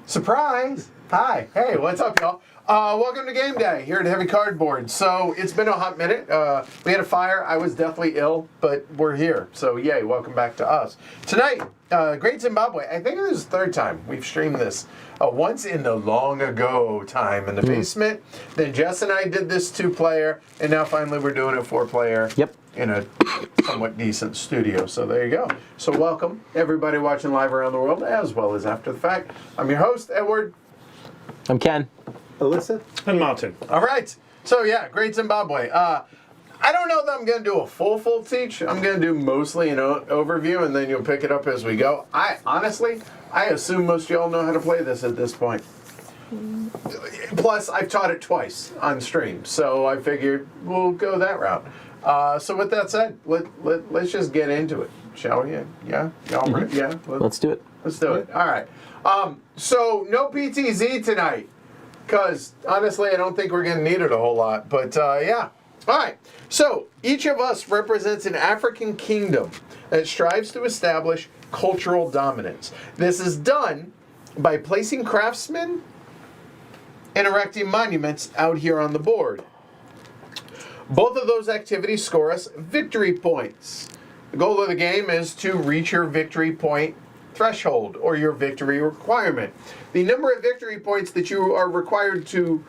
Surprise! Hi. Hey, what's up, y'all? Welcome to Game Day here at Heavy Cardboard. So, it's been a hot minute. We had a fire. I was deathly ill, but we're here. So, yay, welcome back to us. Tonight, Great Zimbabwe. I think this is the third time we've streamed this. Once in the long ago time in the basement. Then Jess and I did this 2-player, and now finally we're doing a 4-player. Yep. In a somewhat decent studio. So there you go. So welcome, everybody watching live around the world, as well as after the fact. I'm your host, Edward. I'm Ken. Alyssa. And Martin. All right. So yeah, Great Zimbabwe. I don't know that I'm going to do a full teach. I'm going to do mostly an overview, and then you'll pick it up as we go. Honestly, I assume most of y'all know how to play this at this point. Plus, I've taught it twice on stream, so I figured we'll go that route. So with that said, let's just get into it, shall we? Yeah? Y'all ready? Yeah? Let's do it. Let's do it. All right. So no PTZ tonight, because honestly, I don't think we're going to need it a whole lot. But yeah. All right. So each of us represents an African kingdom that strives to establish cultural dominance. This is done by placing craftsmen and erecting monuments out here on the board. Both of those activities score us victory points. The goal of the game is to reach your victory point threshold or your victory requirement. The number of victory points that you are required to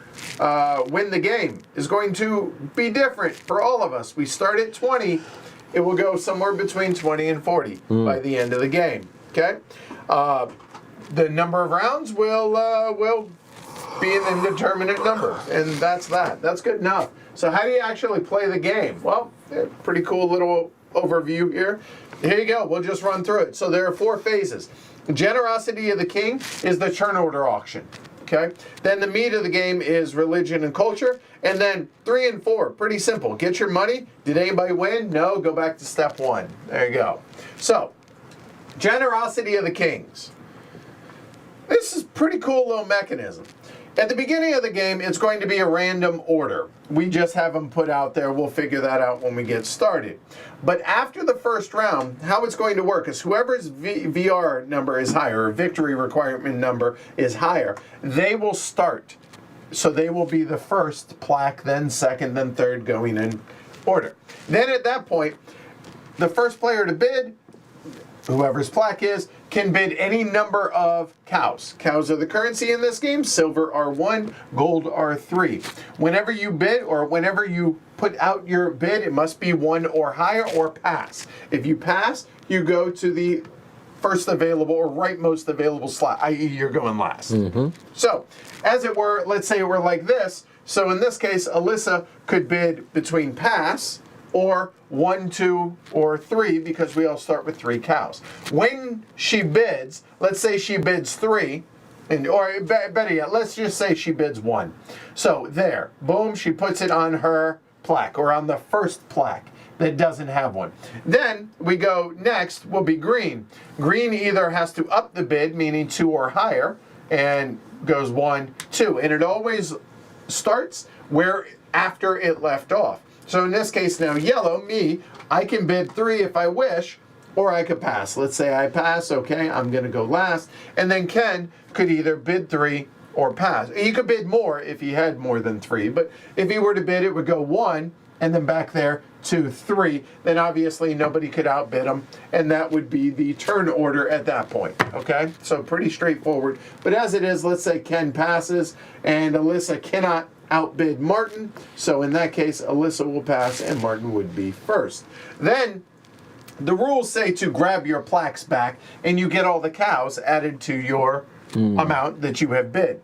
win the game is going to be different for all of us. We start at 20. It will go somewhere between 20 and 40 by the end of the game. Okay? The number of rounds will be an indeterminate number, and that's that. That's good enough. So how do you actually play the game? Well, pretty cool little overview here. Here you go. We'll just run through it. So there are 4 phases. Generosity of the King is the turn order auction. Okay? Then the meat of the game is religion and culture. And then 3 and 4, pretty simple. Get your money. Did anybody win? No. Go back to step 1. There you go. So, generosity of the kings. This is a pretty cool little mechanism. At the beginning of the game, it's going to be a random order. We just have them put out there. We'll figure that out when we get started. But after the first round, how it's going to work is whoever's VR number is higher, or victory requirement number is higher, they will start. So they will be the first plaque, then second, then third, going in order. Then at that point, the first player to bid, whoever's plaque is, can bid any number of cows. Cows are the currency in this game. Silver are 1, gold are 3. Whenever you bid or whenever you put out your bid, it must be 1 or higher or pass. If you pass, you go to the first available or rightmost available slot, i.e. you're going last. So, as it were, let's say it were like this. So in this case, Alyssa could bid between pass or 1, 2, or 3, because we all start with 3 cows. When she bids, let's say she bids 3, or better yet, let's just say she bids 1. So there, boom, she puts it on her plaque, or on the first plaque that doesn't have one. Then we go next will be green. Green either has to up the bid, meaning 2 or higher, and goes 1, 2. And it always starts where after it left off. So in this case now, yellow, me, I can bid 3 if I wish, or I could pass. Let's say I pass, okay, I'm going to go last. And then Ken could either bid 3 or pass. He could bid more if he had more than 3, but if he were to bid, it would go 1, and then back there, 2, 3. Then obviously nobody could outbid him, and that would be the turn order at that point, okay? So pretty straightforward. But as it is, let's say Ken passes, and Alyssa cannot outbid Martin, so in that case, Alyssa will pass and Martin would be first. Then, the rules say to grab your plaques back and you get all the cows added to your amount that you have bid.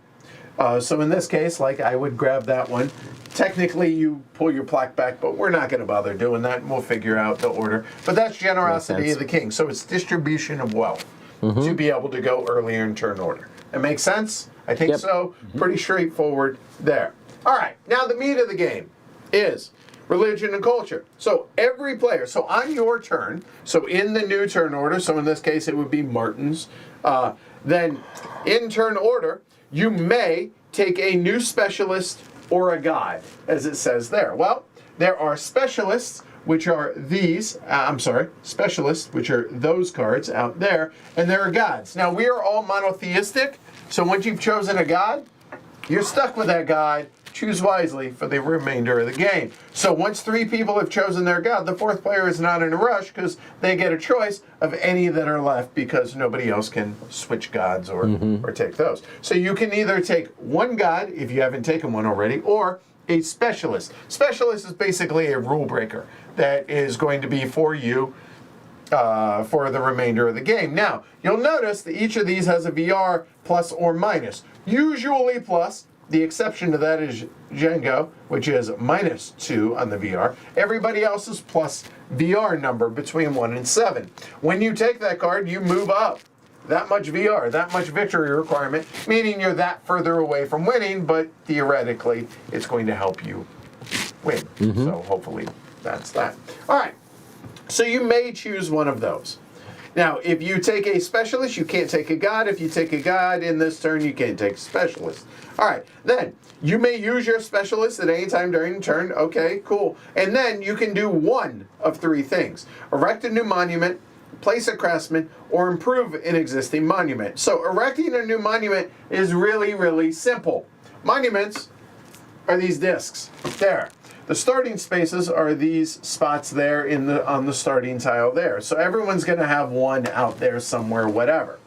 So in this case, like I would grab that one. Technically, you pull your plaque back, but we're not going to bother doing that, and we'll figure out the order. But that's generosity of the king, so it's distribution of wealth to be able to go earlier in turn order. It makes sense? I think so. Pretty straightforward there. All right, now the meat of the game is religion and culture. So every player, so on your turn, so in the new turn order, so in this case it would be Martin's, then in turn order, you may take a new specialist or a god, as it says there. Well, there are specialists which are these, specialists, which are those cards out there, and there are gods. Now, we are all monotheistic, so once you've chosen a god, you're stuck with that god. Choose wisely for the remainder of the game. So once 3 people have chosen their god, the 4th player is not in a rush because they get a choice of any that are left because nobody else can switch gods or take those. So you can either take one god, if you haven't taken one already, or a specialist. Specialist is basically a rule breaker that is going to be for you for the remainder of the game. Now, you'll notice that each of these has a VR plus or minus. Usually plus. The exception to that is Django, which is -2 on the VR. Everybody else is plus VR number between 1 and 7. When you take that card, you move up that much VR, that much victory requirement, meaning you're that further away from winning, but theoretically, it's going to help you win. So hopefully that's that. All right, so you may choose one of those. Now, if you take a specialist, you can't take a god. If you take a god in this turn, you can't take a specialist. All right, then you may use your specialist at any time during the turn. Okay, cool. And then you can do one of 3 things. Erect a new monument, place a craftsman, or improve an existing monument. So erecting a new monument is really, really simple. Monuments are these discs there. The starting spaces are these spots there on the starting tile there. So everyone's going to have one out there somewhere, whatever.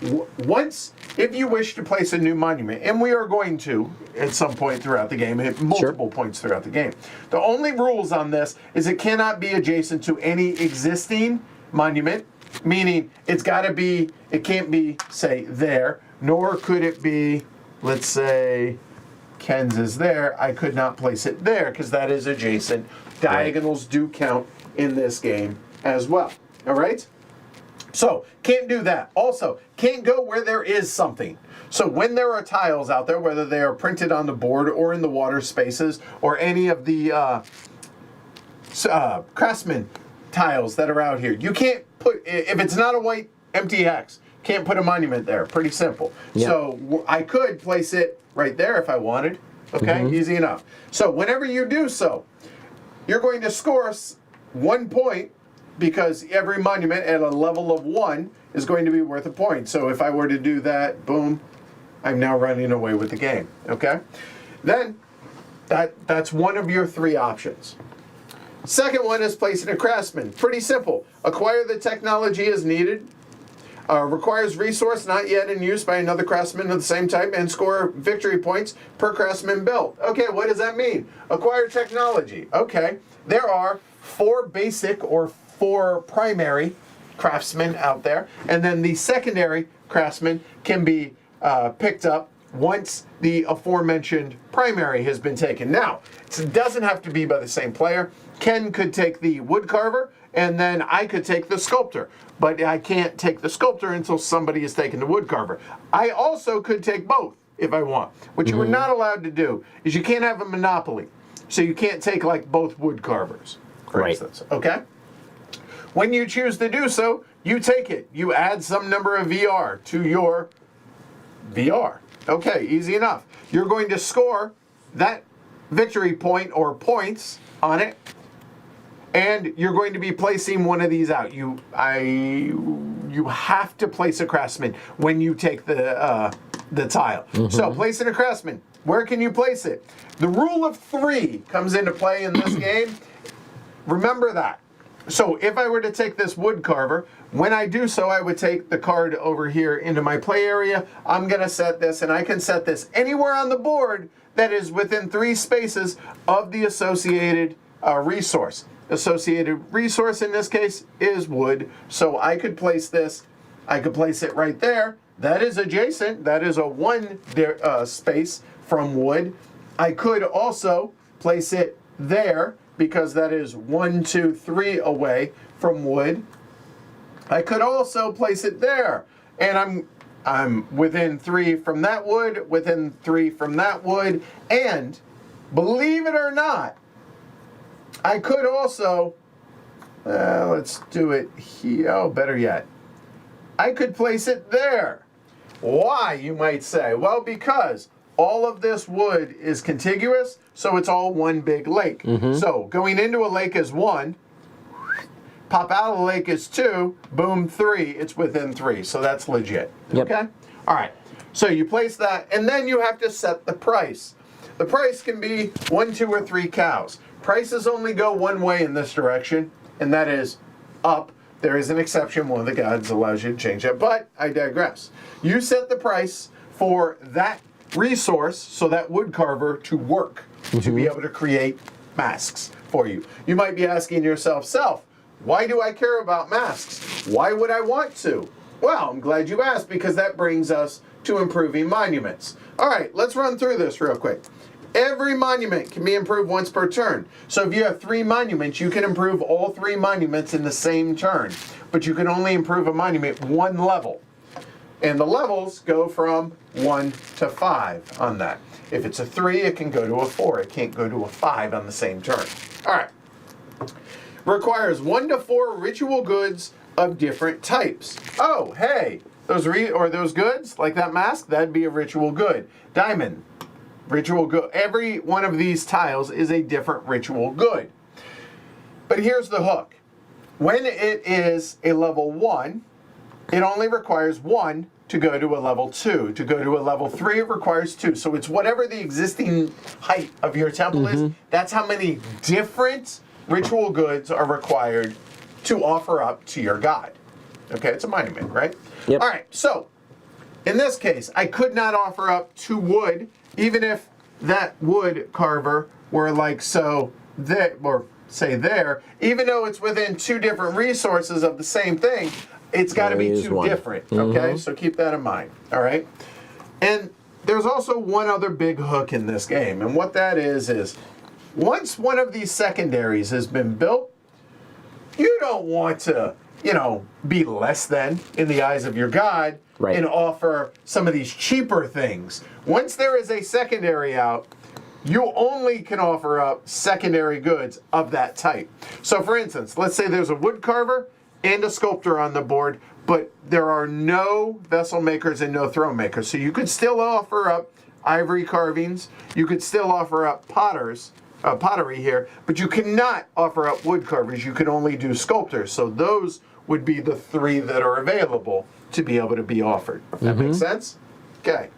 If you wish to place a new monument, and we are going to at some point throughout the game, at multiple points throughout the game, the only rules on this is it cannot be adjacent to any existing monument, meaning it can't be, say, there, nor could it be, let's say, Ken's is there. I could not place it there because that is adjacent. Diagonals do count in this game as well. All right? So, can't do that. Also, can't go where there is something. So when there are tiles out there, whether they are printed on the board or in the water spaces or any of the craftsman tiles that are out here, you can't put, if it's not a white empty hex, can't put a monument there. Pretty simple. Yep. So I could place it right there if I wanted. Okay, easy enough. So whenever you do so, you're going to score 1 point because every monument at a level of 1 is going to be worth a point. So if I were to do that, boom, I'm now running away with the game. Okay? Then that's one of your 3 options. Second one is placing a craftsman. Pretty simple. Acquire the technology as needed. Requires resource not yet in use by another craftsman of the same type and score victory points per craftsman built. Okay, what does that mean? Acquire technology. Okay, there are 4 basic or 4 primary craftsmen out there, and then the secondary craftsman can be picked up once the aforementioned primary has been taken. Now, it doesn't have to be by the same player. Ken could take the woodcarver, and then I could take the sculptor. But I can't take the sculptor until somebody has taken the woodcarver. I also could take both if I want. What you are not allowed to do is you can't have a monopoly. So you can't take like both woodcarvers, for instance. Okay? When you choose to do so, you take it. You add some number of VR to your VR. Okay, easy enough. You're going to score that victory point or points on it, and you're going to be placing one of these out. You have to place a craftsman when you take the tile. So placing a craftsman, where can you place it? The rule of 3 comes into play in this game. Remember that. So if I were to take this wood carver, when I do so, I would take the card over here into my play area. I'm going to set this, and I can set this anywhere on the board that is within 3 spaces of the associated resource. Associated resource in this case is wood. So I could place this, I could place it right there. That is adjacent. That is a 1 space from wood. I could also place it there because that is 1, 2, 3 away from wood. I could also place it there, and I'm within 3 from that wood, within 3 from that wood, and believe it or not, I could also, let's do it here. Oh, better yet, I could place it there. Why, you might say? Well, because all of this wood is contiguous, so it's all one big lake. So going into a lake is 1, Pop out of the lake is 2. Boom, 3. It's within 3. So that's legit. Yep. Okay? All right. So you place that, and then you have to set the price. The price can be 1, 2, or 3 cows. Prices only go one way in this direction, and that is up. There is an exception. One of the gods allows you to change that, but I digress. You set the price for that resource, so that wood carver, to work, to be able to create masks for you. You might be asking yourself, why do I care about masks? Why would I want to? Well, I'm glad you asked, because that brings us to improving monuments. All right, let's run through this real quick. Every monument can be improved once per turn. So if you have 3 monuments, you can improve all 3 monuments in the same turn. But you can only improve a monument 1 level. And the levels go from 1 to 5 on that. If it's a 3, it can go to a 4. It can't go to a 5 on the same turn. All right. Requires 1 to 4 ritual goods of different types. Oh, hey, those goods, like that mask, that'd be a ritual good. Diamond, ritual good. Every one of these tiles is a different ritual good. But here's the hook. When it is a level 1, it only requires 1 to go to a level 2. To go to a level 3, it requires 2. So it's whatever the existing height of your temple is, that's how many different ritual goods are required to offer up to your god. Okay, it's a monument, right? Yep. All right, so in this case, I could not offer up 2 wood, even if that wood carver were like so, or say there, even though it's within 2 different resources of the same thing, it's got to be 2 different, okay? So keep that in mind, all right? And there's also one other big hook in this game, and what that is once one of these secondaries has been built, you don't want to, be less than in the eyes of your god and offer some of these cheaper things. Once there is a secondary out, you only can offer up secondary goods of that type. So for instance, let's say there's a wood carver and a sculptor on the board, but there are no vessel makers and no throne makers. So you could still offer up ivory carvings, you could still offer up pottery here, but you cannot offer up wood carvers. You can only do sculptors. So those would be the 3 that are available to be able to be offered. That makes sense? Okay.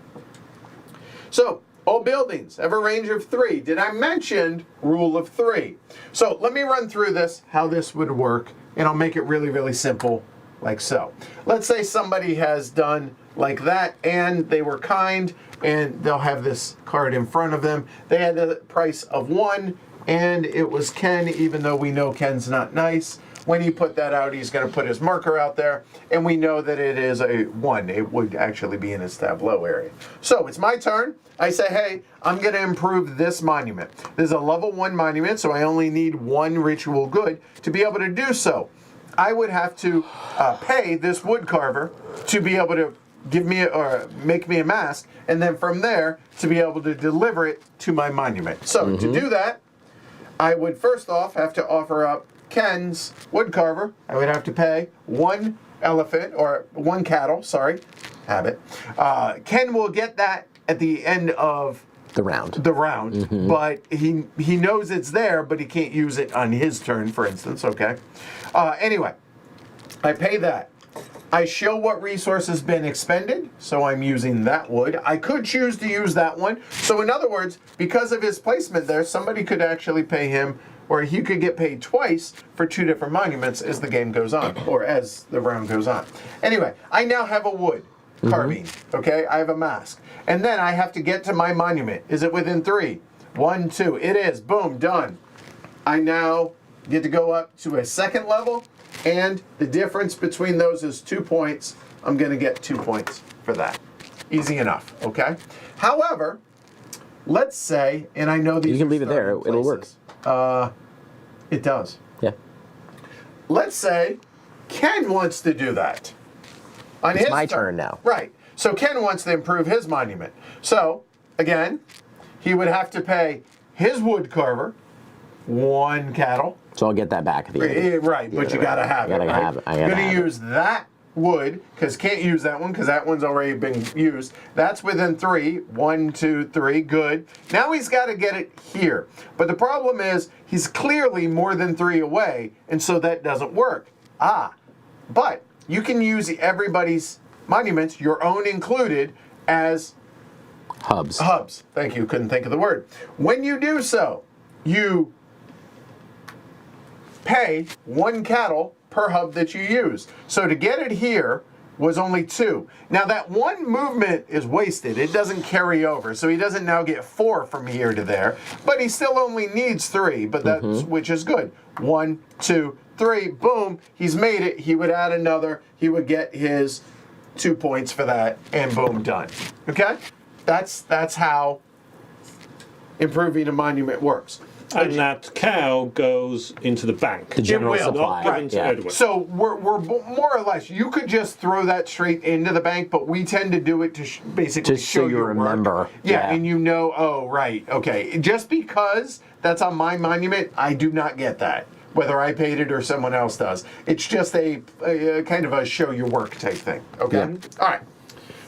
So all buildings have a range of 3. Did I mention rule of 3? So let me run through this, how this would work, and I'll make it really, really simple, like so. Let's say somebody has done like that, and they were kind, and they'll have this card in front of them. They had a price of 1, and it was Ken, even though we know Ken's not nice. When he put that out, he's going to put his marker out there, and we know that it is a 1. It would actually be in his tableau area. So it's my turn. I say, hey, I'm going to improve this monument. This is a level 1 monument, so I only need 1 ritual good to be able to do so. I would have to pay this wood carver to be able to give me or make me a mask, and then from there to be able to deliver it to my monument. So to do that, I would first off have to offer up Ken's wood carver. I would have to pay 1 elephant, or 1 cattle, sorry, habit. Ken will get that at the end of the round. But he knows it's there, but he can't use it on his turn, for instance, okay? Anyway, I pay that. I show what resource has been expended, so I'm using that wood. I could choose to use that one. So in other words, because of his placement there, somebody could actually pay him, or he could get paid twice for 2 different monuments as the game goes on, or as the round goes on. Anyway, I now have a wood carving, okay? I have a mask. And then I have to get to my monument. Is it within 3? 1, 2. It is. Boom, done. I now get to go up to a 2nd level, and the difference between those is 2 points. I'm going to get 2 points for that. Easy enough, okay? However, let's say, and I know these you can leave it there. It'll work. It does. Yeah. Let's say Ken wants to do that. It's my turn now. Right. So Ken wants to improve his monument. So, again, he would have to pay his wood carver 1 cattle. So I'll get that back at the end. Right, but you got to have it. I'm going to use that wood, because can't use that one because that one's already been used. That's within 3. 1, 2, 3. Good. Now he's got to get it here. But the problem is he's clearly more than 3 away, and so that doesn't work. But you can use everybody's monuments, your own included, as hubs. Hubs. Thank you. Couldn't think of the word. When you do so, you pay 1 cattle per hub that you use. So to get it here was only 2. Now that 1 movement is wasted. It doesn't carry over. So he doesn't now get 4 from here to there. But he still only needs 3, but that's which is good. 1, 2, 3. Boom. He's made it. He would add another. He would get his 2 points for that, and boom, done. Okay? That's how improving a monument works. And that cow goes into the bank. The general will, supply. Not given to Edward. So we're more or less, you could just throw that straight into the bank, but we tend to do it to basically Just show so you your remember. work. Yeah, Yeah. and you know, oh, right, okay. Just because that's on my monument, I do not get that, whether I paid it or someone else does. It's just a kind of a show your work type thing, okay? Yeah. All right.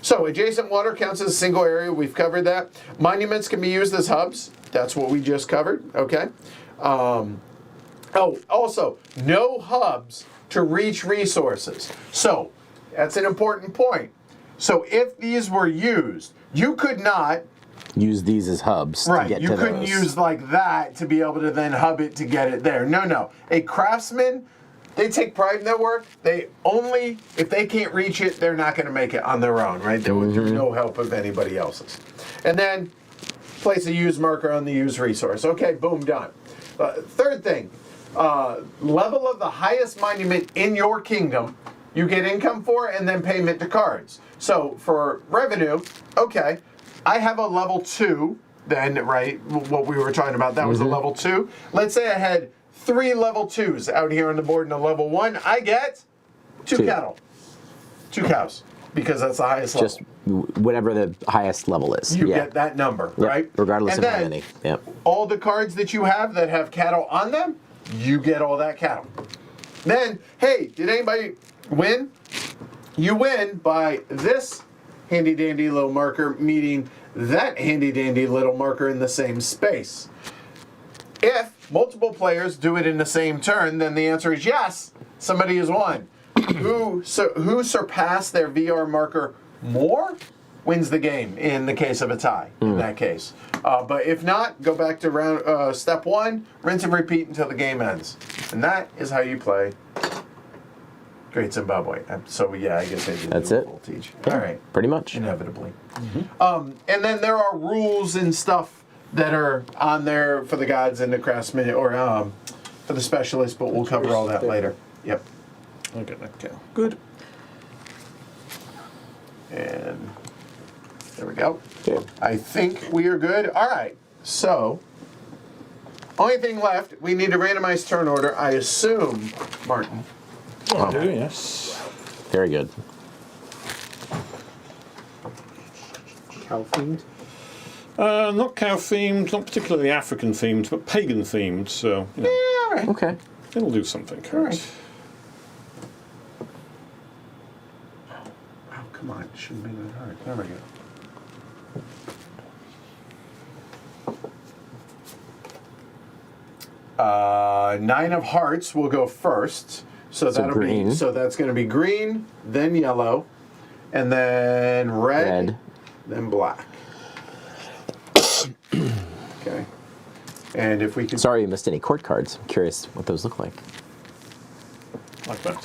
So adjacent water counts as a single area. We've covered that. Monuments can be used as hubs. That's what we just covered, okay? Also, no hubs to reach resources. So, that's an important point. So, if these were used, you could not... Use these as hubs to get to you couldn't those. use like that to be able to then hub it to get it there. No. A craftsman, they take pride in their work. They only, if they can't reach it, they're not going to make it on their own, right? There would be no help of anybody else's. And then, place a use marker on the use resource. Okay, boom, done. Third thing, level of the highest monument in your kingdom, you get income for, and then payment to cards. So for revenue, okay, I have a level 2, then, right, what we were talking about, that was a level 2. Let's say I had 3 level 2s out here on the board, and a level 1, I get 2 cattle. 2 cows, because that's the highest level. Just whatever the highest level is. You get that number, right? Regardless and of how then, many. Yep. all the cards that you have that have cattle on them, you get all that cattle. Then, hey, did anybody win? You win by this handy dandy little marker meeting that handy dandy little marker in the same space. If multiple players do it in the same turn, then the answer is yes, somebody has won. Who surpassed their VR marker more wins the game in the case of a tie, in that case. But if not, go back to step 1, rinse and repeat until the game ends. And that is how you play Great Zimbabwe. So yeah, I guess I did That's do a it. full teach. Yeah, All right. Pretty much. Inevitably. And then there are rules and stuff that are on there for the gods and the craftsmen, or for the specialists, but we'll cover all that later. Yep. I'll get that cow. Good. And there we go. Okay. I think we are good. All right. So, only thing left, we need a randomized turn order. I assume, Martin. I do, yes. Very good. Cow themed? Not cow themed, not particularly African themed, but pagan themed. So you know, Yeah, all right. Okay. it'll do something. All right. Oh, come on. It shouldn't be that hard. There we go. Nine of hearts will go first. So that'll green. be, so that's going to be green, then yellow, and then red. Then black. Okay. And if we could... Sorry you missed any court cards. I'm curious what those look like. Like that.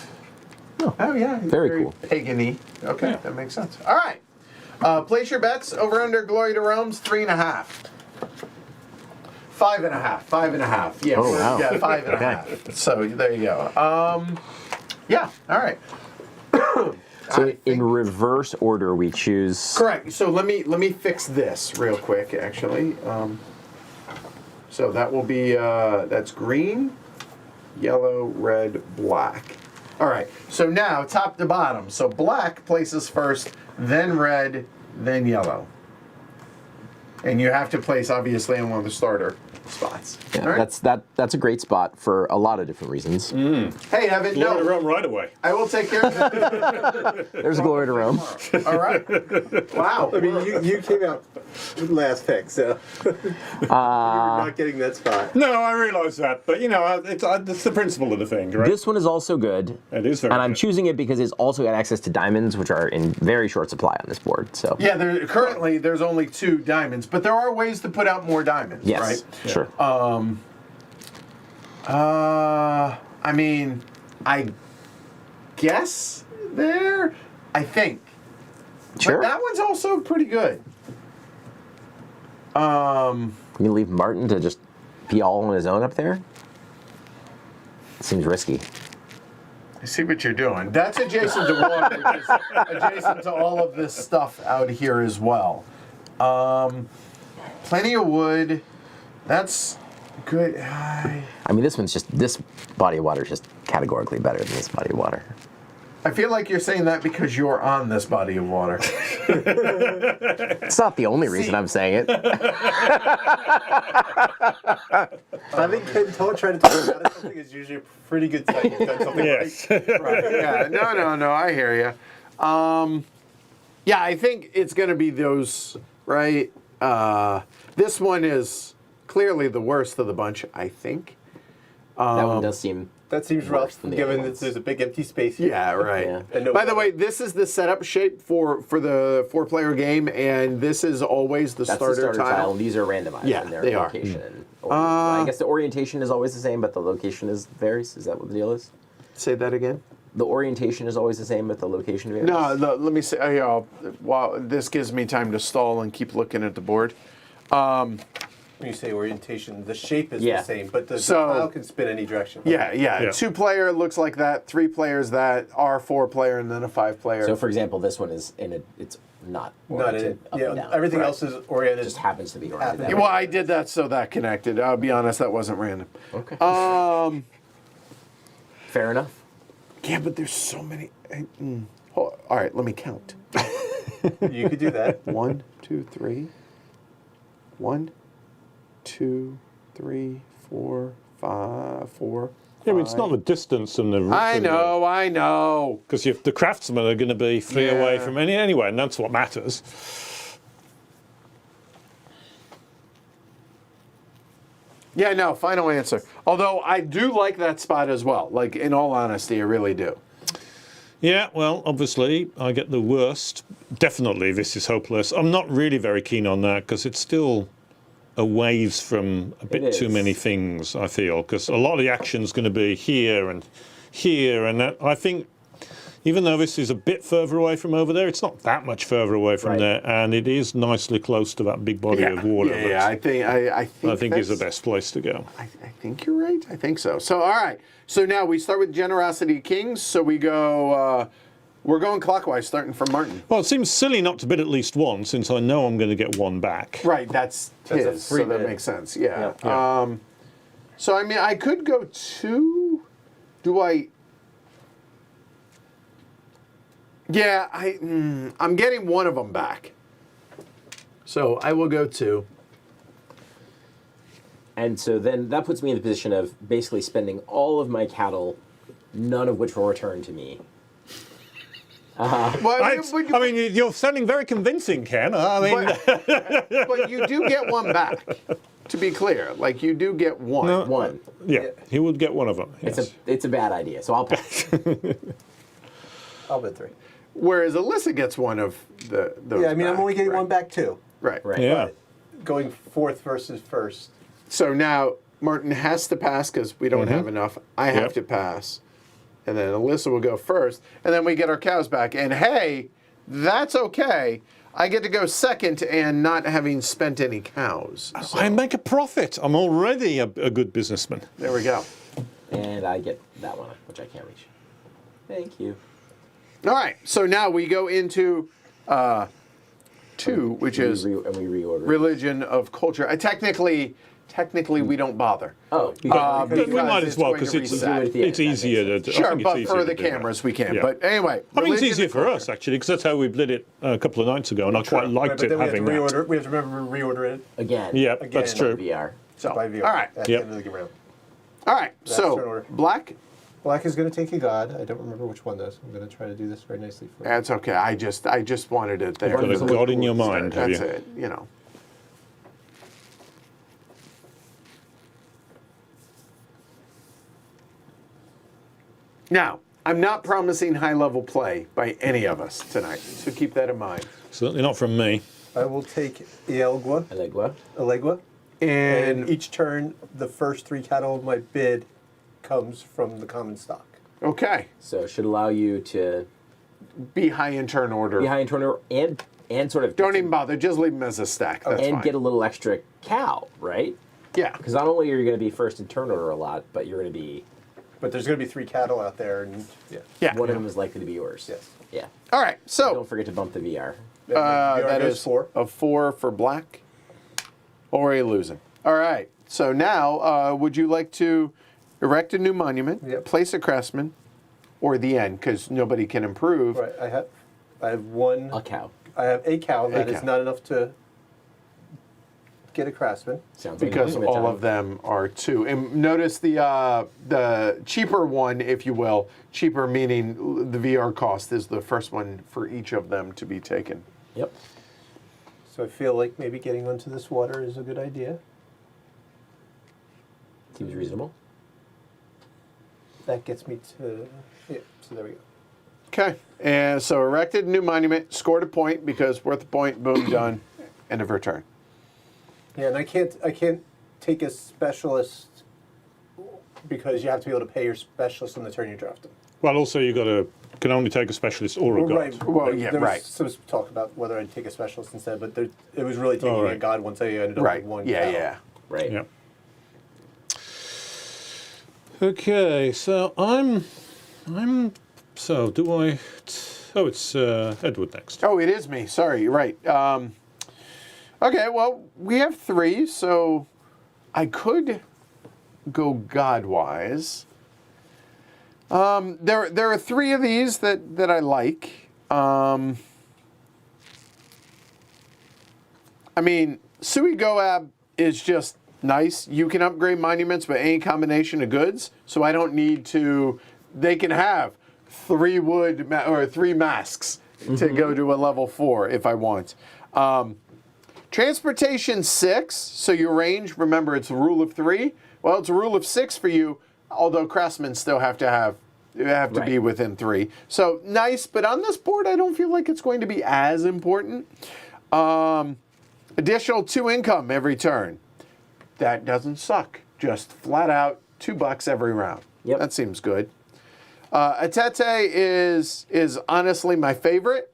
Oh, yeah. Very cool. Pagan-y. Okay, Yeah. that makes sense. All right. Place your bets. Over under Glory to Rome's 3.5. 5.5. 5.5. Yeah. Oh, wow. Yeah, 5.5. So there you go. Yeah. All right. So in reverse order, we choose. Correct. So let me fix this real quick, actually. So that will be that's green, yellow, red, black. All right. So now top to bottom. So black places first, then red, then yellow. And you have to place obviously on one of the starter spots. Yeah, All right. that's a great spot for a lot of different reasons. Hey, Evan, Glory to no, Rome right away. I will take care of it. There's glory to Rome. All right. Wow. I mean, you came out last pick, so you're not getting that spot. No, I realise that, but it's the principle of the thing, right? This one is also good. It is very And I'm good. choosing it because it's also got access to diamonds, which are in very short supply on this board. So Yeah, currently there's only 2 diamonds, but there are ways to put out more diamonds, yes, right? sure. I mean, I guess there, I think. Sure. But that one's also pretty good. You leave Martin to just be all on his own up there? Seems risky. I see what you're doing. That's adjacent to water, which is adjacent to all of this stuff out here as well. Plenty of wood. That's good. I mean, this body of water is just categorically better than this body of water. I feel like you're saying that because you're on this body of water. It's not the only reason I'm saying it. I think trying to talk about something is usually a pretty good sign you've done something Yes. Right. Yeah. No. I hear you. Yeah, I think it's going to be those, right? This one is clearly the worst of the bunch, I think. That one does seem... That seems Worse rough, than the given other that ones. there's a big empty space here. Yeah, right. Yeah. And no By the water. way, this is the setup shape for the 4-player game, and this is always the That's starter the starter tile. tile. These are randomized Yeah, in their they are. location. I guess the orientation is always the same, but the location varies. Is that what the deal is? Say that again. The orientation is always the same, but the location varies? No, let me say. Wow, this gives me time to stall and keep looking at the board. When you say orientation, the shape is Yeah. the same, but the So- tile can spin any direction. Yeah. Yeah. 2-player looks like that. 3 players that are 4-player, and then a 5-player. So, for example, this one is it's not Not oriented in, up yeah, and down. everything Right. else is oriented. It just happens to be oriented that Happens. way. Well, I did that so that connected. I'll be honest, that wasn't random. Okay. Um, Fair enough. yeah, but there's so many. All right, let me count. You could do that. 1, 2, 3. 1, 2, 3, 4, 5, 4. Yeah, but it's not the distance and the... I know. Because the craftsmen are going to be 3 away from anyway, and that's what matters. Yeah, no, final answer. Although I do like that spot as well. Like, in all honesty, I really do. Yeah, well, obviously, I get the worst. Definitely, this is hopeless. I'm not really very keen on that, because it's still a ways from a bit too is. many things, I feel, because a lot of the action's going to be here, and that, I think, even though this is a bit further away from over there, it's not that much further away from Right. there, and it is nicely close to that big body of water. Yeah, I think I think is the that's- best place to go. I think you're right. I think so. So, all right. So now we start with Generosity Kings. So we go, we're going clockwise, starting from Martin. Well, it seems silly not to bid at least one, since I know I'm going to get one back. Right, that's a his, free so that bid. makes sense. Yeah. Yeah. So, I mean, I could go 2. Do I... Yeah, I'm getting one of them back. So I will go 2. And so then that puts me in the position of basically spending all of my cattle, none of which will return to me. Well, I mean, you're sounding very convincing, Ken. I mean, but you do get one back. To be clear, like you do get one. No. One. yeah, he would get one of them. Yes. It's a bad idea, so I'll pass. I'll bid 3. Whereas Alyssa gets one of those. Yeah, I mean, I'm back, only getting right? one back too. Right. Right. Yeah. Going 4th versus 1st. So now Martin has to pass because we don't have enough. I have Yep. to pass. And then Alyssa will go first. And then we get our cows back. And hey, that's okay. I get to go second and not having spent any cows. So, I make a profit. I'm already a good businessman. there we go. And I get that one, which I can't reach. Thank you. All right. So now we go into 2, which is and we reorder. religion of culture. Technically, we don't bother. Oh, But we because might it's as well going to because it's, reset. Do it at the end, it's that makes easier to sense. do. I Sure, think it's but easier for to the do that. cameras, we can. Yeah. But anyway, I mean, it's religion easier of for culture. us, actually, because that's how we did it a couple of nights ago, and I quite liked But it then we have to having that. reorder. We have to remember to reorder it. Again. Yeah, Again. that's true. VR. So, by VR all right. at the Yep. end of the round. All right. That's turn So, order. black. Black is going to take a god. I don't remember which one those. I'm going to try to do this very nicely for you. That's okay. I just wanted it there. Got a god in your mind, have That's you? it. You know. Now, I'm not promising high-level play by any of us tonight, so keep that in mind. Certainly not from me. I will take Ielgua, Alegua. and each turn, the first 3 cattle of my bid comes from the common stock. Okay, So it should allow you to be high in turn order. be high in turn order and sort of Don't even bother. Just leave them as a stack. That's and fine. get a little extra cow, right? Yeah. Because not only are you going to be first in turn order a lot, but you're going to be But there's going to be 3 cattle out there, and yeah. Yeah. one of them is likely to be yours. Yes. Yeah. All right. So Don't forget to bump the VR. that goes is 4. a 4 for black. Already losing. All right. So now, would you like to erect a new monument, Yep. place a craftsman, or the end? Because nobody can improve. Right. I have one. A cow. I have a cow. That is cow. not enough to get a craftsman. Sounds like Because enough all time. of them are 2. And notice the cheaper one, if you will, cheaper meaning the VR cost is the first one for each of them to be taken. Yep. So I feel like maybe getting onto this water is a good idea. Seems reasonable. That gets me to yeah. So there we go. Okay. And so erected new monument, scored a point because worth a point, boom, done, end of return. Yeah, and I can't take a specialist because you have to be able to pay your specialist on the turn you draft them. Well, also you can only take a specialist or a god. Right. Well, yeah, there right. was some talk about whether I'd take a specialist instead, but it was really taking right. a god once I ended up Right. with one. Yeah, cow. yeah. Right. Yeah. Okay, so I'm. So do I? Oh, it's Edward next. Oh, it is me. Sorry, you're right. Okay, well, we have 3, so I could go god-wise. There are 3 of these that I like. I mean, Sui Goab is just nice. You can upgrade monuments by any combination of goods, so I don't need to. They can have 3 wood or 3 masks to go to a level 4 if I want. Transportation 6, so your range. Remember, it's a rule of 3. Well, it's a rule of 6 for you. Although craftsmen still have to be within 3. So nice, but on this board, I don't feel like it's going to be as important. Additional 2 income every turn. That doesn't suck. Just flat out $2 every round. Yep. That seems good. Atete is honestly my favorite,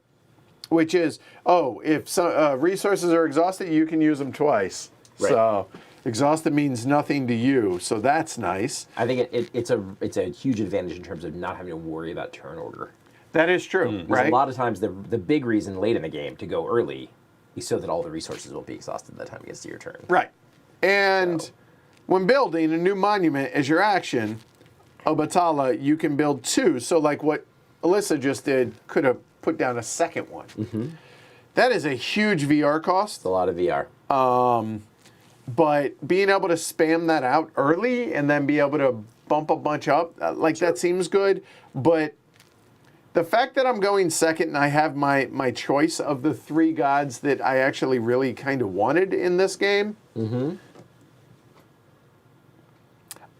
which is, if some resources are exhausted, you can use them twice. Right. So exhausted means nothing to you, so that's nice. I think it's a huge advantage in terms of not having to worry about turn order. That is true, Because right? a lot of times the big reason late in the game to go early is so that all the resources will be exhausted by the time it gets to your turn. Right. And when building a new monument as your action, Obatala, you can build 2. So like what Alyssa just did, could have put down a second one. Mm-hmm. That is a huge VR cost. It's a lot of VR. But being able to spam that out early and then be able to bump a bunch up, that seems good. But the fact that I'm going second and I have my choice of the 3 gods that I actually really kind of wanted in this game,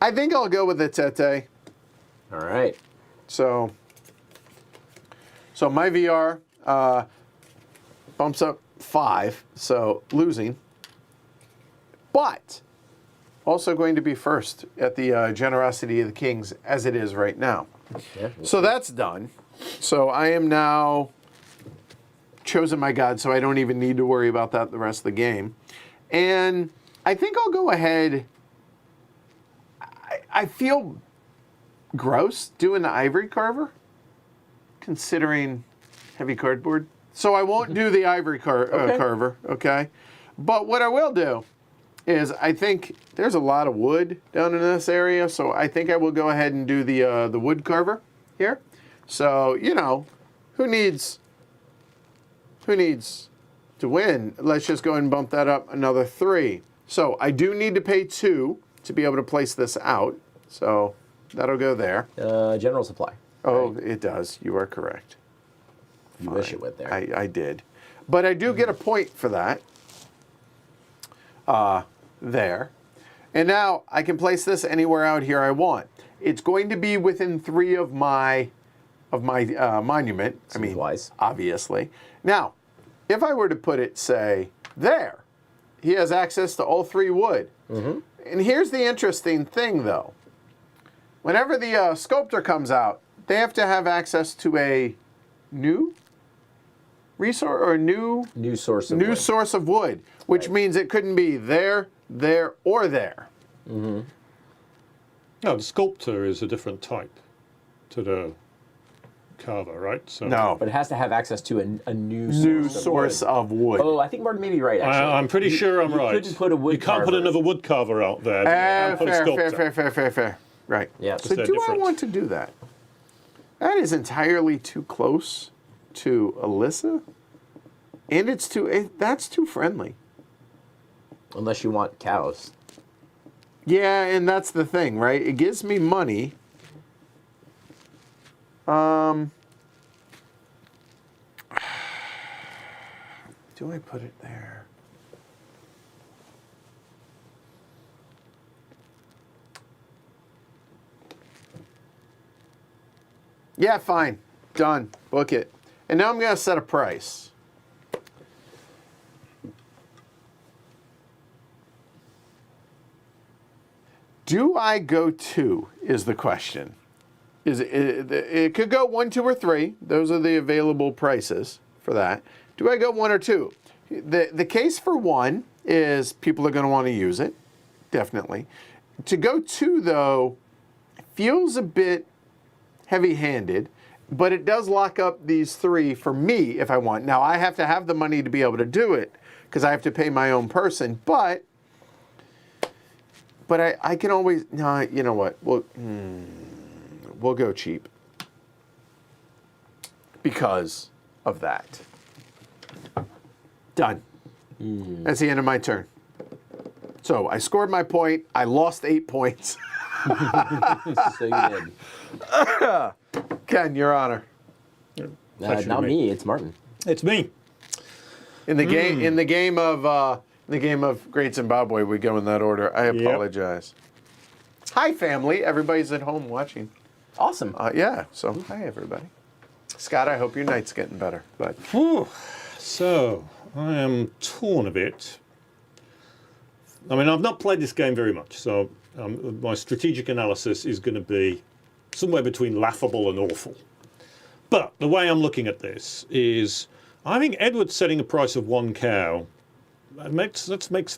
I think I'll go with the Tete. All right. So my VR bumps up 5, so losing. But also going to be first at the Generosity of the Kings as it is right now. Yeah. So that's done. So I am now chosen my god, so I don't even need to worry about that the rest of the game. And I think I'll go ahead. I feel gross doing the ivory carver, considering heavy cardboard. So I won't do the ivory carver, okay? But what I will do is I think there's a lot of wood down in this area, so I think I will go ahead and do the wood carver here. So, who needs to win? Let's just go ahead and bump that up another 3. So I do need to pay 2 to be able to place this out. So that'll go there. General supply. Oh, it does. You are correct. You wish it would there. I did. But I do get a point for that. There. And now I can place this anywhere out here I want. It's going to be within 3 of my monument. Seems wise. Obviously. Now, if I were to put it, say, there, he has access to all 3 wood. And here's the interesting thing, though. Whenever the sculptor comes out, they have to have access to a new resource or New source of wood. source of wood, which means it couldn't be there, or there. No, the sculptor is a different type to the carver, right? So No. But it has to have access to a new New source source of wood. of wood. Oh, I think Martin may be right, actually. I'm pretty sure I'm you right. couldn't put a wood You can't put carver. another wood carver out there. and put a sculptor. Fair. Right. Yeah. So They're do different. I want to do that? That is entirely too close to Alyssa. And that's too friendly. Unless you want cows. Yeah, and that's the thing, right? It gives me money. Do I put it there? Yeah, fine. Done. Book it. And now I'm going to set a price. Do I go 2 is the question. It could go 1, 2, or 3. Those are the available prices for that. Do I go 1 or 2? The case for 1 is people are going to want to use it, definitely. To go 2, though, feels a bit heavy-handed, but it does lock up these 3 for me if I want. Now, I have to have the money to be able to do it because I have to pay my own person, but I can always, no, you know what, we'll go cheap because of that. Done. That's the end of my turn. So I scored my point. I lost 8 points. So you did. Ken, your honor. Not me, it's Martin. It's me. In the game of Great Zimbabwe, we go in that order. I apologize. Hi, family. Everybody's at home watching. Awesome. Yeah. So hi, everybody. Scott, I hope your night's getting better. But So I am torn a bit. I mean, I've not played this game very much, so my strategic analysis is going to be somewhere between laughable and awful. But the way I'm looking at this is, I think Edward's setting a price of 1 cow. That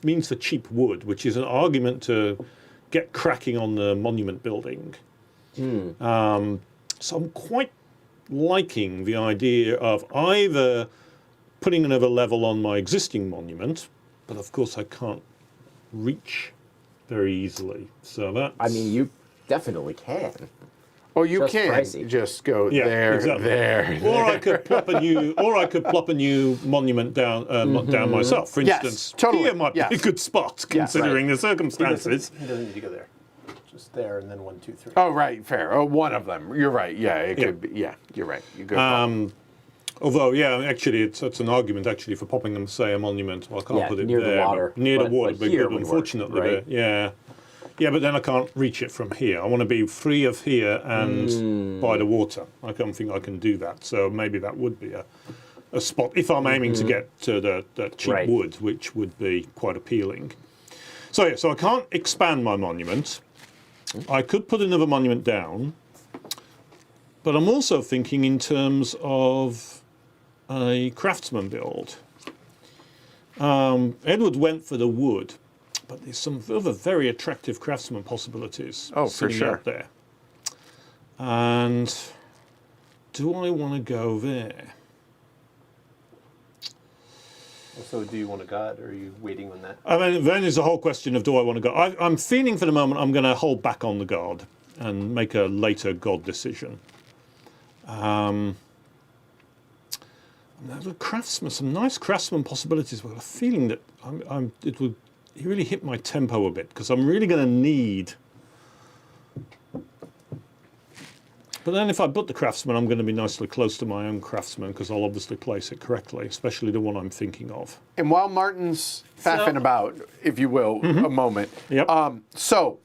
means for cheap wood, which is an argument to get cracking on the monument building. So I'm quite liking the idea of either putting another level on my existing monument, but of course I can't reach very easily. So that's... I mean, you definitely can. you Just can pricey. just go Yeah, there, exactly. there. Or I could plop a new monument down down myself. For Yes, instance, totally, here might yes. be a good spot considering the circumstances. He doesn't need to go there. Just there and then 1, 2, 3. Oh, right, fair. Oh, one of them. You're right. Yeah, it Yeah. could be. Yeah, you're right. You go. Although, yeah, actually, it's an argument actually for popping them, say, a monument. Well, I can't Yeah, put it near the there. water. Near the But water, but here good, would work, unfortunately. right? Yeah, but then I can't reach it from here. I want to be free of here and by the water. I don't think I can do that. So maybe that would be a spot, if I'm aiming to get to the cheap Right. wood, which would be quite appealing. So, yeah, so I can't expand my monument. I could put another monument down. But I'm also thinking in terms of a craftsman build. Edward went for the wood, but there's some other very attractive craftsman possibilities Oh, for sitting sure. out there. And do I want to go there? So do you want a god, or are you waiting on that? I mean, then there's the whole question of do I want to go? I'm feeling for the moment I'm going to hold back on the god and make a later god decision. There's a craftsman, some nice craftsman possibilities. But I have a feeling that it would he really hit my tempo a bit because I'm really going to need. But then if I put the craftsman, I'm going to be nicely close to my own craftsman because I'll obviously place it correctly, especially the one I'm thinking of. And while Martin's faffing about, if you will, a moment. Yep. So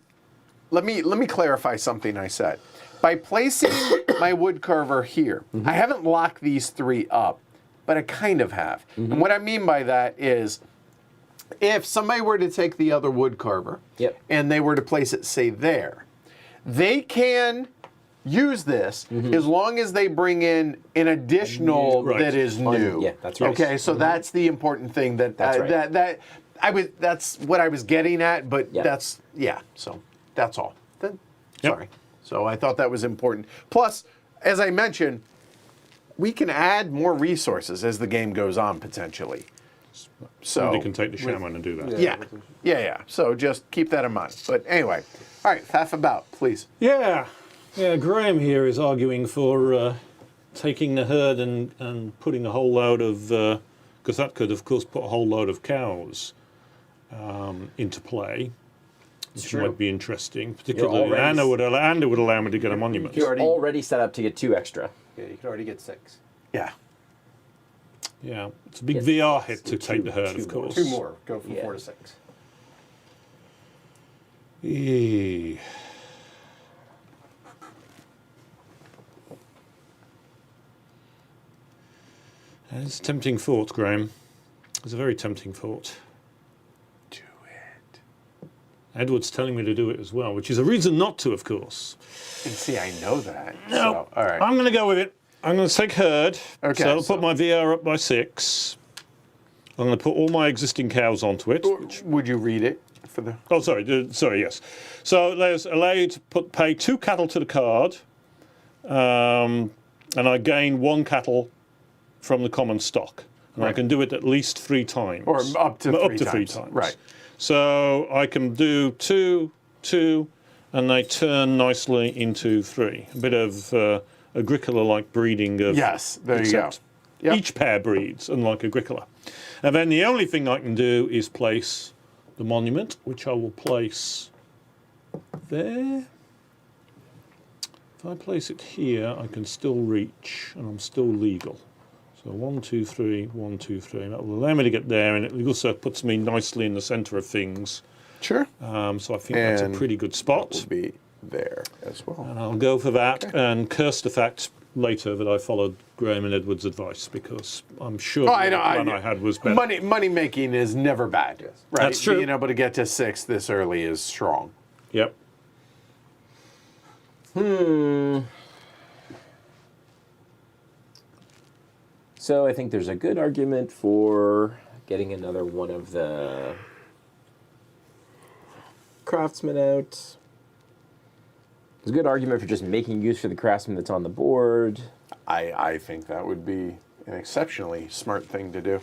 let me clarify something I said. By placing my wood carver here, I haven't locked these 3 up, but I kind of have. And what I mean by that is, if somebody were to take the other wood carver and they were to place it, say, there, they can use this as long as they bring in an additional that is new. Yeah, that's right. Okay, so that's the important thing that's what I was getting at, but so that's all. Sorry. So I thought that was important. Plus, as I mentioned, we can add more resources as the game goes on potentially. So Somebody can take the shaman and do that. Yeah. So just keep that in mind. But anyway, all right, faff about, please. Yeah, Graham here is arguing for taking the herd and putting a whole load of, because that could, of course, put a whole load of cows into play, which might be interesting, particularly. And it would allow me to get a monument. You're already set up to get 2 extra. Yeah, you can already get 6. Yeah. Yeah, it's a big VR hit to take the herd, of course. 2 more. Go from 4 to 6. Yeah. It's a tempting thought, Graham. It's a very tempting thought. Do it. Edward's telling me to do it as well, which is a reason not to, of course. And see, I know that. No, So, all right. I'm going to go with it. I'm going to take herd. Okay, So I'll put my VR up by 6. I'm going to put all my existing cows onto it. Would you read it for the? Oh, sorry, yes. So there's allow you to pay 2 cattle to the card, and I gain 1 cattle from the common stock. And I can do it at least 3 times. Or up to 3 times. Right. So I can do 2, 2, and they turn nicely into 3. A bit of Agricola-like breeding of. Yes, there you go. Yep. Each pair breeds, unlike Agricola. And then the only thing I can do is place the monument, which I will place there. If I place it here, I can still reach, and I'm still legal. So 1, 2, 3, 1, 2, 3. That will allow me to get there, and it also puts me nicely in the centre of things. Sure. So I think that's a pretty good spot. Will be there as well. And I'll go for that and curse the fact later that I followed Graham and Edward's advice, because I'm sure the plan I had was better. Money making is never bad. Yes. Right? That's true. Being able to get to 6 this early is strong. Yep. So I think there's a good argument for getting another one of the craftsmen out. There's a good argument for just making use of the craftsman that's on the board. I think that would be an exceptionally smart thing to do.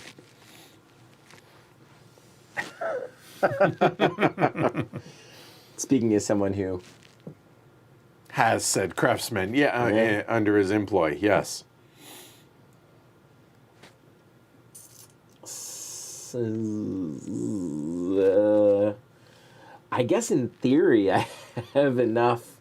Speaking as someone who Has said craftsman, under his employ, yes. I guess in theory I have enough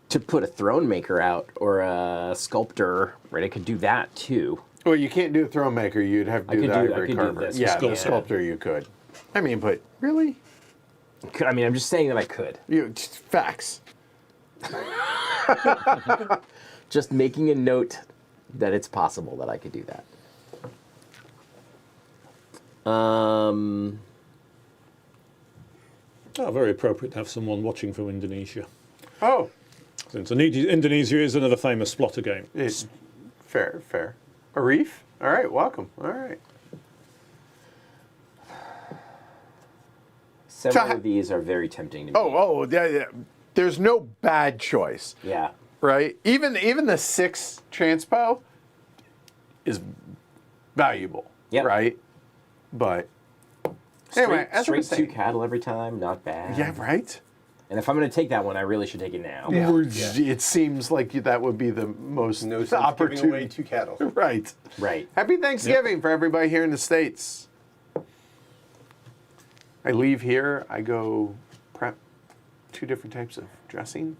to put a throne maker out or a sculptor, right? I could do that too. Well, you can't do a throne maker. You'd have to do the I ivory could do carver. this. Yeah, the Yeah. sculptor you could. I mean, but really? I mean, I'm just saying that I could. Facts. Just making a note that it's possible that I could do that. Oh, very appropriate to have someone watching from Indonesia. Oh, Since Indonesia is another famous Splotter game. it's fair. Arif? All right, welcome. All right. Several of these are very tempting to me. There's no bad choice, Yeah. right? Even the 6 transpo is valuable, Yep. right? But anyway, as I straight was 2 saying, cattle every time, not bad. yeah, right. And if I'm going to take that one, I really should take it now. Yeah. It seems like that would be the most No sense giving away opportune. 2 cattle. Right. Right. Happy Thanksgiving for everybody here in the States. I leave here, I go prep 2 different types of dressing,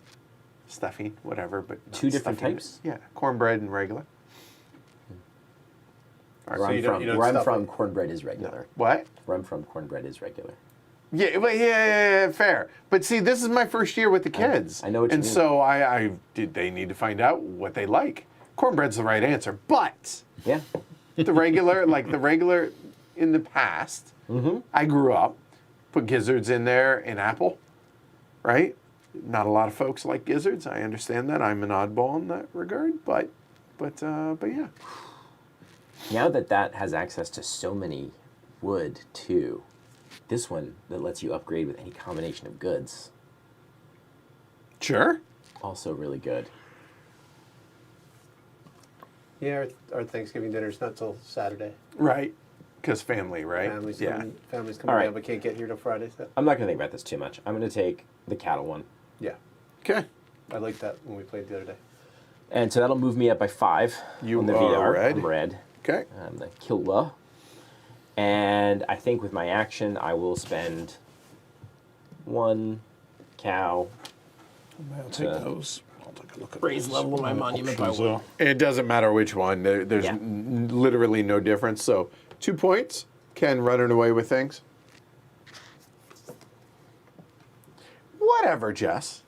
stuffing, whatever, but not 2 different stuffing. types? Yeah, cornbread and regular. Where you don't I'm stuff from, it. cornbread is regular. What? Where I'm from, cornbread is regular. Yeah, but yeah, fair. But see, this is my first year with the kids. I know what you and mean. so they need to find out what they like. Cornbread's the right answer, but Yeah. the regular in the past, I grew up, put gizzards in there and apple, right? Not a lot of folks like gizzards. I understand that. I'm an oddball in that regard, but yeah. Now that has access to so many wood too, this one that lets you upgrade with any combination of goods, Sure. also really good. Yeah, our Thanksgiving dinner's not till Saturday. Right. Because family, right? Families yeah. coming All right. down, but can't get here till Friday. So. I'm not going to think about this too much. I'm going to take the cattle one. Yeah, Okay. I liked that when we played the other day. And so that'll move me up by 5 You on the are VR. red. I'm red. Okay. I'm the Killa. And I think with my action, I will spend 1 cow. I'll take those. I'll take a look at Raise those. level of my What monument by options 1. are. It doesn't matter which one. There's Yeah. literally no difference. So 2 points. Ken running away with things. Whatever, Jess.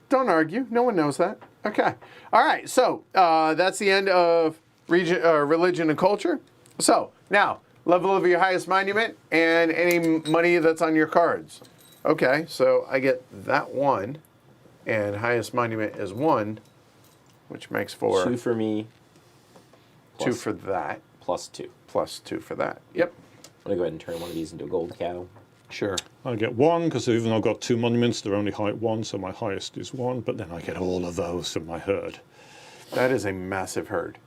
Don't argue. No one knows that. Okay. All right. So that's the end of religion and culture. So now, level of your highest monument and any money that's on your cards. Okay. So I get that 1, and highest monument is 1, which makes 4. 2 for me. 2 for that. Plus 2. Plus 2 for that. Yep. I'm going to go ahead and turn one of these into a gold cow. Sure. I get 1 because even though I've got 2 monuments, they're only height 1, so my highest is 1. But then I get all of those from my herd. That is a massive herd.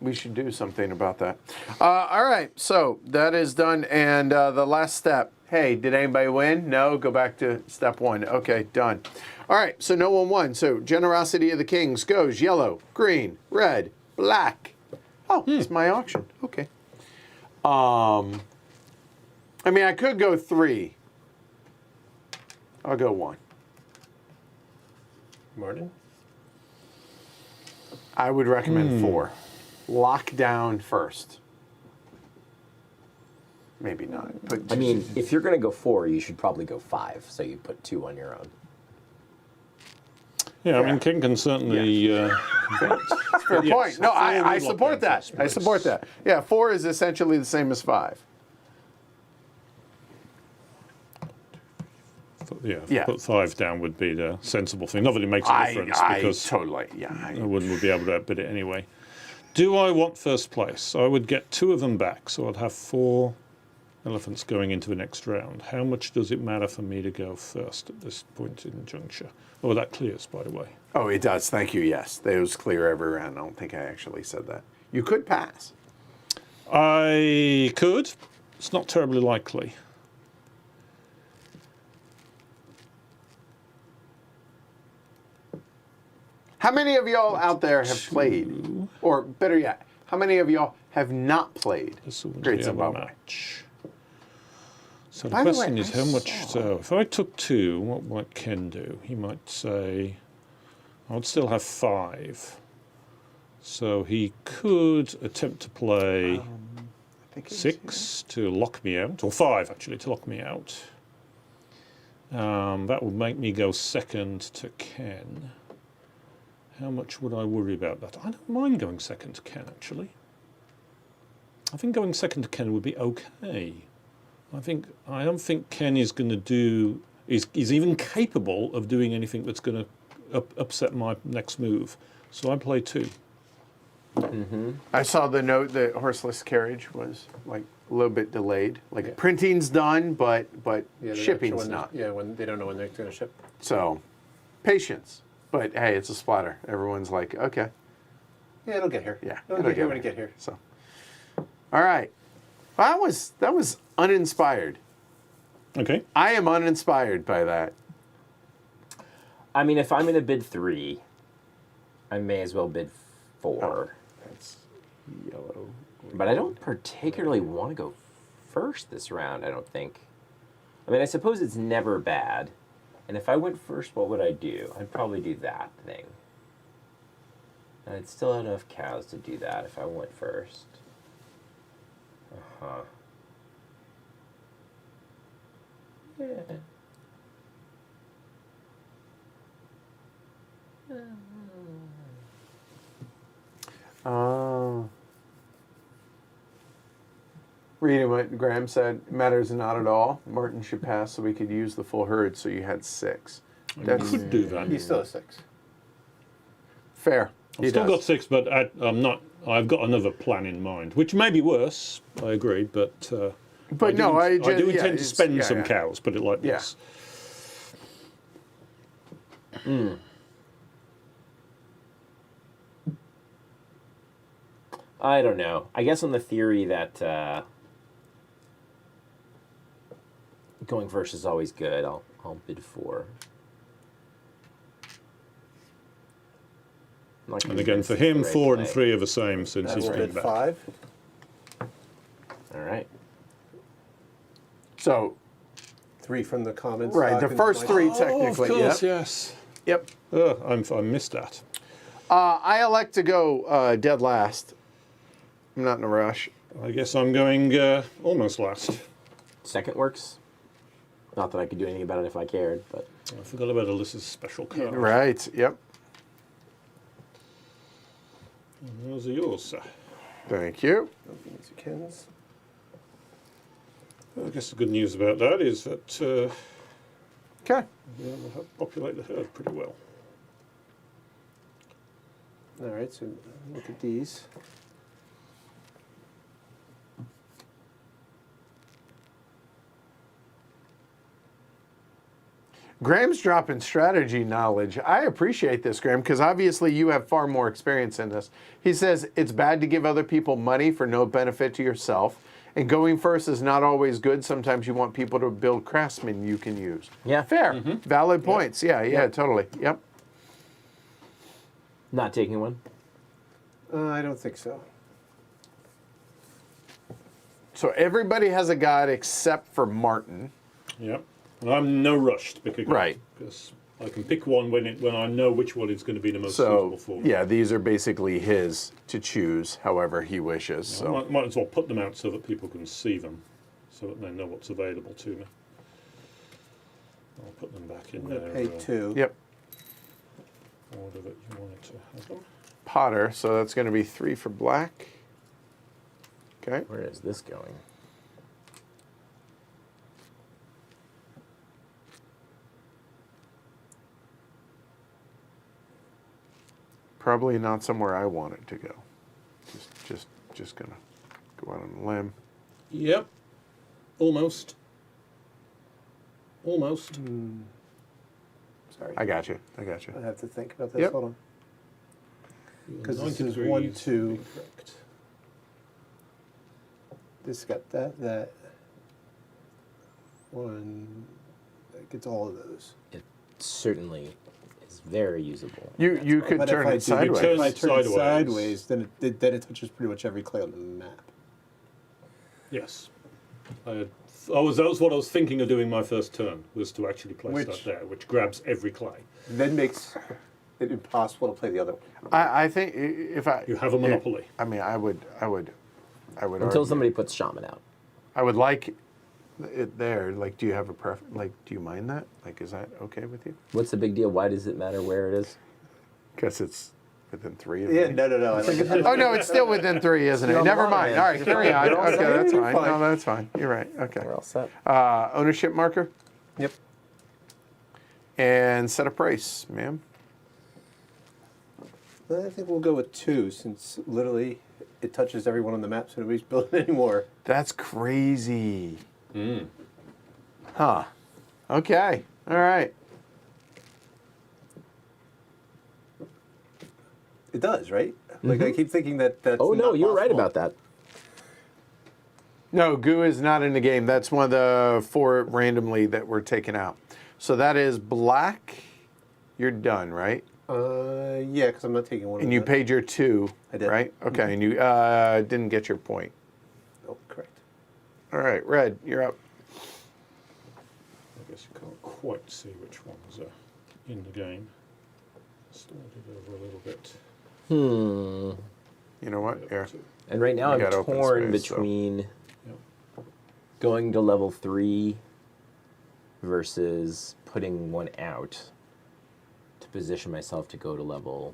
We should do something about that. All right. So that is done. And the last step. Hey, did anybody win? No. Go back to step 1. Okay, done. All right. So no one won. So generosity of the kings goes yellow, green, red, black. Oh, it's my auction. Okay. I mean, I could go 3. I'll go 1. Martin? I would recommend 4. Lock down first. Maybe not. But I mean, if you're going to go 4, you should probably go 5. So you put 2 on your own. Yeah, I mean, King can certainly. fair yes, point. No, 4 I would support lock down that. first I place. support that. Yeah, 4 is essentially the same as 5. Yeah, put 5 down would be the sensible thing. Not that it makes a difference because totally, yeah. I wouldn't be able to outbid it anyway. Do I want first place? I would get 2 of them back, so I'd have 4 elephants going into the next round. How much does it matter for me to go first at this point in juncture? Oh, that clears, by the way. Oh, it does. Thank you. Yes, they was clear every round. I don't think I actually said that. You could pass. I could. It's not terribly likely. How many of y'all out there have played? Or better yet, how many of y'all have not played This will Great be our Zimbabwe? match. So the By the way, question is I how much. saw- So if I took 2, what might Ken do? He might say, I would still have 5. So he could attempt to play I think it was 6 to lock me out, or 5 actually to lock me out. That would make me go second to Ken. How much would I worry about that? I don't mind going second to Ken, actually. I think going second to Ken would be okay. I don't think Ken is going to do, is even capable of doing anything that's going to upset my next move. So I play 2. I saw the note that horseless carriage was like a little bit delayed. Like printing's done, but Yeah, they're not sure shipping's when not. Yeah, when they don't know when they're going to ship. So, patience. But hey, it's a Splotter. Everyone's like, okay, Yeah, it'll get here. yeah, It'll get here when it get here. So, all right, well, that was uninspired. Okay. I am uninspired by that. I mean, if I'm going to bid 3, I may as well bid 4. That's yellow. But I don't particularly want to go first this round, I don't think. I mean, I suppose it's never bad. And if I went first, what would I do? I'd probably do that thing. And I'd still have enough cows to do that if I went first. Uh-huh. Yeah. Reading what Graham said, matters not at all. Martin should pass so we could use the full herd, so you had 6. I That's could do that. He's still a 6. fair. I've still got 6, but I'm not. I've got another plan in mind, which may be worse. I agree, but But no, I just, do yeah, intend to it's- spend yeah, some yeah. cows. Put it like Yeah. this. I don't know. I guess on the theory that going first is always good, I'll bid 4. I'm not And convinced again, for it's him, the right 4 and play. 3 are the same since I he's will been bid back. 5. All right. So, 3 from the commons. right, the first 3 Oh, of technically. course, Yep. yes. Yep. I missed that. I elect to go dead last. I'm not in a rush. I guess I'm going almost last. Second works. Not that I could do anything about it if I cared, but I forgot about Alyssa's special card. Right. Yep. And those are yours, sir. Thank you. Mexicans. I guess the good news about that is that Okay. we'll have populate the herd pretty well. All right, so look at these. Graham's dropping strategy knowledge. I appreciate this, Graham, because obviously you have far more experience in this. He says it's bad to give other people money for no benefit to yourself. And going first is not always good. Sometimes you want people to build craftsmen you can use. yeah, Fair. Valid points. Yeah, totally. Yep. not taking one. I don't think so. So everybody has a god except for Martin. Yep. And I'm no rush to pick a guy. Right. Because I can pick one when I know which one is going to be the most So, suitable for me. yeah, these are basically his to choose however he wishes. I So, might as well put them out so that people can see them, so that they know what's available to me. I'll put them back in I'm there. going to pay 2. yep. Order that you wanted to have them. Potter, so that's going to be 3 for black. Okay. Where is this going? Probably not somewhere I want it to go. Just gonna go out on a limb. Yep. Almost. Almost. Sorry. I got you. I have to think about this. Yep. Hold on. You're 'Cause this 90 is degrees 1, 2. incorrect. This got that. 1. That gets all of those. It certainly is very usable. You could But if turn I it do- sideways. turn If I turn it Sideways. sideways, then it touches pretty much every clay on the map. Yes. That was what I was thinking of doing my first turn, was to actually place Which- that there, which grabs every clay. Then makes it impossible to play the other one. I think if I You have a monopoly. I mean, I would Until argue. somebody puts shaman out. I would like it there. Like, do you have a Like, do you mind that? Like, is that okay with you? What's the big deal? Why does it matter where it is? Because it's within 3 of Yeah, me. no. I like it. Oh no, it's still within 3, isn't it? You're on Never the mind. line. All right, carry on. You're all Okay, set. that's You're fine. fine. No, that's fine. You're right. Okay. We're all set. Ownership marker Yep. and set a price, ma'am. I think we'll go with 2, since literally it touches everyone on the map, so nobody's building anymore. That's crazy. Huh. Okay. All right. It does, right? Like I keep thinking that's. Oh no, not you're right possible. about that. No, goo is not in the game. That's one of the 4 randomly that were taken out. So that is black. You're done, right? Yeah, because I'm not taking one. And of you them. paid your 2, I did. right? Okay, and you didn't get your point. Oh, correct. All right, red, you're up. guess you can't quite see which ones are in the game. Slide it over a little bit. You know what? Here. And right now You I'm got open torn space, so- between Yep. going to level 3 versus putting one out to position myself to go to level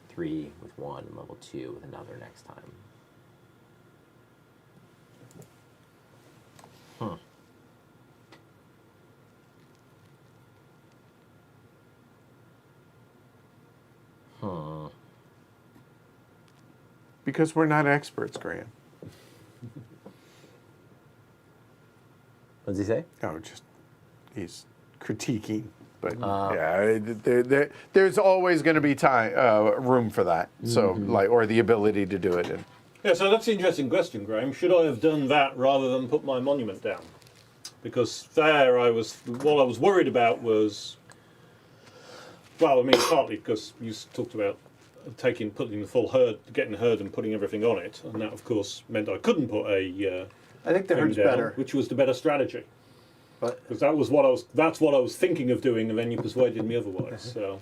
3 with one and level 2 with another next time. Because we're not experts, Graham. What does he say? Oh, just he's critiquing. But yeah, there's always going to be room for that. So like, or the ability to do it. And, Yeah, so that's the interesting question, Graham. Should I have done that rather than put my monument down? Because there, what I was worried about was, well, I mean, partly because you talked about putting the full herd, getting the herd and putting everything on it, and that, of course, meant I couldn't put a I think the thing herd's down, better. which was the better strategy. But Because that's what I was thinking of doing, and then you persuaded me otherwise. So,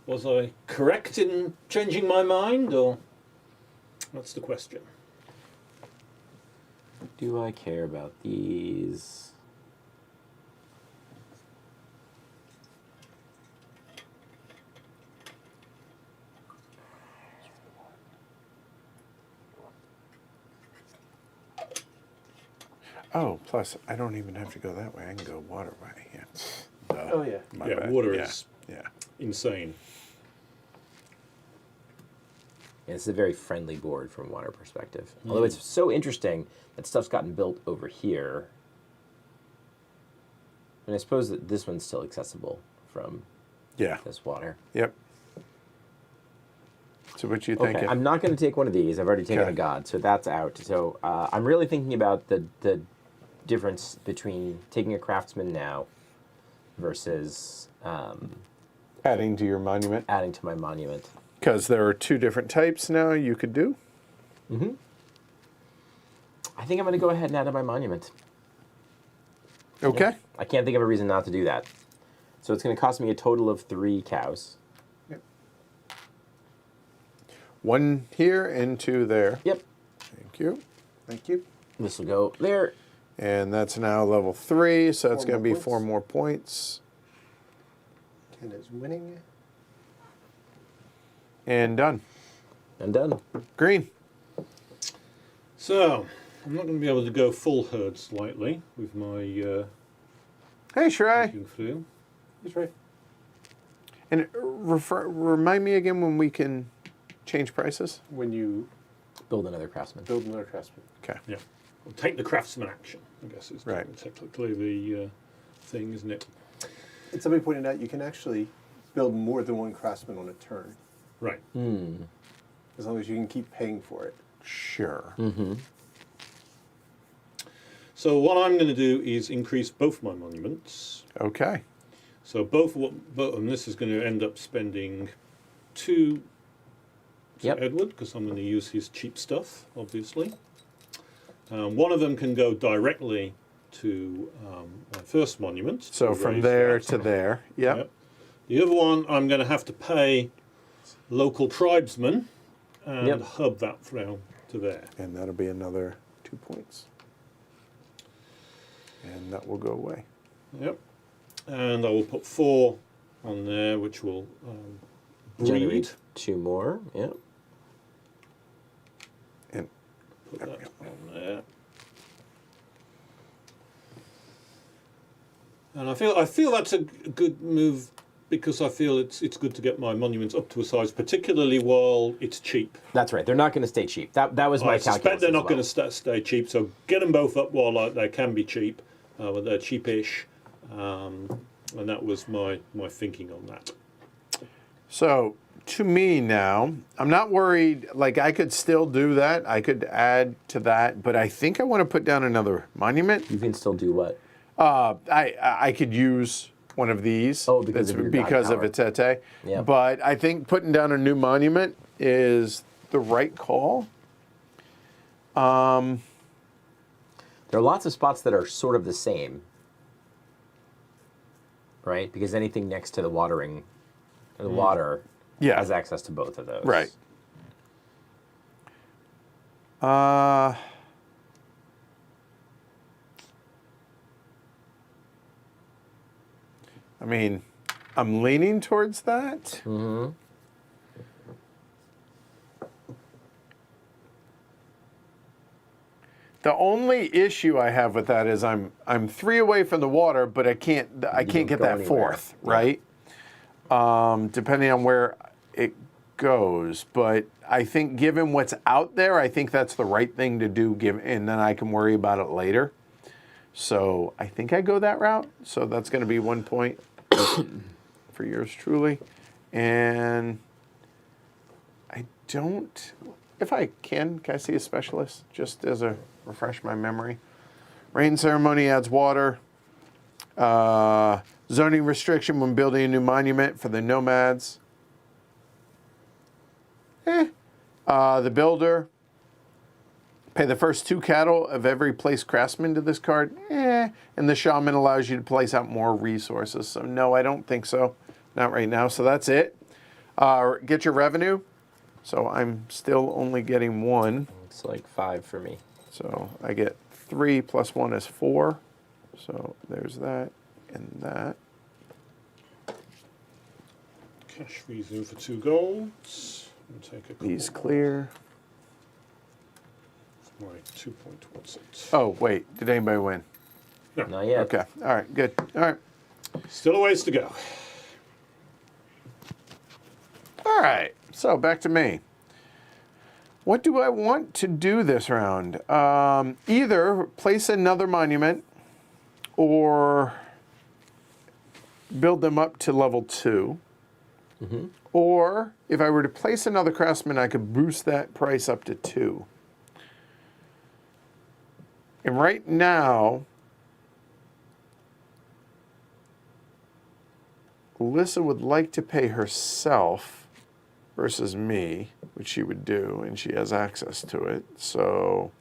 was I correct in changing my mind, or that's the question? Do I care about these? oh, plus I don't even have to go that way. I can go waterway. Yeah. Duh. oh yeah, My Yeah, bad. water Yeah. is Yeah. insane. Yeah, it's a very friendly board from a water perspective. Although it's so interesting that stuff's gotten built over here. And I suppose that this one's still accessible from Yeah. this water. Yep. So what you Okay, thinking? I'm not going to take one of these. I've already taken Okay. a god, so that's out. So I'm really thinking about the difference between taking a craftsman now versus Adding to your monument. adding to my monument. Because there are two different types now you could do. I think I'm going to go ahead and add to my monument. Okay. I can't think of a reason not to do that. So it's going to cost me a total of 3 cows. One here and two there. Yep. Thank you. thank you. This will go there. And that's now level 3, so it's 4 going to more be 4 more points. Ken is winning. And done. I'm done. Green. So, I'm not going to be able to go full herd slightly with my Hey, Shrey. looking through. He's right. And remind me again when we can change prices. When you Build another craftsman. build another craftsman. Okay. Yeah. Well, take the craftsman action, I guess is Right. technically the thing, isn't it? And somebody pointed out you can actually build more than one craftsman on a turn, Right. as long as you can keep paying for it. Sure. So what I'm going to do is increase both my monuments. Okay. So both, and this is going to end up spending 2 to Yep. Edward, because I'm going to use his cheap stuff, obviously. One of them can go directly to my first monument. So to from raise there that. to there. Yep. Yep. The other one, I'm going to have to pay local tribesmen and Yep. hub that down to there. And that'll be another 2 points. And that will go away. Yep. And I will put 4 on there, which will breed. Generate 2 more. Yep. And Put there we that on there. And I feel that's a good move because I feel it's good to get my monuments up to a size, particularly while it's cheap. That's right. They're not going to stay cheap. That was my I calculus. suspect they're as not well. going to stay cheap, so get them both up while they can be cheap, but they're cheapish, and that was my thinking on that. so to me now, I'm not worried. Like I could still do that. I could add to that, but I think I want to put down another monument. You can still do what? I could use one of these. Oh, because of your god because of power. Itete. Yeah. But I think putting down a new monument is the right call. There are lots of spots that are sort of the same. right? Because anything next to the watering, the water, Yeah. has access to both of those. Right. I mean, I'm leaning towards that. Mm-hmm. The only issue I have with that is I'm 3 away from the water, but I can't don't get go that anywhere. 4th, right? Depending on where it goes, but I think given what's out there, I think that's the right thing to do. And then I can worry about it later. So I think I go that route. So that's going to be 1 point for yours truly, and I don't. If I can I see a specialist just as a refresh my memory? Rain ceremony adds water. Zoning restriction when building a new monument for the nomads. The builder. Pay the first 2 cattle of every placed craftsman to this card. And the shaman allows you to place out more resources. So no, I don't think so. Not right now. So that's it. Get your revenue. So I'm still only getting 1. It's like 5 for me. So I get 3 plus 1 is 4. So there's that and that. Cash freezing for 2 golds. And take a These call. clear. My 2 point towards it. Oh, wait. Did anybody win? Not yet. Okay. All right. Good. All right. Still a ways to go. All right. So back to me. What do I want to do this round? Either place another monument or build them up to level 2. Mm-hmm. Or if I were to place another craftsman, I could boost that price up to 2. And right now, Alyssa would like to pay herself versus me, which she would do, and she has access to it. So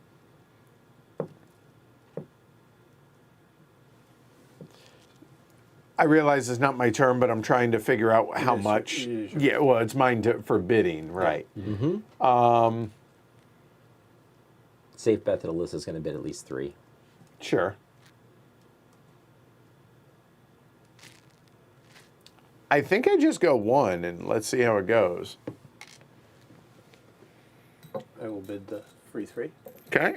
I realize it's not my turn, but I'm trying to figure out how much. Yeah, well, it's mine for bidding, right? Mm-hmm. Safe bet that Alyssa's going to bid at least 3. Sure. I think I just go 1, and let's see how it goes. I will bid the free 3. Okay.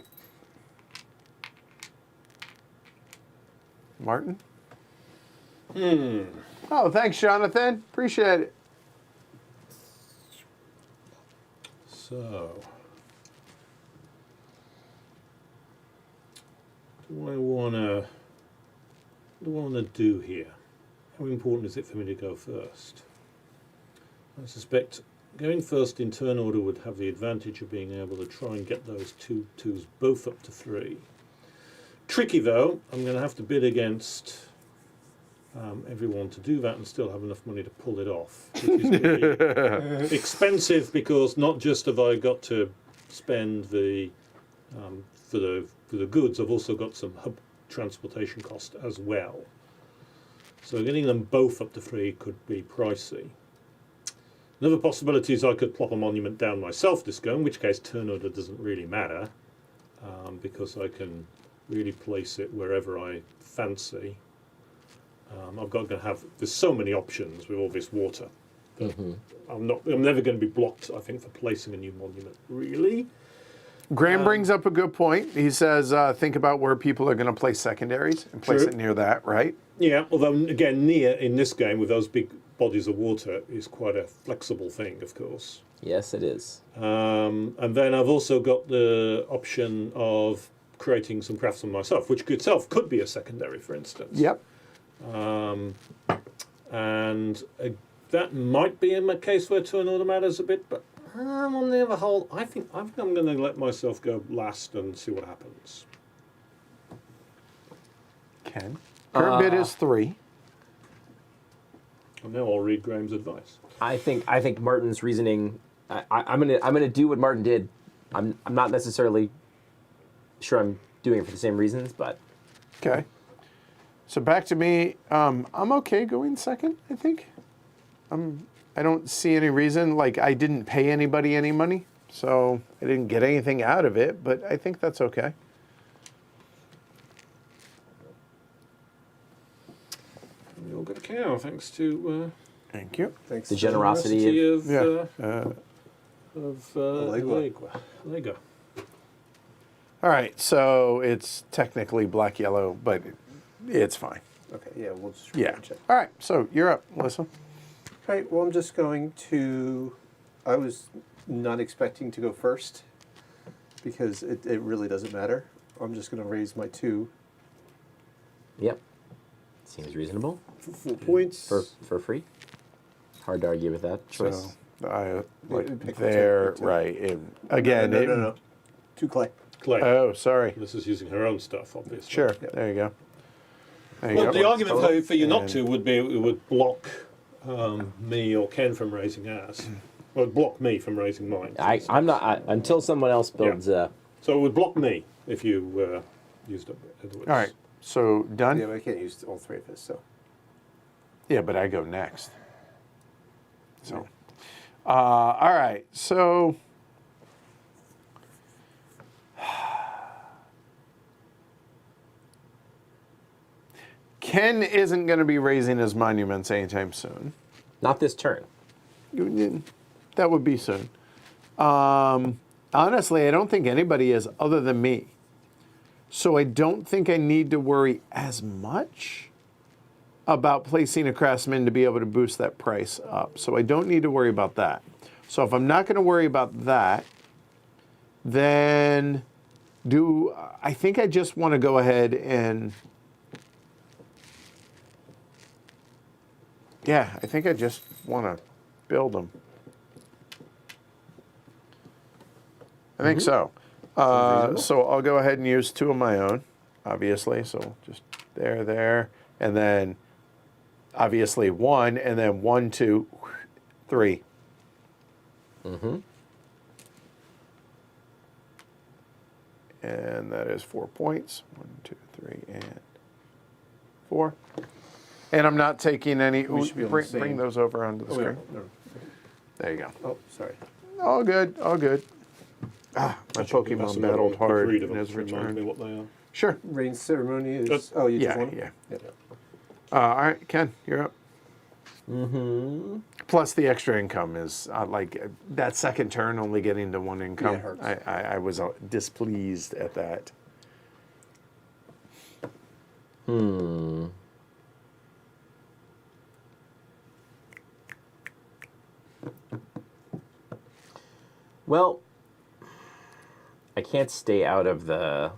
Martin? Oh, thanks, Jonathan. Appreciate it. So, what do I want to do here? How important is it for me to go first? I suspect going first in turn order would have the advantage of being able to try and get those 2 2s both up to 3. Tricky though, I'm going to have to bid against everyone to do that and still have enough money to pull it off, which is going to be expensive because not just have I got to spend the for the goods, I've also got some hub transportation cost as well. So getting them both up to 3 could be pricey. Another possibility is I could plop a monument down myself this go, in which case turn order doesn't really matter because I can really place it wherever I fancy. There's so many options with all this water. Mm-hmm. I'm never going to be blocked, I think, for placing a new monument, really. Graham brings up a good point. He says, think about where people are going to place secondaries and place True. it near that, right? Yeah, although, again, near in this game with those big bodies of water is quite a flexible thing, of course. Yes, it is. And then I've also got the option of creating some craftsmen myself, which itself could be a secondary, for instance. Yep. And that might be in a case where turn order matters a bit, but on the other whole, I think I'm going to let myself go last and see what happens. Ken. Current bid is 3. And now I'll read Graham's advice. I think Martin's reasoning. I'm gonna do what Martin did. I'm not necessarily sure I'm doing it for the same reasons, but Okay. So back to me. I'm okay going second, I think. I don't see any reason. Like, I didn't pay anybody any money, so I didn't get anything out of it, but I think that's okay. You'll get a cow, thanks to Thank you. Thanks. The generosity of Lego. All right, so it's technically black-yellow, but it's fine. Okay, yeah, we'll just Yeah. check. All right, so you're up, Melissa. All right, well, I'm just going to. I was not expecting to go first because it really doesn't matter. I'm just going to raise my 2 Yep. Seems reasonable. for 4 points. For free. Hard to argue with that choice. So I like Pick there, two. right? Again, No. 2 clay. Clay. Oh, sorry. This is using her own stuff, obviously. Sure. Yep. There you go. There you Well, go. the argument for you not And- to would be it would block me or Ken from raising ours. Well, it would block me from raising mine. I'm not until someone else builds. So it would block me if you used it. Edwards. All right. So done. Yeah, but I can't use all 3 of his, so. Yeah, but I go next. So, all right. So, Ken isn't going to be raising his monuments anytime soon. Not this turn. That would be soon. Honestly, I don't think anybody is other than me. So I don't think I need to worry as much about placing a craftsman to be able to boost that price up. So I don't need to worry about that. So if I'm not going to worry about that, then I think I just want to go ahead and, yeah, I think I just want to build them. I think so. So I'll go ahead and use 2 of my own, obviously. So just there, and then obviously 1, and then 1, 2, 3. Mm-hmm. And that is 4 points. 1, 2, 3, and 4. And I'm not taking any. We should be on the same. Bring those over onto the Oh, yeah. screen. No. There you go. Oh, sorry. All good. All good. My That should give us Pokemon another battled one. hard Read in them his to remind me return. what they are. Sure. Rain ceremony is. Oh, you just Yeah, won? yeah. All right, Ken, you're up. Mm-hmm. Plus the extra income is like that second turn only getting to 1 income. Yeah, it hurts. I was displeased at that. Well, I can't stay out of the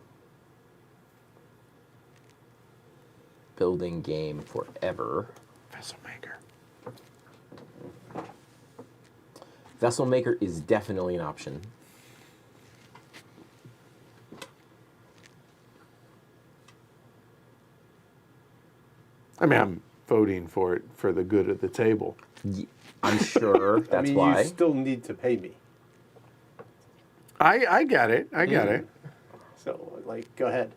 building game forever. Vessel maker. Vessel Maker is definitely an option. I mean, I'm voting for it for the good of the table. I'm sure that's I mean, why. you still need to pay me. I get it. I get it. So, like, go ahead.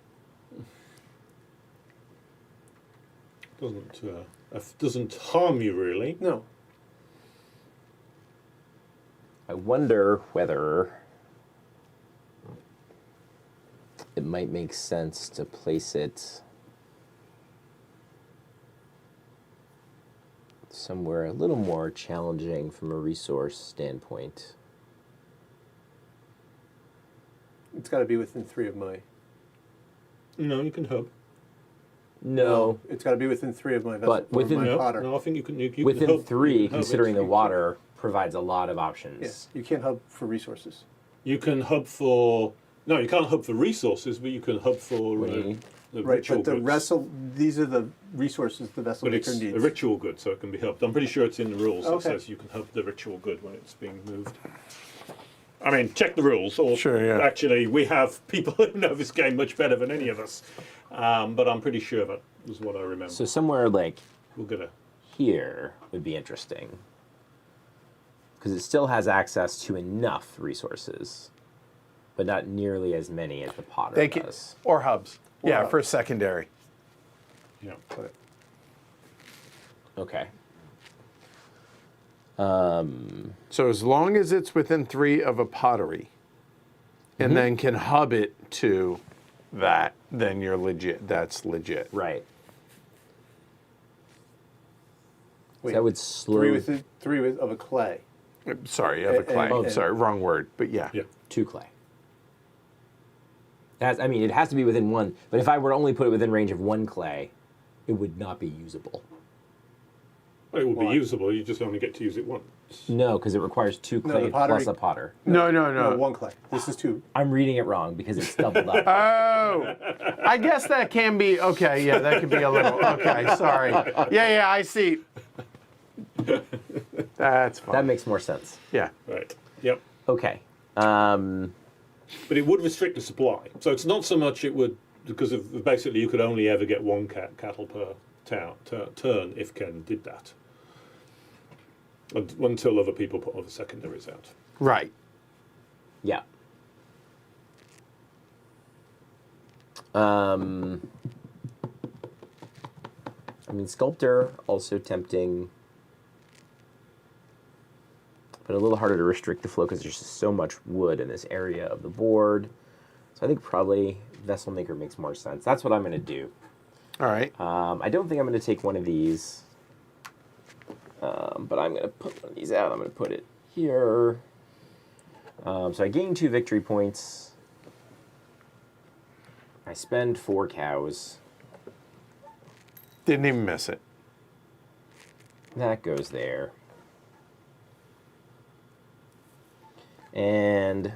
Doesn't harm you really. No. I wonder whether it might make sense to place it somewhere a little more challenging from a resource standpoint. It's got to be within 3 of my. No, you can hub. No, It's got to be within 3 of my vessel. But within- my No, potter. no, I think you can. You within can hub, 3, you can hub considering it. the water provides a lot of options. Yes, you can't hub for resources. You can hub for. No, you can't hub for resources, but you can hub for What do you mean? the Right, ritual but the goods. vessel. These are the resources the vessel But maker it's needs. a ritual good, so it can be hubbed. I'm pretty sure it's in the rules. It Okay. says you can hub the ritual good when it's being moved. I mean, check the rules. Or Sure, yeah. Actually, we have people who know this game much better than any of us. But I'm pretty sure that was what I remember. So somewhere like We'll get a. here would be interesting. Because it still has access to enough resources, but not nearly as many as the Potter They can, does. or hubs. Yeah, hubs. for secondary. Yeah. But Okay. So as long as it's within 3 of a pottery, and then can hub it to that, then you're legit. That's legit. Right. wait, So that would slow three of a clay. Sorry, of a clay. and- Sorry, wrong word. But yeah. Yeah. 2 clay. I mean, it has to be within 1. But if I were to only put it within range of 1 clay, it would not be usable. Well, it would Why? be usable. You just only get to use it once. No, because it requires 2 No, clay the pottery- plus a potter. No. No, 1 clay. This is 2. I'm reading it wrong because it's doubled up. Oh, I guess that can be okay. Yeah, that could be a little okay. Sorry. Yeah, I see. That's fine. That makes more sense. Yeah. Right. Yep. Okay. But it would restrict the supply. So it's not so much it would, because of basically you could only ever get 1 cattle per turn if Ken did that. Until other people put other secondaries out. Right. Yeah. I mean, Sculptor, also tempting, but a little harder to restrict the flow because there's just so much wood in this area of the board. So I think probably Vessel Maker makes more sense. That's what I'm going to do. All right. I don't think I'm going to take one of these, but I'm going to put one of these out. I'm going to put it here. So I gain 2 victory points. I spend 4 cows. Didn't even miss it. That goes there. And,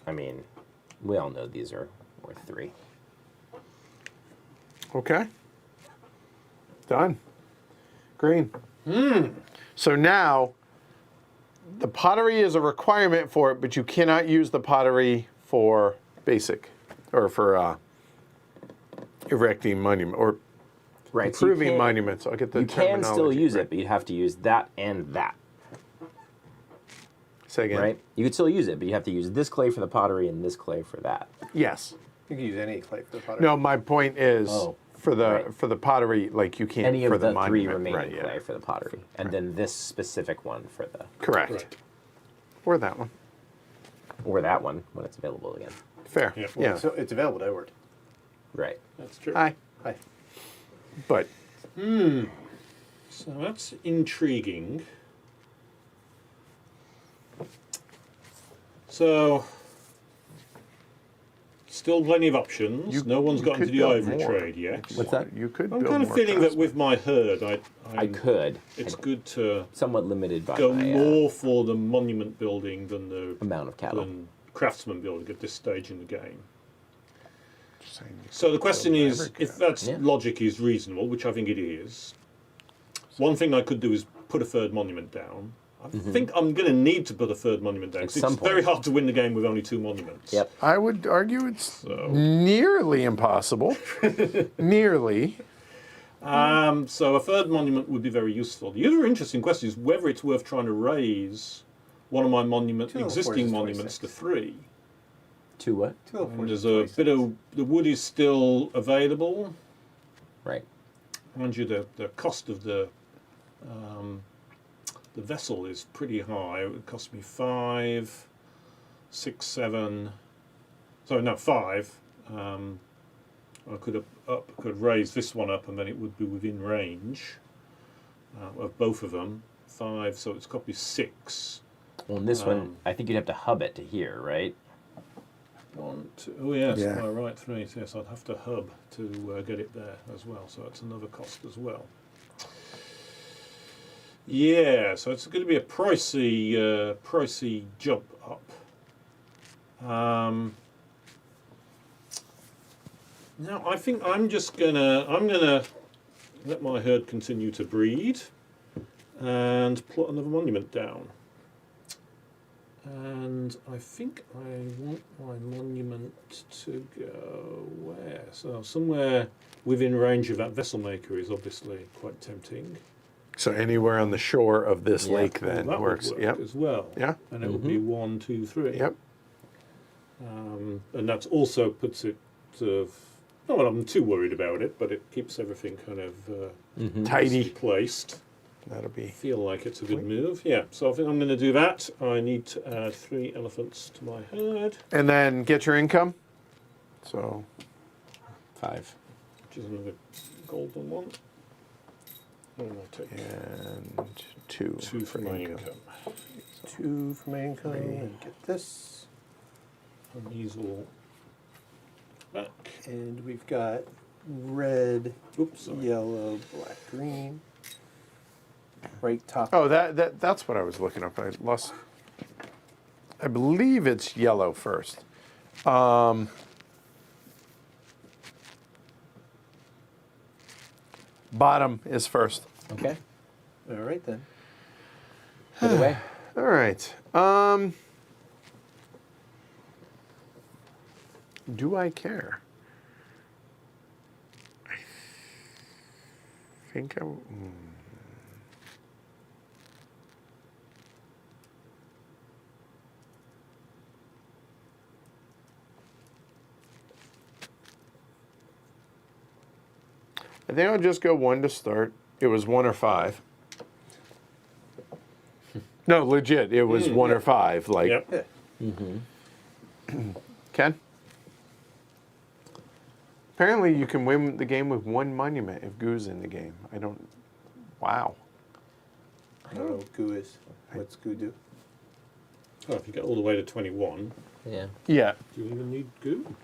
I mean, we all know these are worth 3. Okay. Done. Green. So now, the pottery is a requirement for it, but you cannot use the pottery for basic, or for erecting monument, or Right. so you improving can't- monuments. I'll get the You can still terminology use right. it, but you'd have to use that and that, Say again. right? You could still use it, but you have to use this clay for the pottery and this clay for that. Yes. You can use any clay for the pottery. No, my point is Oh, for the right. pottery, like you can't Any for of the 3 monument. remaining Right, yeah. clay for the pottery, and then this specific one for the, Correct. Right. Or that one. or that one when it's available again. Fair. Yeah. Yeah. So it's available to Edward. Right. That's true. Hi. Hi. But So that's intriguing. So, still plenty of options. No one's got into could the build ivory more. trade yet. What's that? you could I'm build kind of more feeling that craftsmen. with my herd, I could. it's good to Somewhat limited by go my more for the monument building than the amount of cattle. craftsman building at this stage in the game. Just saying you So the question build is, every if that Yeah. logic is reasonable, which I think it is, one thing I could do is put a 3rd monument down. I think I'm going to need to put a 3rd monument down. At 'Cause some it's very point. hard to win the game with only 2 monuments. Yep. I would argue it's So, nearly impossible. Nearly. so a 3rd monument would be very useful. The other interesting question is whether it's worth trying to raise one of my Two existing is monuments 26. to 3. 2 what? 2 of 4 And is there's a 26. bit of the wood is still available. Right. Mind you, the cost of the vessel is pretty high. It would cost me 5, 6, 7. Sorry, no, 5. I could raise this one up, and then it would be within range of both of them. 5, so it's copy 6. Well, in this one, I think you'd have to hub it to here, right? 1, 2. Oh yes, Yeah. oh, right, 3. Yes, I'd have to hub to get it there as well. So that's another cost as well. Yeah, so it's going to be a pricey jump up. Now I think I'm gonna let my herd continue to breed and plot another monument down. And I think I want my monument to go where? So somewhere within range of that vessel maker is obviously quite tempting. So anywhere on the shore of this Yeah. lake Well, then that works. would work Yep. as well. Yeah. And it would be 1, 2, 3. Yep. And that also puts it sort of Not that I'm too worried about it, but it keeps everything kind of Tidy. placed. That'll be. Feel like it's a good move. Yeah, so I think I'm going to do that. I need to add 3 elephants to my herd, And then get your income. So 5. which is another golden one. And I'll take and 2. 2 for my income. 2 for my income, and get this. And these all back. And we've got red, Oops, sorry. yellow, black, green. Right top. Oh, that's what I was looking up. I lost. I believe it's yellow first. Bottom is first. Okay. All right then. Either way. All right. Do I care? I think I. I think I'll just go 1 to start. It was 1 or 5. No, legit. It was 1 or 5. Like, Yep. Yeah. Ken? Apparently, you can win the game with 1 monument if Goo's in the game. I don't. Wow. I don't know what goo is. What's goo do? Oh, if you get all the way to 21, Yeah. Yeah. do you even need goo?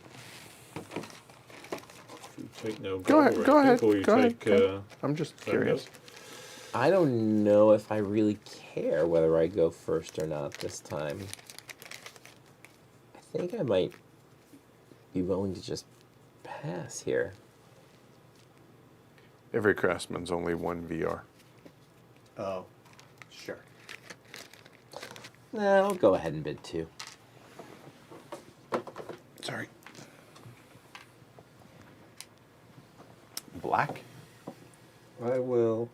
If you take no Go ahead. gold Go or ahead. anything, or you Go ahead. take, Ken. I'm just curious. I don't know if I really care whether I go first or not this time. I think I might be willing to just pass here. Every craftsman's only 1 VR. Oh, sure. Nah, I'll go ahead and bid 2. Sorry. Black? I will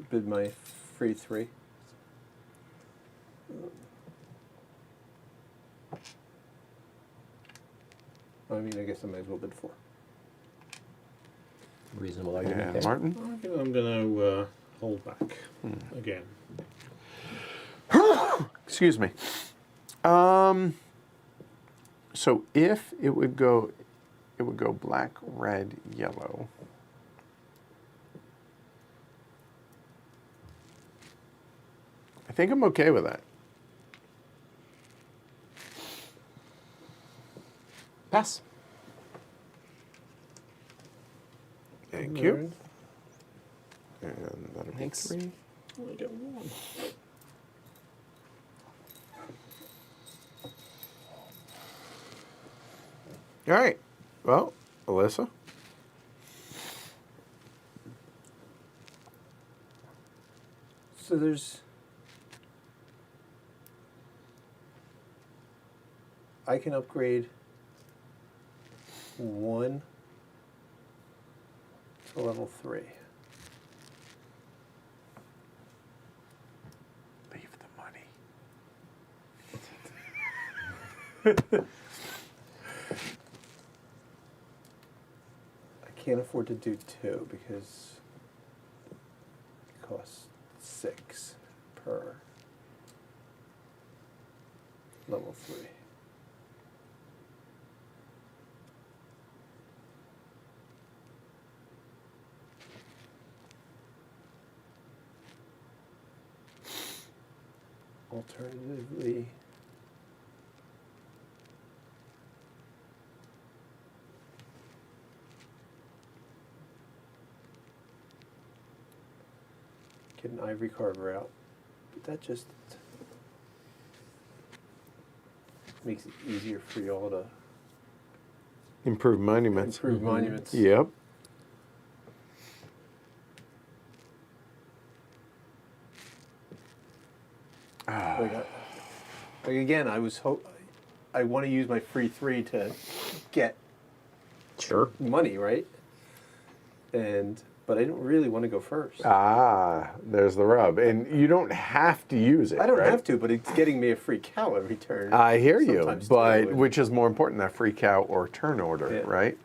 bid my free 3. I mean, I guess I might as well bid 4. Reasonable argument And there. Martin? I think I'm going to hold back again. Excuse me. So if it would go black, red, yellow. I think I'm okay with that. Pass. Thank you. And that'll be Thanks. 3. I get 1. All right. Well, Alyssa. So there's. I can upgrade 1 to level 3. Leave the money. I can't afford to do 2 because it costs 6 per level 3. Alternatively, get an ivory carver out, but that just makes it easier for y'all to Improve monuments. improve monuments. Yep. Like again, I want to use my free 3 to get Sure. money, right? But I don't really want to go first. Ah, there's the rub. And you don't have to use it. I don't right? have to, but it's getting me a free cow every turn. I hear you, Sometimes but too, and- which is more important, that free cow or turn order, Yeah. right?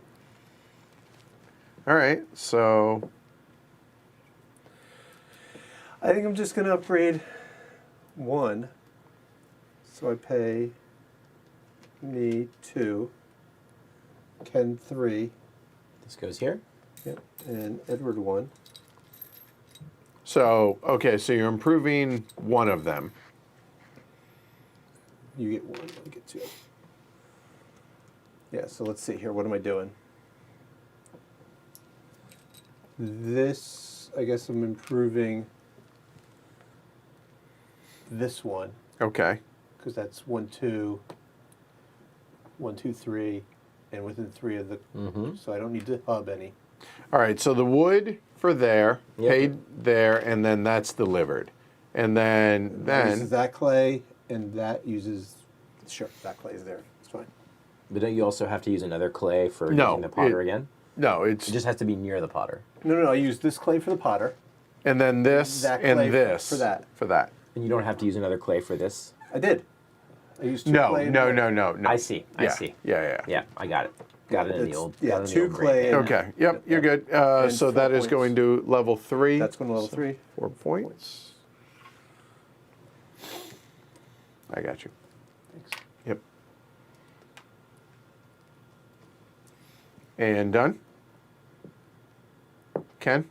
All right. So I think I'm just going to upgrade 1. So I pay me 2, Ken 3, This goes here. yep, and Edward 1. okay. So you're improving one of them. You get 1, I get 2. Yeah, so let's see here. What am I doing? This, I guess I'm improving this one, Okay. because that's 1, 2, 1, 2, 3, and within 3 of the. So I don't need to hub any. All right. So the wood for there, Yep. paid there, and then that's delivered, and then That uses that clay, and that uses. Sure, that clay is there. It's fine. But don't you also have to use another clay for No, using the potter it- again? no, it's It just has to be near the potter. No, I use this clay for the potter. and then this that and clay this for that. For that. And you don't have to use another clay for this? I did. I used 2 No, clay. and no, one. no, no, no. I see. I Yeah, see. Yeah. Yeah, I got it. Got it in the That's- old. yeah, got it in the 2 old clay brain. and- Okay. Yep. You're good. And So 4 that is points. going to level 3. That's going to level 3. 4 points. I got you. Thanks. Yep. And done. Ken?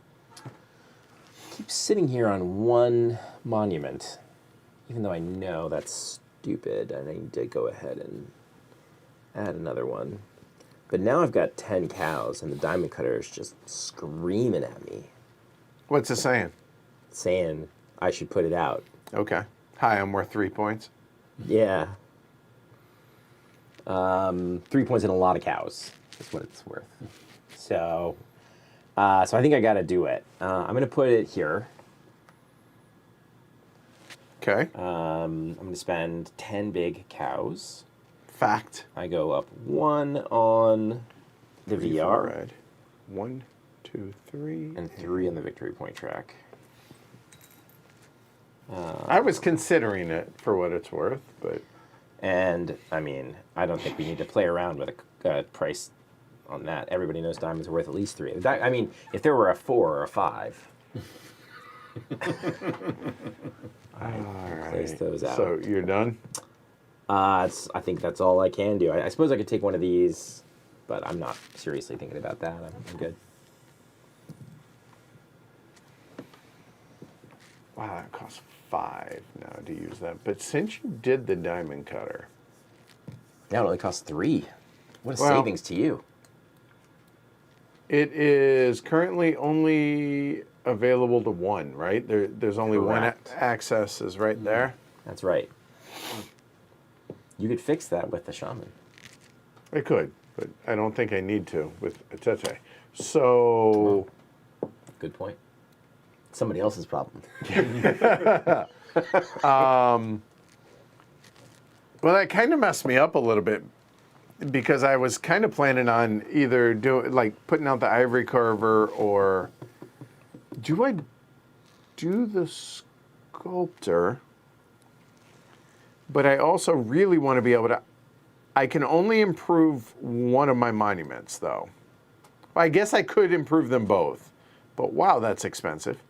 Keep sitting here on one monument, even though I know that's stupid and I need to go ahead and add another one. But now I've got 10 cows and the diamond cutter is just screaming at me, What's it saying? saying I should put it out. Okay. Hi, I'm worth 3 points. Yeah. 3 points and a lot of cows is what it's worth. So I think I got to do it. I'm going to put it here. Okay. I'm going to spend 10 big cows. Fact. I go up 1 on the 3 for VR red. 1, 2, 3. and 3 on the victory point track. I was considering it for what it's worth, but And, I mean, I don't think we need to play around with a price on that. Everybody knows diamonds are worth at least 3. I mean, if there were a 4 or a 5, all place right. those out. So you're done? I think that's all I can do. I suppose I could take one of these, but I'm not seriously thinking about that. I'm good. Wow, that costs 5 now to use that. But since you did the diamond cutter, Now it only costs 3. What a Well- savings to you. it is currently only available to 1, right? There's only Correct. one access is right there. That's right. You could fix that with the shaman. I could, but I don't think I need to with Tete. So, Good point. Somebody else's problem. well, that kind of messed me up a little bit because I was kind of planning on either putting out the ivory carver or do I do the sculptor? But I also really want to be able to. I can only improve one of my monuments, though. I guess I could improve them both, but wow, that's expensive.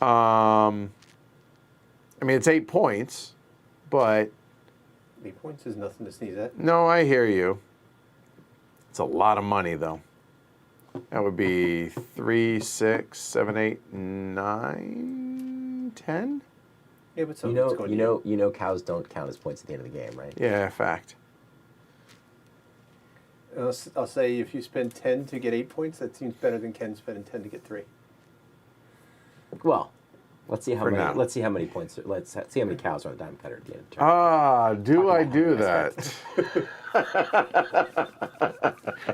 I mean, it's 8 points, but 8 points is nothing to sneeze at. no, I hear you. It's a lot of money, though. That would be 3, 6, 7, 8, 9, 10. Yeah, but some You of it's know, going you to know, you know, cows don't count as points at the end of the game, right? Yeah, fact. I'll say if you spend 10 to get 8 points, that seems better than Ken spending 10 to get 3. Well, let's see how For many. now. Let's see how many points. Let's see how many cows are on a diamond cutter at the end of the turn. Ah, do Talk I about do having that?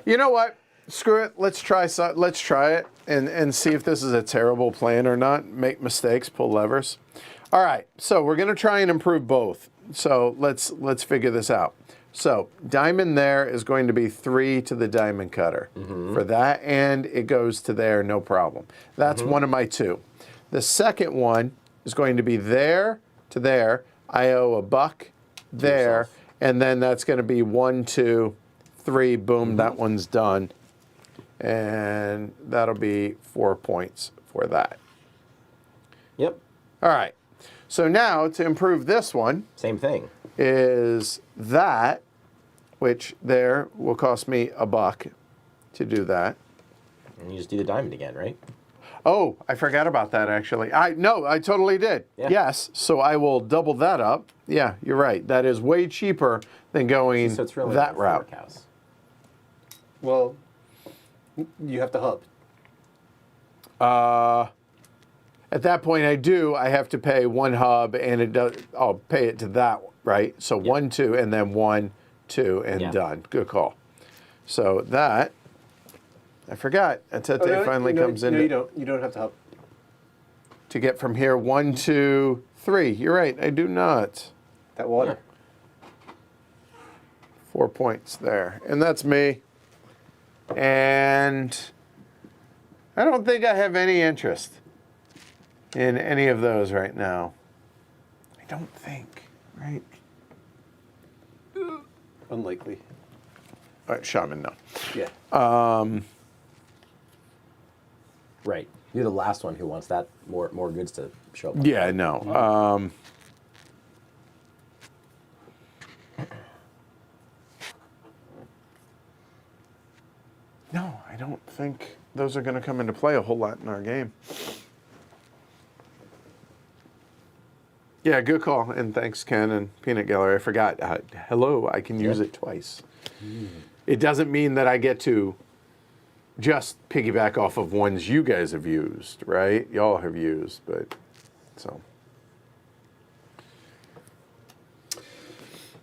You know what? Screw it. Let's try it and see if this is a terrible plan or not. Make mistakes, pull levers. All right. So we're gonna try and improve both. So let's figure this out. So diamond there is going to be 3 to the diamond cutter for that, and it goes to there, no problem. That's one of my 2. The second one is going to be there to there. I owe a buck there, yourself. and then that's going to be 1, 2, 3. Boom, that one's done. And that'll be 4 points for that. Yep. All right. So now to improve this one Same thing. is that, which there will cost me $1 to do that. And you just do the diamond again, right? Oh, I forgot about that actually. No, I totally did. Yeah. Yes. So I will double that up. Yeah, you're right. That is way cheaper than going So it's really that only 4 route. cows. Well, you have to hub. At that point, I have to pay 1 hub, and it does. I'll pay it to that, right? So 1, 2, and then 1, 2, and Yeah. done. Good call. So that I forgot. Atete finally comes in No, you don't. You don't have to hub. to get from here 1, 2, 3. You're right. I do not. That water. 4 points there, and that's me. And I don't think I have any interest in any of those right now. I don't think, right? Unlikely. All right, shaman, no. Yeah. Right. You're the last one who wants that more goods to show up. Yeah, no. No, I don't think those are going to come into play a whole lot in our game. Yeah, good call. And thanks, Ken and Peanut Gallery. I forgot. Hello, I can use it twice. It doesn't mean that I get to just piggyback off of ones you guys have used, right? Y'all have used, but so.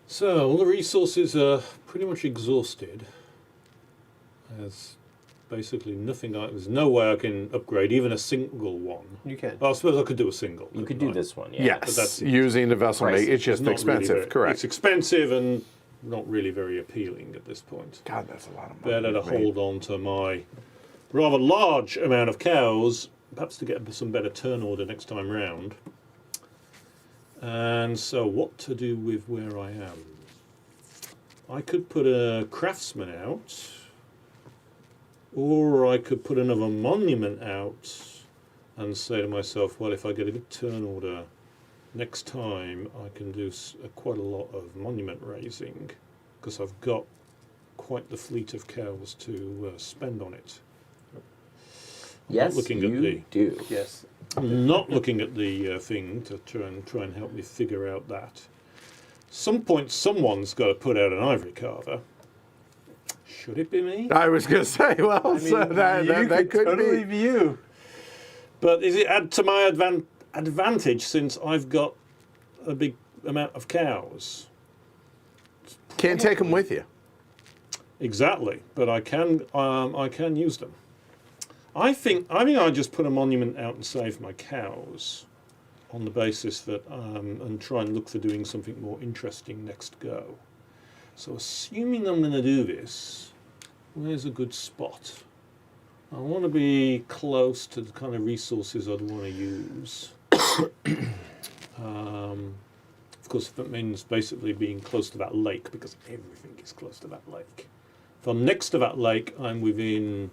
So all the resources are pretty much exhausted. There's basically nothing. There's no way I can upgrade even a single one. You can. Well, I suppose I could do a single. You could couldn't do I? this one, yeah. Yes, but that's using the vessel price. mate. It's just not really expensive, very- correct. It's expensive and not really very appealing at this point. God, that's a lot of money. Better to mate. hold on to my rather large amount of cows, perhaps to get some better turn order next time round. And so what to do with where I am? I could put a craftsman out, or I could put another monument out and say to myself, well, if I get a good turn order next time, I can do quite a lot of monument raising, because I've got quite the fleet of cows to spend on it. Yes, looking at you the- do. Yes. I'm not looking at the thing to try and help me figure out that. Some point, someone's got to put out an ivory carver. Should it be me? I was going to say, well, so that could totally be. you. But is it add to my advantage since I've got a big amount of cows? Can't take them with you. Exactly, but I can use them. I think I just put a monument out and save my cows, on the basis that and try and look for doing something more interesting next go. So assuming I'm going to do this, where's a good spot? I want to be close to the kind of resources I'd want to use. Of course, that means basically being close to that lake, because everything is close to that lake. If I'm next to that lake, I'm within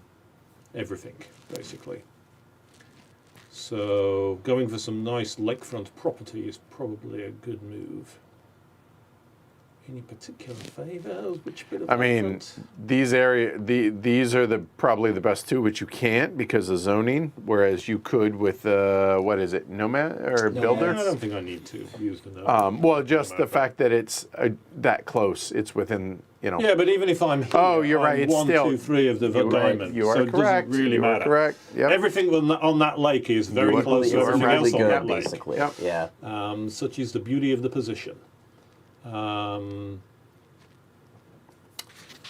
everything, basically. So going for some nice lakefront property is probably a good move. Any particular favours? Which bit of I mean, lakefront? these are probably the best two, which you can't because of zoning. Whereas you could with what is it, nomad or builder? I don't think I need to use the nomad. Well, just the fact that it's that close, it's within, Yeah, but even if I'm here, Oh, you're right, I'm it's 1, still- 2, 3 of the you are right, diamonds. you are so it correct, doesn't really you are matter. correct, yep. Everything on that lake is very You are- close to you are everything really else on good, that lake. basically. Yep. Yeah. Such is the beauty of the position.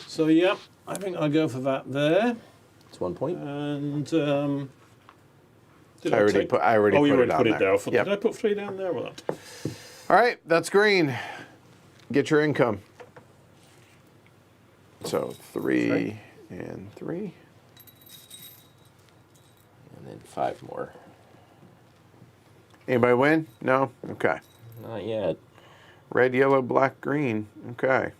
So yeah, I think I go for that there. It's 1 point. And did I already put you it already on put it there. down. Yep. Did I put 3 down there or not? All right, that's green. Get your income. So 3 and 3. And then 5 more. Anybody win? No? Okay. Not yet. Red, yellow, black, green. Okay.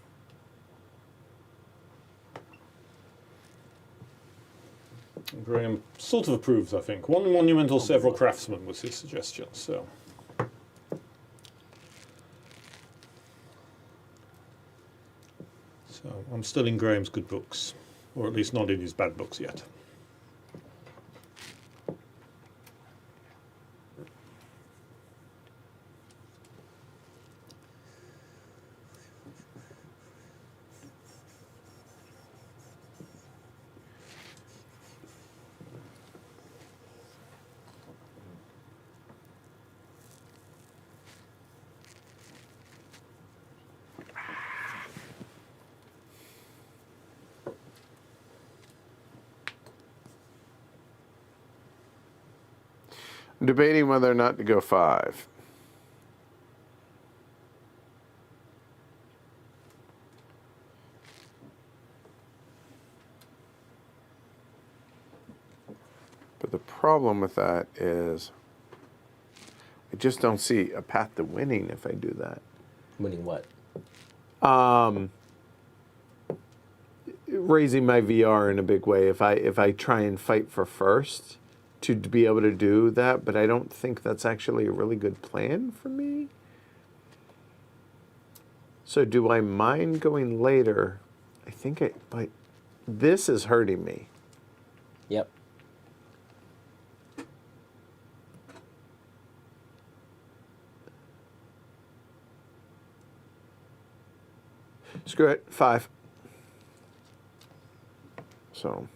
Graham sort of approves, I think. One monument or several craftsmen was his suggestion. So. So I'm still in Graham's good books, or at least not in his bad books yet. I'm debating whether or not to go 5. But the problem with that is I just don't see a path to winning if I do that. Winning what? Raising my VR in a big way if I try and fight for first to be able to do that, but I don't think that's actually a really good plan for me. So do I mind going later? I think but this is hurting me. Yep. Screw it, 5. So.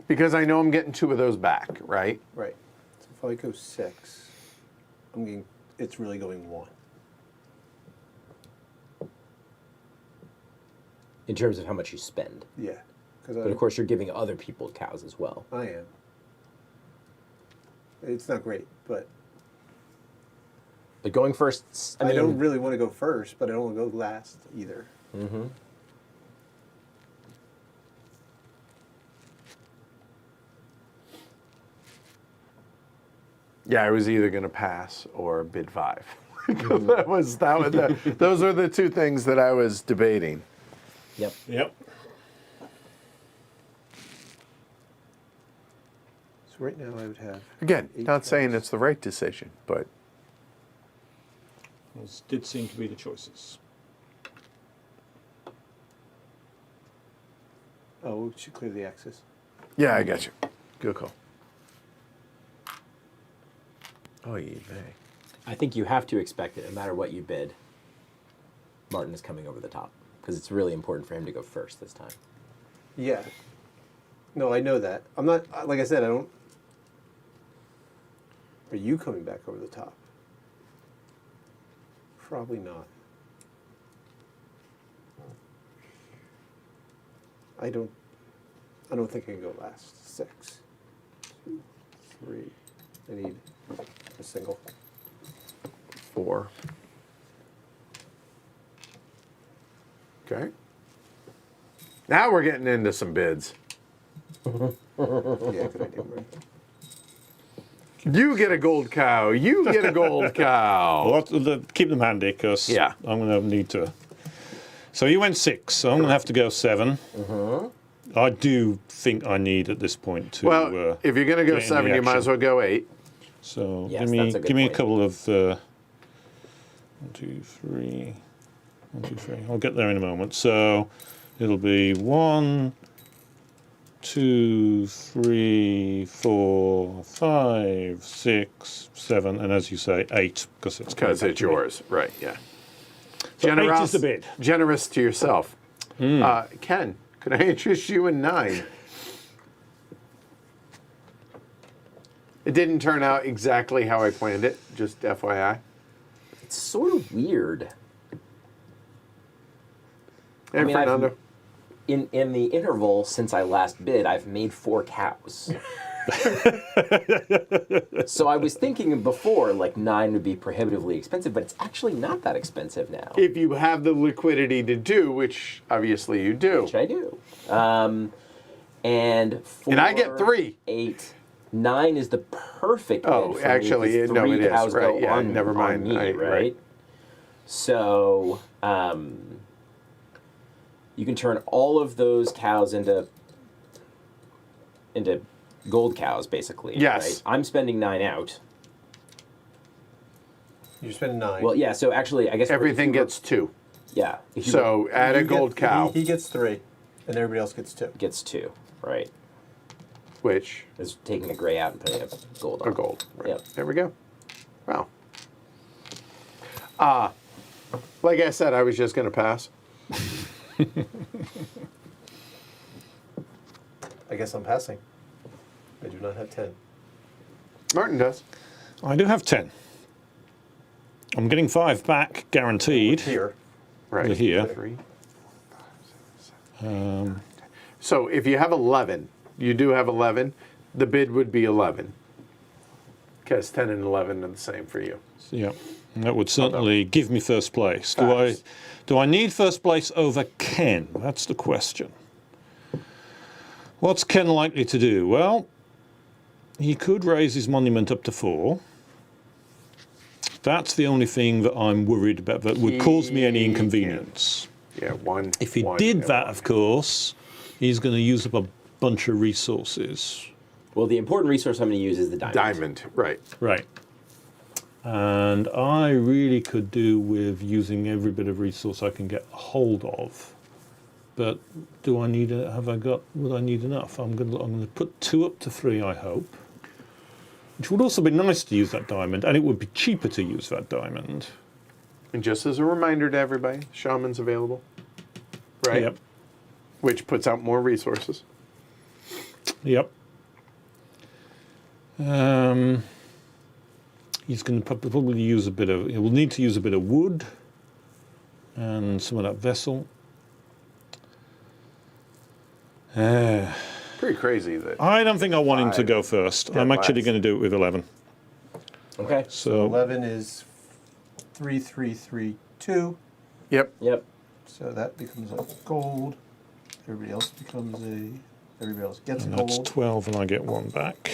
Because I know I'm getting 2 of those back, right? Right. So if I go 6, it's really going 1. In terms of how much you spend. Yeah. But of course, you're giving other people cows as well. I am. It's not great, but But going first, I don't really want to go first, but I don't want to go last either. Mm-hmm. Yeah, I was either going to pass or bid 5. Because those are the 2 things that I was debating. Yep. Yep. So right now I would have... Again, 8 not saying cows. it's the right decision, but Those did seem to be the choices. Oh, we should clear the axis. yeah, I got you. Good call. Oh, yeah. I think you have to expect it, no matter what you bid. Martin is coming over the top because it's really important for him to go first this time. Yeah. No, I know that. I'm not, like I said, I don't... Are you coming back over the top? Probably not. I don't think I can go last. 6, 2, 3. I need a single. 4. Okay. Now we're getting into some bids. Yeah, good idea, right? You get a gold cow. You get a gold cow. Well, keep them handy because Yeah. I'm going to need to. So you went 6, so I'm going to have to go 7. I do think I need at this point to. Well, if you're going to go get in 7, the you might as well action. go 8. So Yes, give me that's a good a point. couple of 1, 2, 3, 1, 2, 3. I'll get there in a moment. So it'll be 1, 2, 3, 4, 5, 6, 7, and as you say, 8 because it's Because coming back it's to me. yours. Right, yeah. So 8 is the bid. Generous to yourself. Ken, could I interest you in 9? It didn't turn out exactly how I planned it, just FYI. It's sort of weird. Hey, Fernando. In the interval since I last bid, I've made 4 cows. So I was thinking before, like 9 would be prohibitively expensive, but it's actually not that expensive now. If you have the liquidity to do, which obviously you do. Which I do. And 4, And I get 3. 8, 9 is the perfect bid Oh, for actually, me, 'cause no, 3 it is, cows right, go yeah, on, never on mind, me, right. right? So you can turn all of those cows into gold cows, basically. Yes. Right? I'm spending 9 out. You spend 9. Well, yeah. So actually, I guess Everything gets 2. yeah. If you So add a You gold get, cow, He gets 3, and everybody else gets 2. gets 2, right? which Is taking a gray out and putting a gold on. a gold. Right. Yep. There we go. Wow. Like I said, I was just going to pass. I guess I'm passing. I do not have 10. Martin does. I do have 10. I'm getting 5 back, guaranteed. Here. Right. Over here. 3, 4, 5, 6, 7, 8, 9, 10. So if you have 11, you do have 11, the bid would be 11. Because 10 and 11 are the same for you. Yeah, that would certainly give me first place. Facts. Do I need first place over Ken? That's the question. What's Ken likely to do? Well, he could raise his monument up to 4. That's the only thing that I'm worried about that would cause me any He inconvenience. Yeah, 1. If he 1, did and that, 1. of course, he's going to use up a bunch of resources. Well, the important resource I'm going to use is the diamond. Diamond, right. Right. And I really could do with using every bit of resource I can get hold of. But do I need would I need enough? I'm going to put 2 up to 3, I hope. Which would also be nice to use that diamond, and it would be cheaper to use that diamond. And just as a reminder to everybody, Shaman's available. Right? Yep. Which puts out more resources. Yep. He's going to probably use a bit of. He will need to use a bit of wood and some of that vessel. Pretty crazy that. I don't think I want him to 5. go first. Yeah, I'm actually last. going to do it with 11. Okay. So 11 is 3, 3, 3, 2. Yep. Yep. So that becomes a gold. Everybody else everybody else gets a that's gold. 12, and I get 1 back.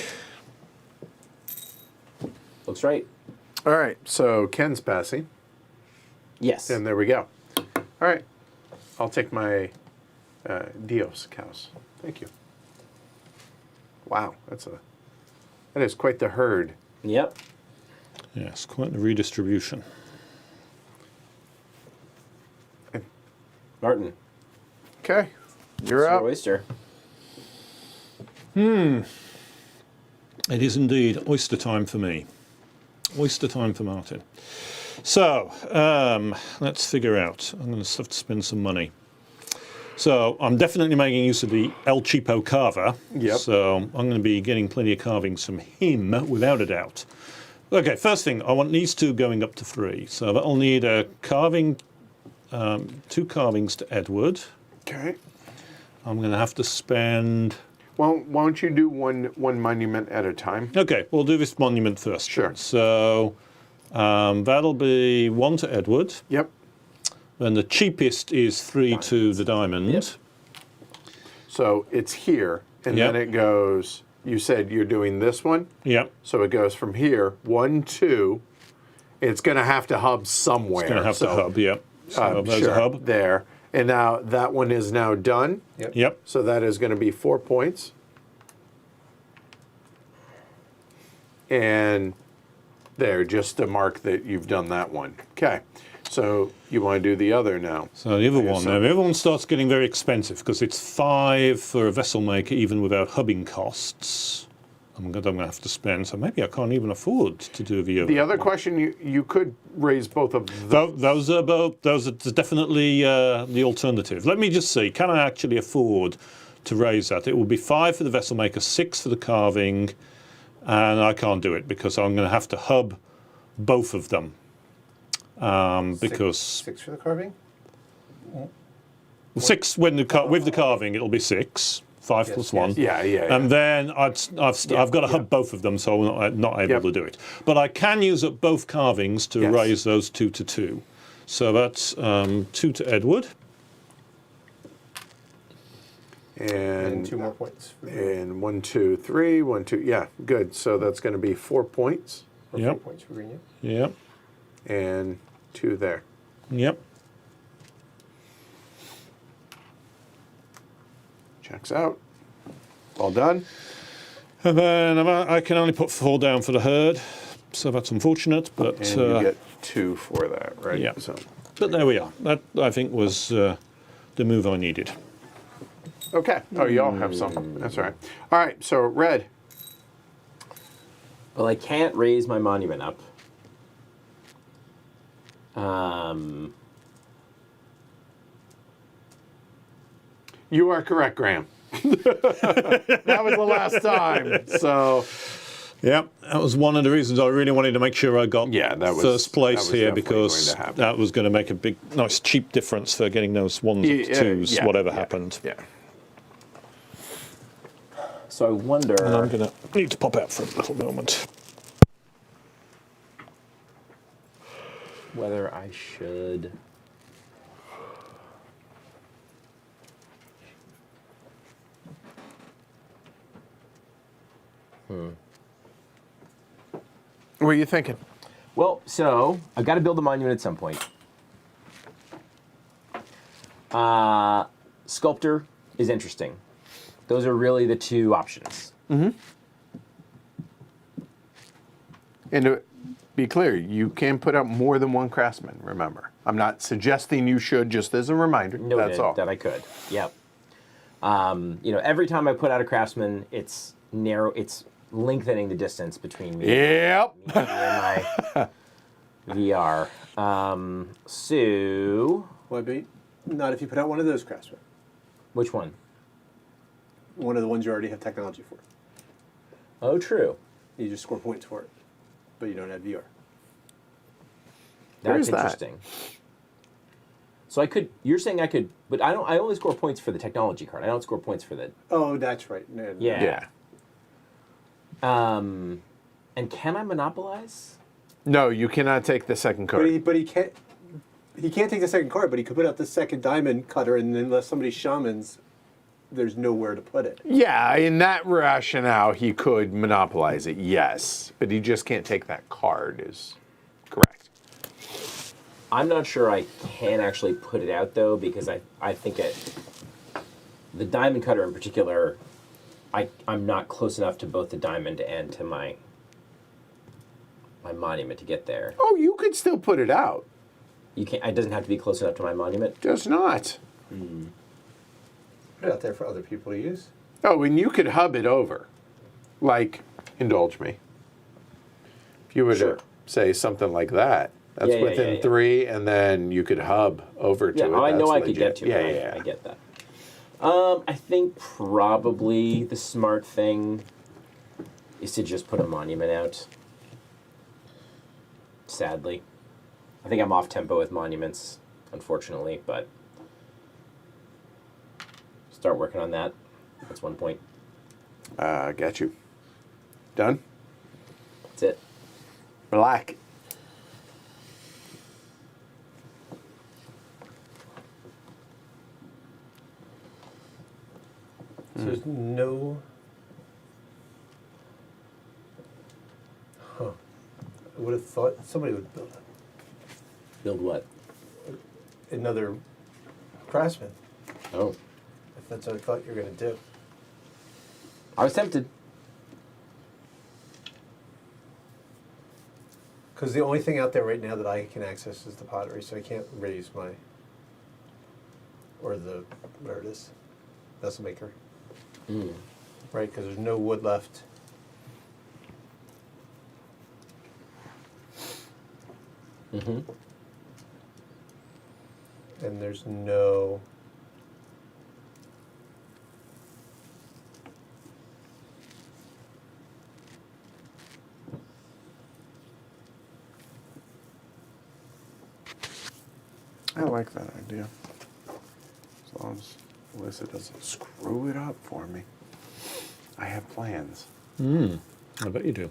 Looks right. All right. So Ken's passing. Yes. And there we go. All right. I'll take my Dios cows. Thank you. Wow. That is quite the herd. Yep. Yes, quite the redistribution. Martin. Okay. You're Sir up. Oyster. It is indeed oyster time for me. Oyster time for Martin. So, let's figure out. I'm going to have to spend some money. So, I'm definitely making use of the El Cheapo carver. Yep. So, I'm going to be getting plenty of carvings from him, without a doubt. Okay, first thing, I want these 2 going up to 3. So, that'll need a carving, 2 carvings to Edward. Okay. I'm going to have to spend... Well, why don't you do one monument at a time? Okay, we'll do this monument first. Sure. Then. So that'll be 1 to Edward. Yep. Then the cheapest is 3 to the diamond. Yep. So it's here, and Yep. then it goes. You said you're doing this one, Yep. so it goes from here 1, 2. It's going to have to hub somewhere. It's going to have to hub, yep. So there's sure, a hub. there. And now that one is now done. Yep. So that is going to be 4 points. And there, just to mark that you've done that one. Okay. So you want to do the other now. So the other guess one, so. now the other one starts getting very expensive because it's 5 for a vessel maker even without hubbing costs. I'm going to have to spend, so maybe I can't even afford to do the other. The other one. question, you could raise both of those. Those are definitely the alternative. Let me just see, can I actually afford to raise that? It will be 5 for the vessel maker, 6 for the carving, and I can't do it because I'm going to have to hub both of them. Because 6 for the carving? 6 with the carving, it'll be 6. 5 plus 1. Yeah. And then I've got to hub both of them, so I'm not able to do it. But I can use up both carvings to raise those 2 to 2. So that's 2 to Edward. And 2 more points. And 1, 2, 3, 1, 2. Yeah, good. So that's going to be 4 points. Or 4 points for Green. Yep. And 2 there. Yep. Checks out. All done. And then I can only put 4 down for the herd, so that's unfortunate. But And you get 2 for that, right? Yeah. So. But there we are. That, I think, was the move I needed. Okay. Oh, you all have some. That's all right. All right. So red. Well, I can't raise my monument up. You are correct, Graham. That was the last time. So. Yep, that was one of the reasons I really wanted to make sure I got That was, first place that was here, definitely because going to happen. that was going to make a big, nice, cheap difference for getting those 1s and 2s, whatever happened. Yeah. So I wonder. And I'm going to need to pop out for a little moment. Whether I should. What are you thinking? Well, so I've got to build a monument at some point. Sculptor is interesting. Those are really the 2 options. And to be clear, you can put out more than 1 craftsman, remember. I'm not suggesting you should, just as a reminder. Noted That's all. that I could. Yep. Every time I put out a craftsman, it's lengthening the distance between me, Yep. me and my VR. So, Well, not if you put out one of those craftsmen. which one? One of the ones you already have technology for. Oh, true. You just score points for it, but you don't have VR. That's Where's that? interesting. So I could. You're saying I could, but I don't. I only score points for the technology card. I don't score points for the. Oh, that's right. No, no. Yeah. Yeah. And can I monopolize? No, you cannot take the second card. But he can't. He can't take the second card, but he could put out the second diamond cutter, and unless somebody shamans, there's nowhere to put it. Yeah, in that rationale, he could monopolize it, yes. But he just can't take that card, is correct. I'm not sure I can actually put it out, though, because I think the diamond cutter in particular, I'm not close enough to both the diamond and to my monument to get there. Oh, you could still put it out. You can't. It doesn't have to be close enough to my monument. Just not. Put it out there for other people to use. Oh, and you could hub it over. Like, indulge me. If you were Sure. to say something like that, that's Yeah, within 3, and then you could hub over to Yeah, it. I know That's I could legit. get to it. Yeah. I get that. I think probably the smart thing is to just put a monument out. Sadly. I think I'm off tempo with monuments, unfortunately, but start working on that. That's 1 point. Got you. Done? That's it. Black. So there's no. Huh. I would have thought somebody would build Build what? another craftsman. Oh. If that's what I thought you were going to do. I was tempted. Because the only thing out there right now that I can access is the pottery, so I can't raise my. Or the. Where it is. Vessel maker. Right, because there's no wood left. Mm-hmm. And there's no. I like that idea. As long as Alyssa doesn't screw it up for me. I have plans. I bet you do.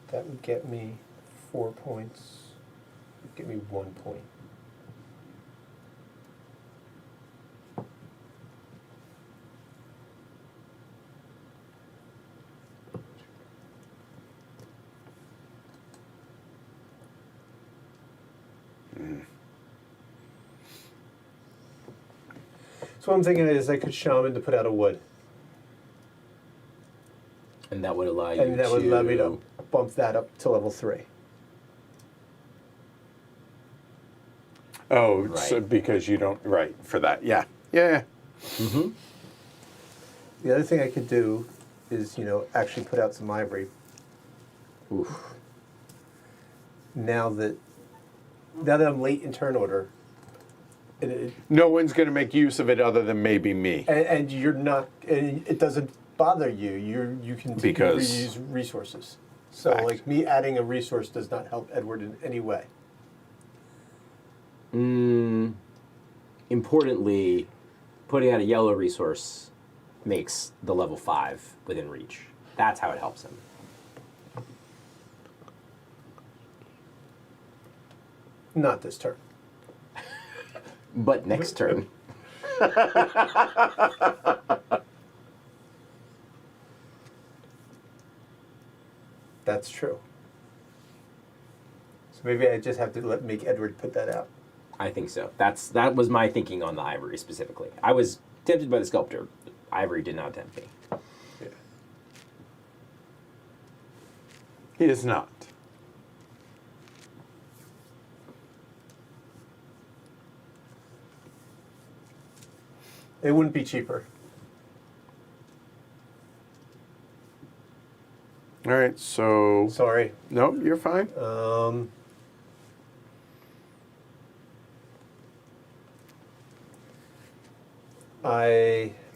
That would get me 4 points. Get me 1 point. So what I'm thinking is I could shaman to put out a wood. And that would allow you And that would allow me to bump that up to level 3. Oh, so Right. because you don't, right, for that. Yeah. Yeah. Mm-hmm. The other thing I could do is, actually put out some ivory. Oof. Now that I'm late in turn order, and No one's going to make use of it other than maybe me. and you're not, and it doesn't bother you. You can Because- reuse resources. So Fact. like me adding a resource does not help Edward in any way. Importantly, putting out a yellow resource makes the level 5 within reach. That's how it helps him. Not this turn. But next turn. That's true. So maybe I just have to make Edward put that out. I think so. That was my thinking on the ivory specifically. I was tempted by the sculptor. Ivory did not tempt me. Yeah. He is not. It wouldn't be cheaper. All right, so... Sorry. No, you're fine.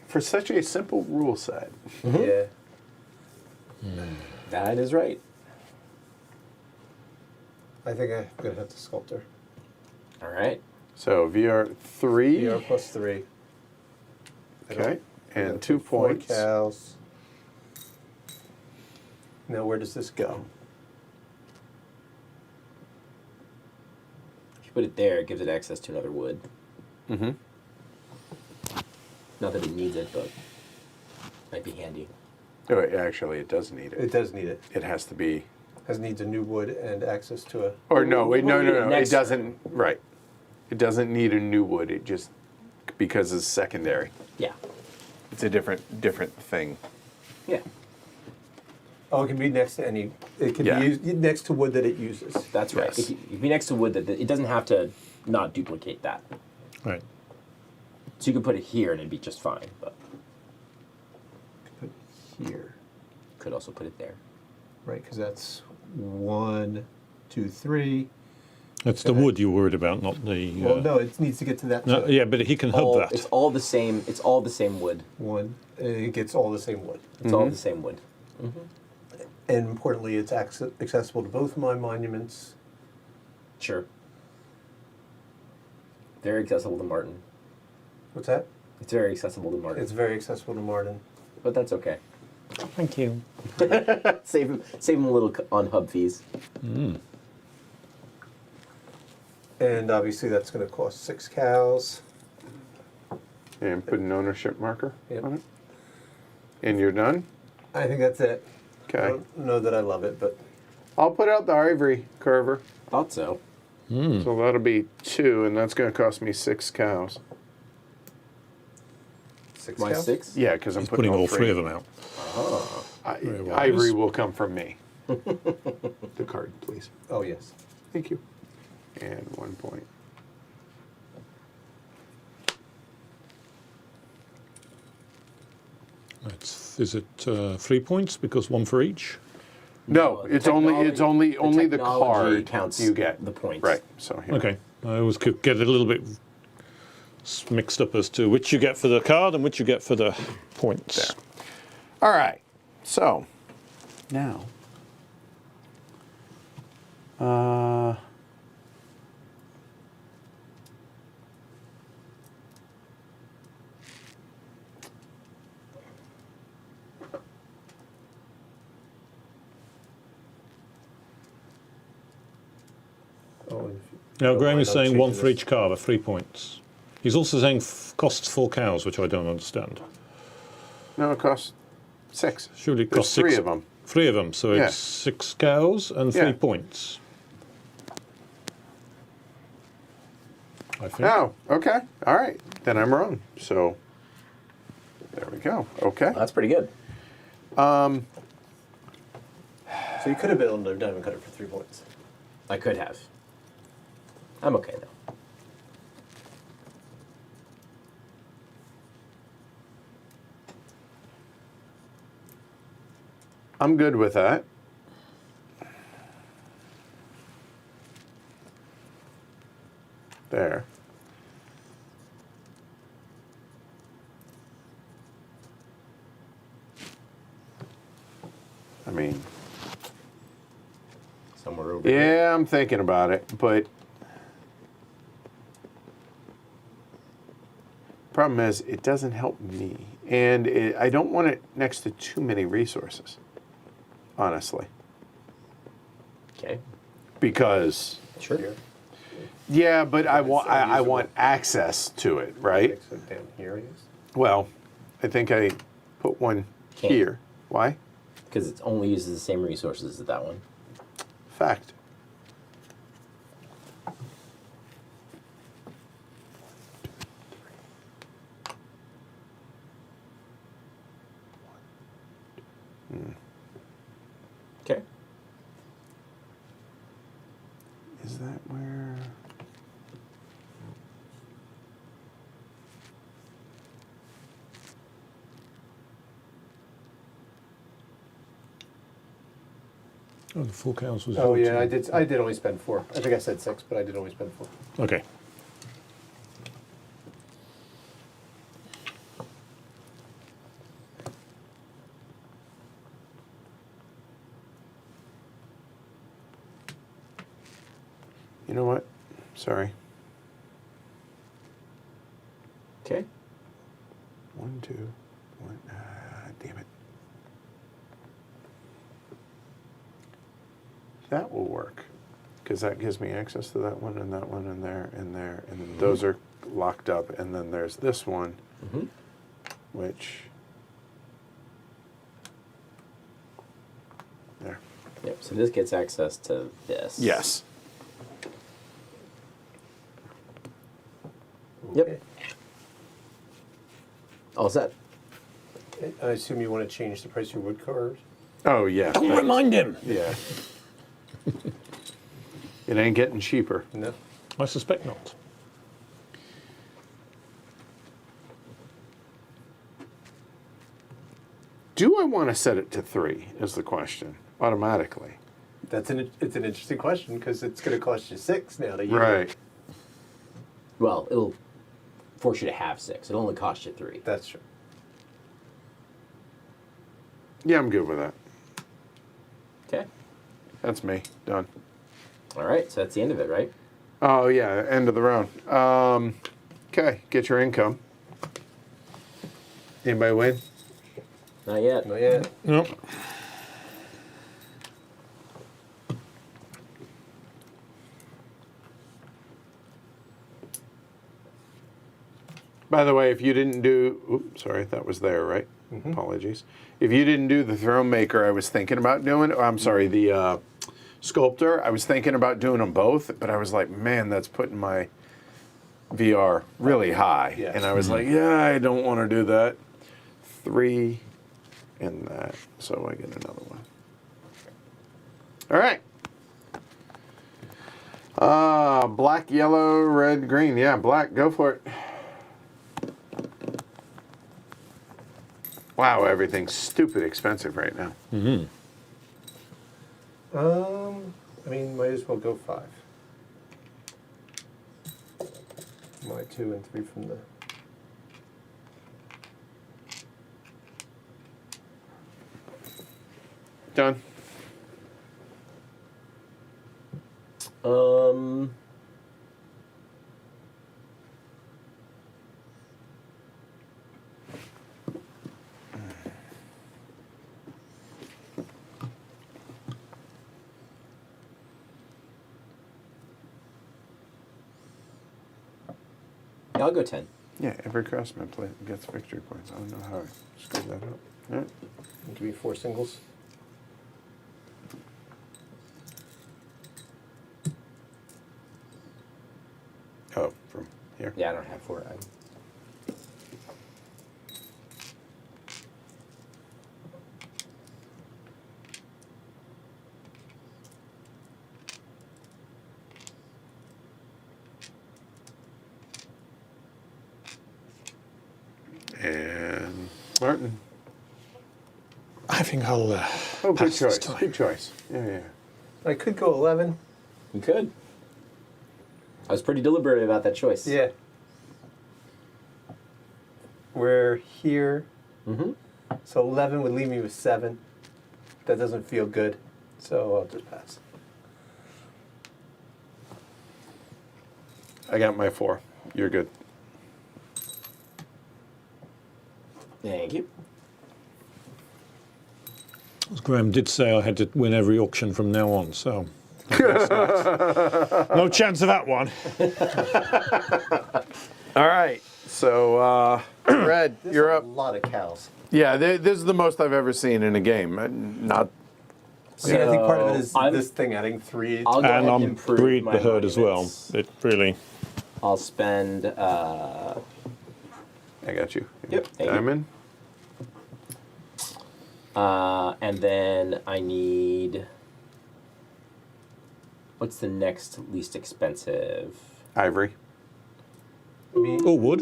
For such a simple rule set. Yeah. That is right. I think I'm gonna have to sculptor. All right. So VR 3. VR plus 3. Okay, and Gotta 2 put 4 points. cows. Now where does this go? If you put it there, it gives it access to another wood. Mm-hmm. Not that it needs it, but might be handy. Oh, actually, it does need It it. does need it. It has to be... Needs a new wood and access to a. Or no, wait, no. It Next doesn't... Right. It doesn't need a new wood. It just... Because it's secondary. Yeah. It's a different thing. Yeah. Oh, it can be next to any. It can Yeah. be used next to wood that it uses. That's right. Yes. It can be next to wood that it doesn't have to not duplicate that. Right. So you could put it here and it'd be just fine, but Put here, could also put it there. right? Because that's 1, 2, 3. That's the wood you're worried about, not the. Well, no, it needs to get to that. No, too. yeah, but he can hub that. It's all the same. It's all the same wood. 1. It gets all the same wood. It's all the same wood. And importantly, it's accessible to both my monuments. Sure. Very accessible to Martin. What's that? It's very accessible to Martin. It's very accessible to Martin. But that's okay. Thank you. Save him a little on hub fees. And obviously that's going to cost 6 cows. And put an ownership marker Yep. on it. And you're done? I think that's it. I Okay. don't know that I love it, but I'll put out the ivory curver. Thought so. So that'll be 2, and that's going to cost me 6 cows. 6 Why cows? 6? Yeah, because I'm He's putting all three of them out. Very wise. Ivory will come from me. The card, please. Oh, yes. Thank you. And 1 point. Is it 3 points because 1 for each? No, it's only the technology card counts you get. the points. Right. So here. Okay. I always could get a little bit mixed up as to which you get for the card and which you get for the points. There. All right. So now, know. Now, Graham is I'll saying change one for this. each carver, 3 points. He's also saying costs 4 cows, which I don't understand. No, it costs 6. Surely it There's costs 3 6. of them. 3 of them, so Yeah. it's 6 cows and 3 Yeah. points. I think. Oh, okay. All right. Then I'm wrong. So there we go. Okay. That's pretty good. So you could have been able to diamond cut it for 3 points. I could have. I'm okay though. I'm good with that. There. I mean, Somewhere over here. yeah, I'm thinking about it, but problem is it doesn't help me, and I don't want it next to too many resources, honestly, Okay. because Sure. Here. yeah, but I It's want I unusable. want access to it, right? So down here, I guess. Well, I think I put one Can't. here. Why? Because it only uses the same resources as that one. Fact. Okay. Is that where? Oh, the 4 cows was. Oh yeah, voted. I did only spend 4. I think I said 6, but I did only spend 4. Okay. You know what? Sorry. Okay. 1, 2, 1. Damn it. That will work, because that gives me access to that one and that one and there and there, and then those are locked up, and then there's this one, Mm-hmm. which there. Yep. So this gets access to this. Yes. Yep. All set. Okay. I assume you want to change the price of your wood carvers? Oh yeah. Don't remind him! Yeah. It ain't getting cheaper. No. I suspect not. Do I want to set it to 3? Is the question automatically? It's an interesting question because it's going to cost you 6 now to use it. Right. Well, it'll force you to have 6. It'll only cost you 3. That's true. Yeah, I'm good with that. Okay. That's me. Done. All right. So that's the end of it, right? Oh yeah, end of the round. Okay, get your income. Anybody win? Not yet. Not yet. Nope. By the way, if you didn't do, oops, sorry, that was there, right? Apologies. If you didn't do the throne maker, I was thinking about doing. Oh, I'm sorry, the sculptor. I was thinking about doing them both, but I was like, man, that's putting my VR really high, Yeah. and I was like, yeah, I don't want to do that. 3 and that, so I get another one. All right. Black, yellow, red, green. Yeah, black. Go for it. Wow, everything's stupid expensive right now. Mm-hmm. I mean, might as well go 5. My 2 and 3 from the. Done. Um. I'll go 10. Yeah, every craftsman gets victory points. I don't know how I screwed that up. All right. Give me 4 singles. Oh, from here. Yeah, I don't have 4. And Martin. I think I'll. Oh, good pass this choice. time. Good choice. Yeah. I could go 11. You could. I was pretty deliberate about that choice. Yeah. We're here. Mm-hmm. So 11 would leave me with 7. That doesn't feel good. So I'll just pass. I got my 4. You're good. Thank you. As Graham did say, I had to win every auction from now on, so I guess not. No chance of that one. All right. So, Red, There's you're a up. lot of cows. Yeah, this is the most I've ever seen in a game. Not. See, I think part of it is I'm- this thing adding 3. I'll go And ahead I'm and improve breed my the herd as well. monuments. It really. I'll spend. I got you. Yep, thank you. Diamond. And then I need. What's the next least expensive? Ivory. Me, Oh, wood.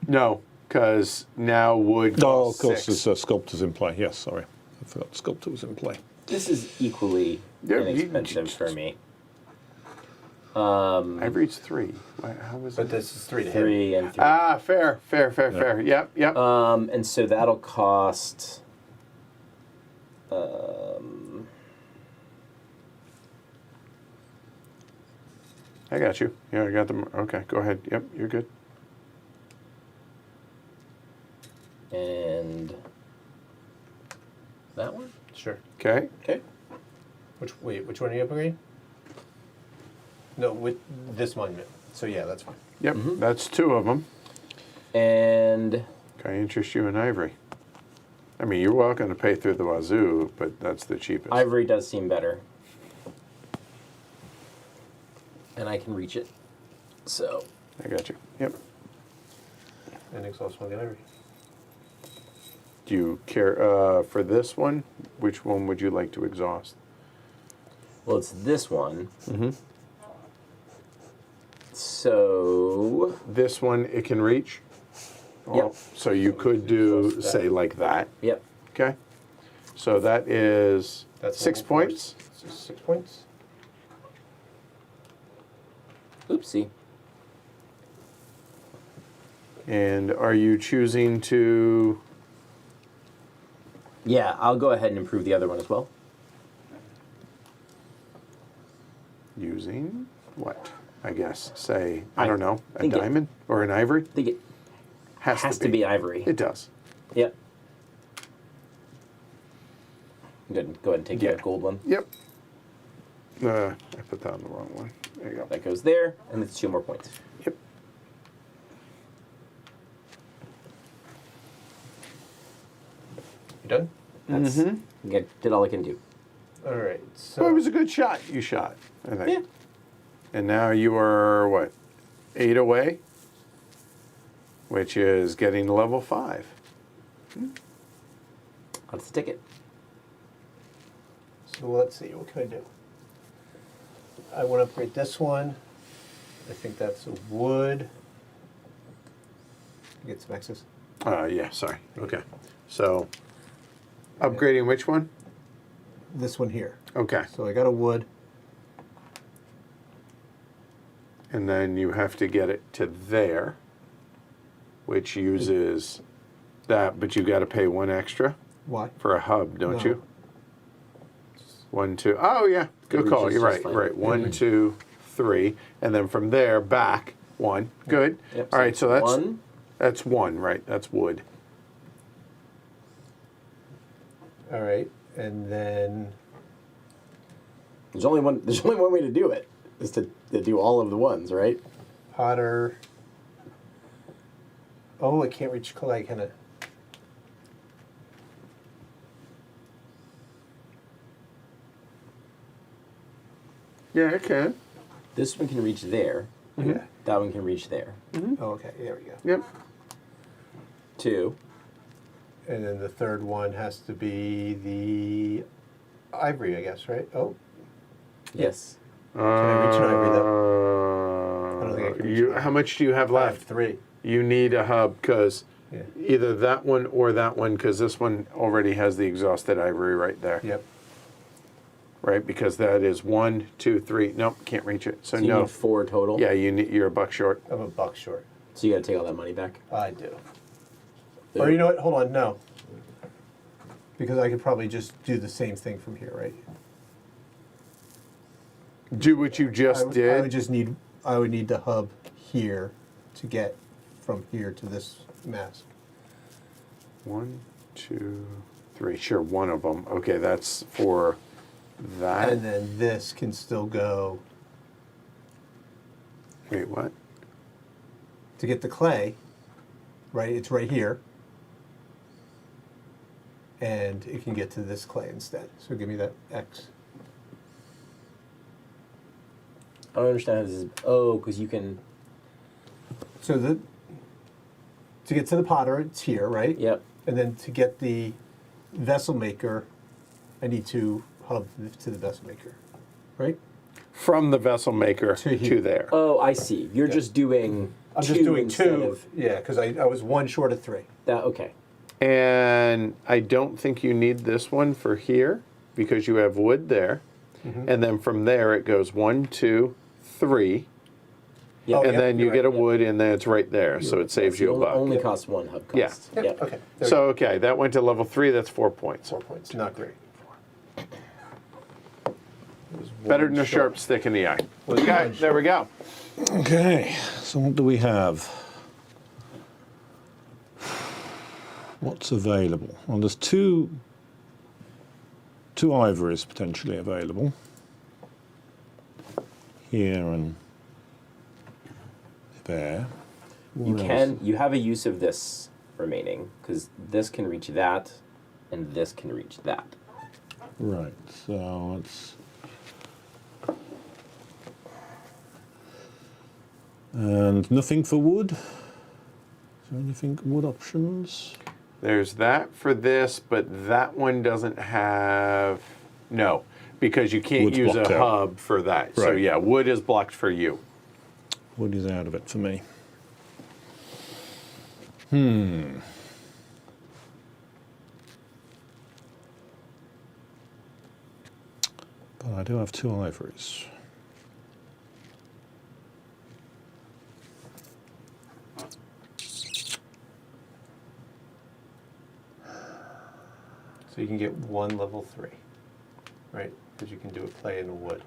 No, because now wood. Oh, of costs course, 6. there's sculptors in play. Yes, sorry. I forgot sculptor was in play. This is equally Yeah, you- inexpensive for me. Ivory's 3. How was but it? this is 3 to hit. 3 and 3. Ah, fair. Yep. And so that'll cost. I got you. Yeah, I got them. Okay, go ahead. Yep, you're good. And that one? Sure. Okay. Okay. Which one are you upgrading? No, with this monument. So yeah, that's fine. Yep, that's 2 of them. And Can I interest you in ivory? I mean, you're welcome to pay through the wazoo, but that's the cheapest. ivory does seem better. And I can reach it. So I got you. Yep. And exhaust one ivory. Do you care for this one? Which one would you like to exhaust? well, it's this one. Mm-hmm. So This one it can reach. Yep. So you could do say like that. yep. Okay. So that is That's 6 level four. points. So 6 points. Oopsie. And are you choosing to? Yeah, I'll go ahead and improve the other one as well. Using what? I guess say I don't know, a think it- diamond or an ivory. I think it Has to be ivory. It does. Yep. Good. Go ahead and take Yeah. that gold one. Yep. I put that on the wrong one. There you go. That goes there, and it's 2 more points. Yep. You done? That's did all I can do. All right. Well, it So was a good shot you shot, I think. Yeah. And now you are what? 8 away, which is getting to level 5. That's the ticket. so let's see. What can I do? I want to upgrade this one. I think that's a wood. Get some access. Yeah, sorry. Okay. So, upgrading which one? This one here. Okay. So I got a wood. And then you have to get it to there, which uses that, but you got to pay 1 extra Why? for a hub, don't No. you? 1, 2. Oh, yeah. Good It call. reaches You're just right. fine. Right. 1, 2, 3. And then from there, back 1. Good. Yep, All right. So that's 1. That's 1, right? That's wood. All right. And then There's only one way to do it. Is to do all of the ones, right? Potter. Oh, I can't reach clay, can I? Yeah, I can. This one can reach there. Yeah. That one can reach there. Oh, okay, there we go. Yep. 2. And then the third one has to be the ivory, I guess, right? Oh, Yes. can I reach an ivory though? I don't think I can reach an ivory. How much do you have I have left? 3. You need a hub because Yeah. either that one or that one, because this one already has the exhausted ivory right there. Yep. Right, because that is 1, 2, 3. Nope, can't reach it. So So you no. need 4 total? Yeah, you're a buck short. I'm a buck short. So you got to take all that money back? I do. Or you know what? Hold on, no. Because I could probably just do the same thing from here, right? Do what you just did. I would just need. I would need the hub here to get from here to this mask. 1, 2, 3. Sure, one of them. Okay, that's for that. And then this can still go Wait, what? to get the clay. Right, it's right here. And it can get to this clay instead. So give me that X. I don't understand how this is. Oh, because you can. So to get to the potter, it's here, right? Yep. And then to get the vessel maker, I need to hub to the vessel maker, right? From the vessel maker To here. to there. Oh, I see. You're just doing. I'm just doing instead 2. Of Yeah, because I was 1 short of 3. that. Okay. And I don't think you need this one for here because you have wood there. And then from there it goes 1, 2, 3. Yep. Oh, And yep, then you you're get a right, wood and then it's right there. So it saves you a buck. Only costs 1 hub Yeah. cost. Yep, Yep. okay. There So, we okay, that went to level 3. That's 4 points. go. 4 points. Not great. Better than a sharp stick in the eye. Was Okay, one there we go. Okay, so what do we have? What's available? Well, there's two ivories potentially available. Here and there. You can. You have a use of this remaining because this can reach that, and this can reach that. Right, so it's... And nothing for wood? Is there anything wood options? There's that for this, but that one doesn't have... No, because you can't Wood's use a blocked out. hub for that. So Right. yeah, wood is blocked for you. Wood is out of it for me. But I do have 2 ivories. So you can get 1 level 3, right? Because you can do a clay and a wood.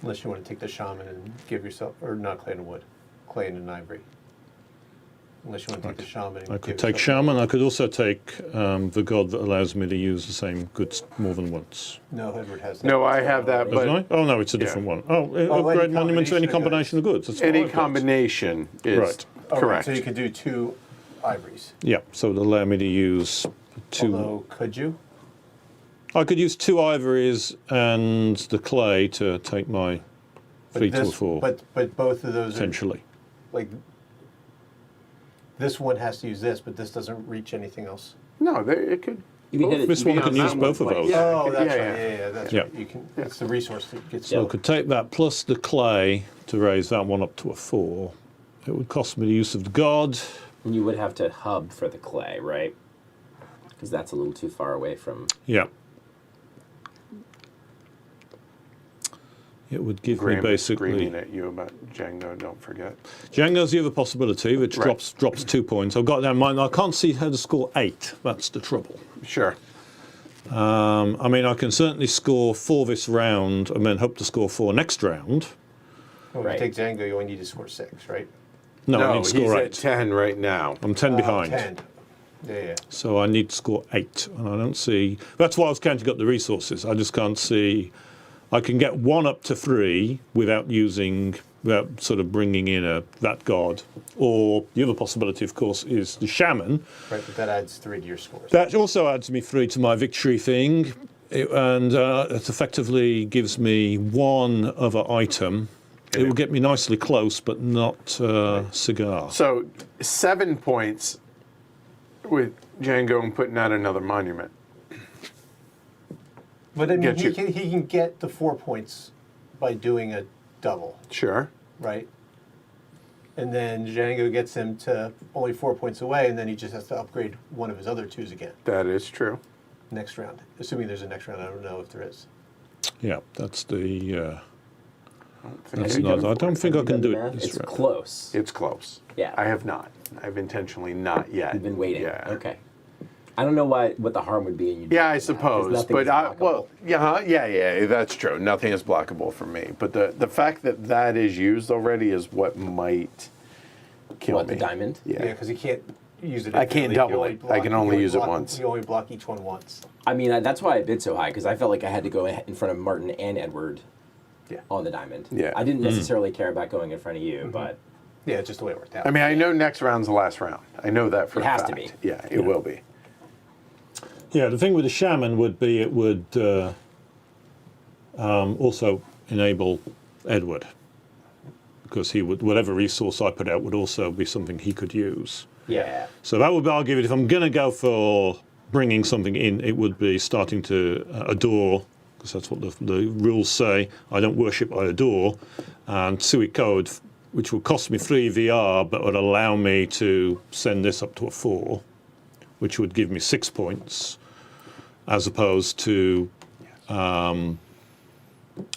Unless you want to take the shaman and give yourself, or not clay and a wood, clay and an ivory. Unless you want to take the shaman and I could give take yourself- shaman. I could also take the god that allows me to use the same goods more than once. No, Edward has that. No, I have that, Doesn't but I? Oh no, it's a different one. Oh, upgrade monument to any combination of goods. That's what any I've got. combination is Right. Oh, right, correct. so you could do 2 ivories. Yeah, so it'll allow me to use 2. Although, could you? I could use 2 ivories and the clay to take my 3 to a 4, But both of those are, potentially. like, this one has to use this, but this doesn't reach anything else. No, it could. You can hit it. This you one can can on use that both of one, those. Yeah, Oh, that's yeah, right. yeah. Yeah, that's Yeah. right. You can. It's the resource that gets. So I could take that plus the clay to raise that one up to a 4. It would cost me the use of the god. And you would have to hub for the clay, right? Because that's a little too far away from. Yeah. It would give me basically... Screaming at you about Django, don't forget. Django's the other possibility, which Right. drops 2 points. I've got that in mind. I can't see how to score 8. That's the trouble. Sure. I mean, I can certainly score 4 this round and then hope to score 4 next round. When Right. you take Django, you only need to score 6, right? No, I No, need to he's score at 8. 10 right now. I'm 10 behind. 10. Yeah. So I need to score 8. And I don't see... That's why I was counting up the resources. I just can't see I can get 1 up to 3 without sort of bringing in that god. Or the other possibility, of course, is the shaman. Right, but that adds 3 to your scores. That also adds me 3 to my victory thing, and it effectively gives me 1 other item. It will get me nicely close, but not cigar. So 7 points with Django and putting out another monument. But I mean, Get you- he can get the 4 points by doing a double, Sure. right? And then Django gets him to only 4 points away, and then he just has to upgrade one of his other 2s again That is true. next round. Assuming there's a next round, I don't know if there is. Yeah, that's the... That's I don't think I can do it this It's round. close. It's close. Yeah. I have not. I've intentionally not yet. You've been waiting. Yeah. Okay. I don't know what the harm would be in you. Yeah, doing I that, 'cause suppose, nothing but is blockable. yeah, that's true. Nothing is blockable for me, but the fact that that is used already is what might kill What, me. the diamond? Yeah, Yeah. because he can't use it. I can't infinitely. double You it. block- I can only you use it block- once. You only block each one once. I mean, that's why I bid so high, because I felt like I had to go in front of Martin and Edward Yeah. on the diamond. Yeah. I didn't necessarily care about going in front of you, but Yeah, it's just the way it worked out. I mean, I know next round's the last round. I know that for It a has to fact. be. Yeah, it will be. Yeah, the thing with the shaman would be it would also enable Edward, because he would, whatever resource I put out would also be something he could use. yeah. So that would be, I'll give it, if I'm going to go for bringing something in, it would be starting to adore, because that's what the rules say. I don't worship, I adore. And Suic Code, which will cost me 3 VR, but would allow me to send this up to a 4, which would give me 6 points, as opposed to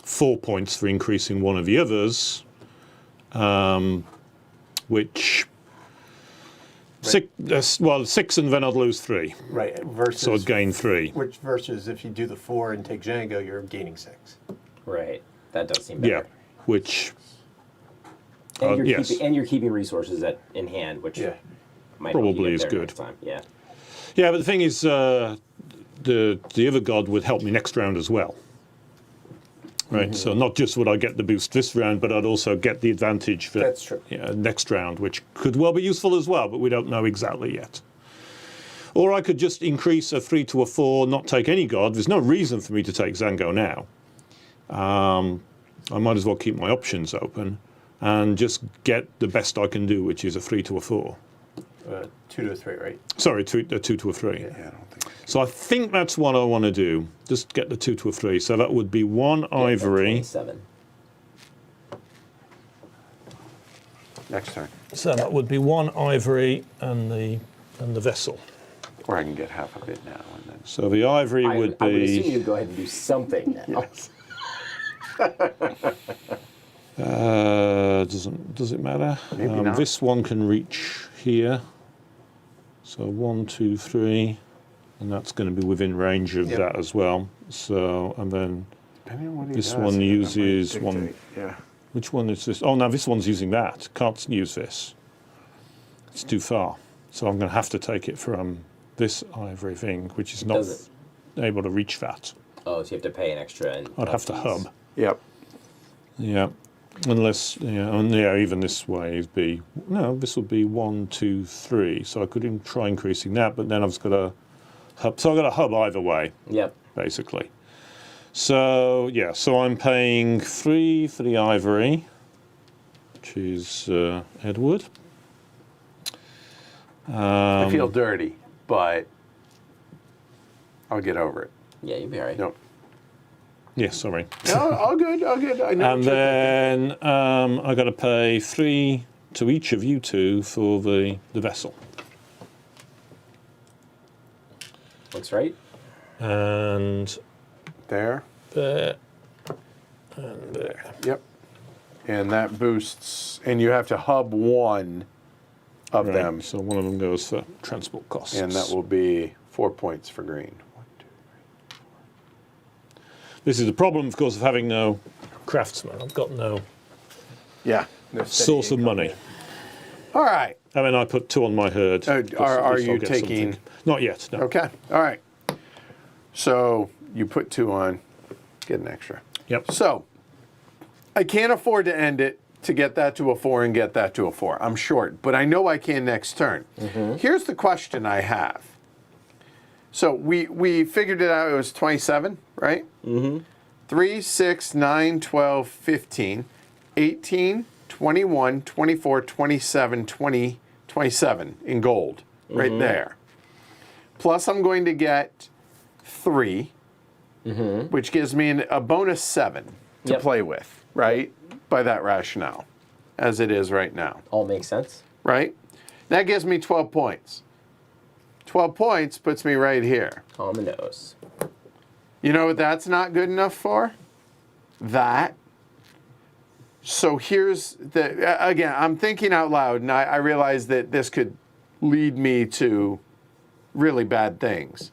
4 points for increasing one of the others, which... Six, and then I'd lose 3. right, versus So I'd gain 3. which versus if you do the 4 and take Django, you're gaining 6. Right. That does seem better. Yeah, which And, yes. you're keeping resources in hand, which Yeah. might help you Probably get is there good. next time. Yeah. yeah. But the thing is, the other god would help me next round as well, right? So not just would I get the boost this round, but I'd also get the advantage for That's true. next round, which could well be useful as well, but we don't know exactly yet. Or I could just increase a 3 to a 4, not take any god. There's no reason for me to take Zango now. I might as well keep my options open and just get the best I can do, which is a 3 to a 4. 2 to a 3, right? Sorry, a 2 to a 3. Yeah, I don't think. So I think that's what I want to do. Just get the 2 to a 3. So that would be 1 ivory. 27. Next turn. So that would be 1 ivory and the vessel. Or I can get half of it now and then. So the ivory would I would assume be. you'd go ahead and do something now. Does it matter? Maybe not. This one can reach here. So 1, 2, 3, and that's going to be within range of Yep. that as well. So and then Depending on what he This does, one that might uses dictate. one- Yeah. which one is this? Oh no, this one's using that. Can't use this. It's too far. So I'm going to have to take it from this ivory thing, which is not Does able to reach that. Oh, so you have to pay an extra. I'd have to hub. Yep. Yeah, unless even this way would be this would be 1, 2, 3. So I could try increasing that, but then I've got to hub. So I've got to hub either way, Yep. basically. So yeah, so I'm paying 3 for the ivory, which is Edward. I feel dirty, but I'll get over it. Yeah, you'll be all right. No. Yeah, sorry. No, all good, all good. I know. And what you're then I got to pay 3 to each of you two for the vessel. Looks right. And thinking. There. there and there. Yep. And that boosts, and you have to hub one of Right, them, so one of them goes for transport costs. and that will be 4 points for green. 1, 2. This is the problem, of course, of having no craftsman. I've got no Yeah. No steady source of income. money. All right. I mean, I put 2 on my herd. Oh, because are at least I'll you get taking- something. Not yet, no. Okay. All right. So you put 2 on, get an extra. Yep. So, I can't afford to end it to get that to a 4 and get that to a 4. I'm short, but I know I can next turn. Here's the question I have. So we figured it out. It was 27, right? 3, 6, 9, 12, 15, 18, 21, 24, 27, 20, 27 in gold, right there. Plus I'm going to get 3, which gives me a bonus 7 to play with, right? By that rationale, as it is right now, All makes sense. right? That gives me 12 points. 12 points puts me right here. On the nose. You know what that's not good enough for? That. So here's the, again, I'm thinking out loud, and I realize that this could lead me to really bad things,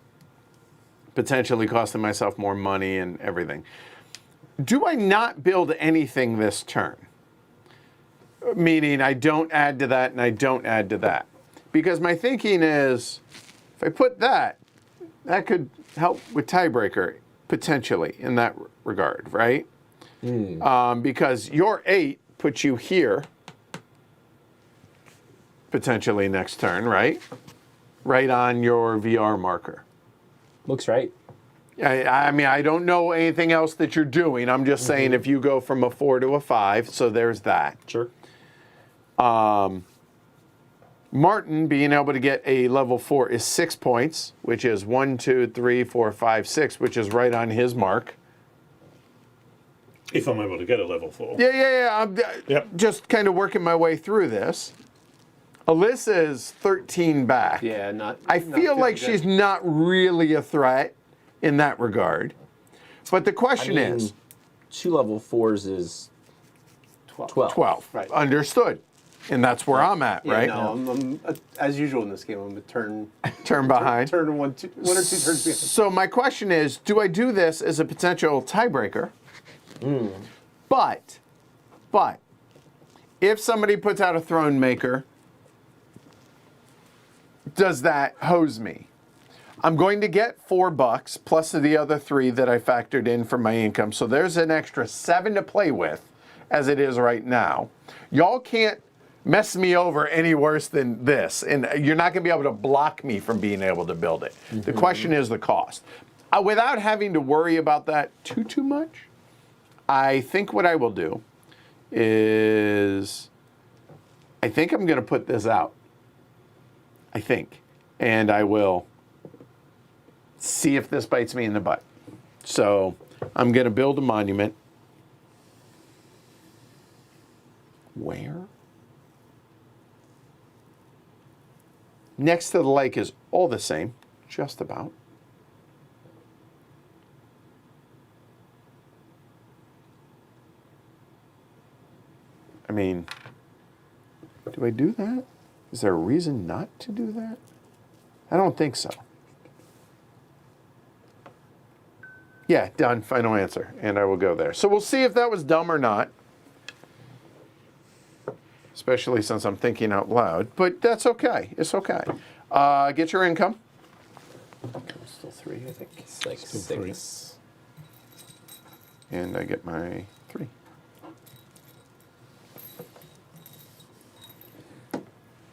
potentially costing myself more money and everything. Do I not build anything this turn? Meaning I don't add to that and I don't add to that. Because my thinking is, if I put that, that could help with tiebreaker, potentially, in that regard, right? Because your 8 puts you here, potentially next turn, right? Right on your VR marker. Looks right. I mean, I don't know anything else that you're doing. I'm just saying if you go from a 4 to a 5, so there's that. Sure. Martin being able to get a level 4 is 6 points, which is 1, 2, 3, 4, 5, 6, which is right on his mark. If I'm able to get a level 4. Yeah. I'm Yep. just kind of working my way through this. Alyssa is 13 back. Yeah, not. I feel like she's not really a threat in that regard. But the question is, 2 level 4s is 12. 12. Right. Understood. And that's where I'm at, Yeah, right? no, I'm as usual in this game. I'm a turn Turn behind. one or two turns behind. So my question is, do I do this as a potential tiebreaker? But, if somebody puts out a throne maker, does that hose me? I'm going to get $4 plus the other 3 that I factored in for my income. So there's an extra 7 to play with as it is right now. Y'all can't mess me over any worse than this. And you're not going to be able to block me from being able to build it. The question is the cost. Without having to worry about that too much, I think what I will do is I think I'm going to put this out. I think. And I will see if this bites me in the butt. So I'm going to build a monument. Where? Next to the lake is all the same, just about. I mean, do I do that? Is there a reason not to do that? I don't think so. Yeah, done. Final answer. And I will go there. So we'll see if that was dumb or not. Especially since I'm thinking out loud. But that's okay. It's okay. Get your income. Still 3, I think. It's like Still 6. And I get my 3.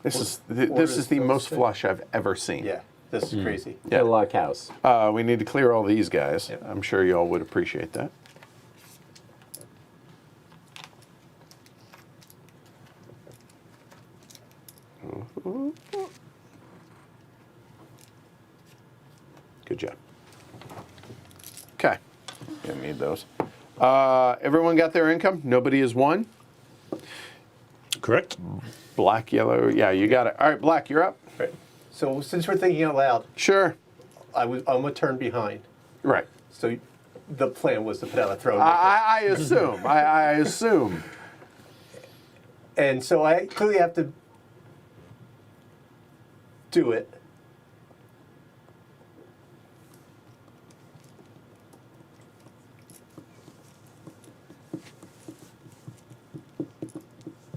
This is the most flush I've ever seen. Yeah, this is crazy. Got a lot of cows. We need to clear all these guys. Yep. I'm sure y'all would appreciate that. Good job. Okay. Gonna need those. Everyone got their income? Nobody has won? Correct? Black, yellow. Yeah, you got it. All right, Black, you're up. Right. So since we're thinking out loud, Sure. I'm a turn behind. Right. So the plan was to put out a throne. I assume. I assume. And so I clearly have to do it.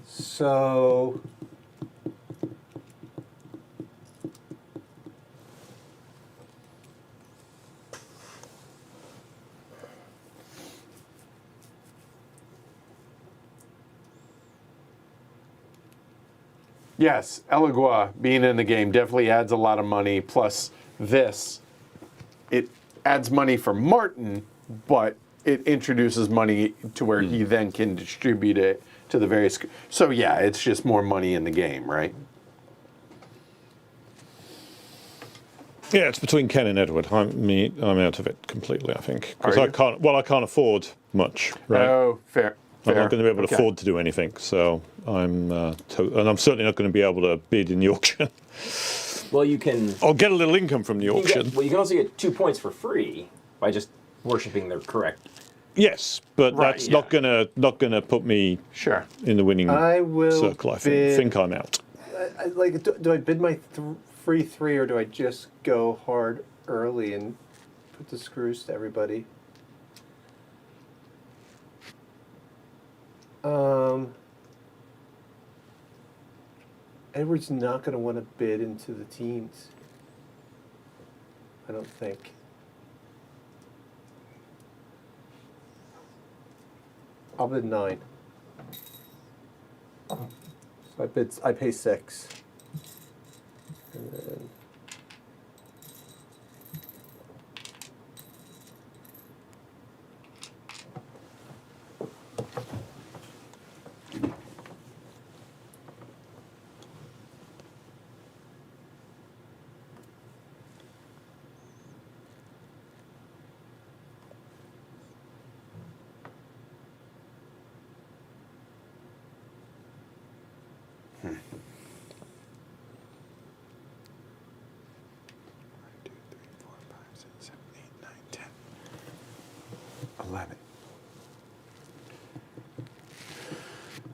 So Yes, Elegua being in the game definitely adds a lot of money. Plus, it adds money for Martin, but it introduces money to where he then can distribute it to the various. So yeah, it's just more money in the game, right? Yeah, it's between Ken and Edward. I'm out of it completely, I think, because Are I you? can't. Well, I can't afford much, right? Oh, fair. I'm not going to be able to Okay. afford to do anything, so and I'm certainly not going to be able to bid in the auction. Well, you can. I'll get a little income from the You can auction. get, well, you can also get 2 points for free by just worshiping the correct. Yes, but Right, that's yeah. not gonna put me Sure. in the winning I will circle. I bid- think I'm out. Like, do I bid my free 3, or do I just go hard early and put the screws to everybody? Edward's not going to want to bid into the teens. I don't think. I'll bid 9. So I pay 6. And then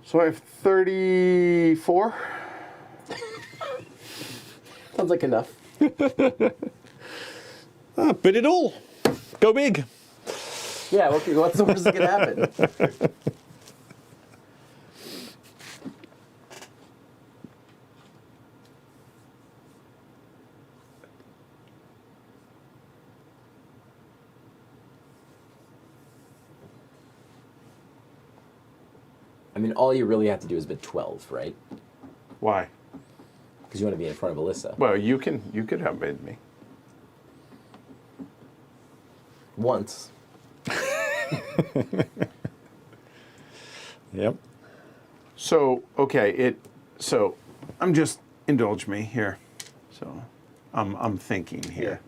So I have 34. Sounds like enough. Bid it all. Go big. Yeah, okay, what's the worst that could happen? I mean, all you really have to do is bid 12, right? Why? Because you want to be in front of Alyssa. Well, you could outbid me. Once. Yep. So okay, so I'm just indulge me here. So I'm thinking here.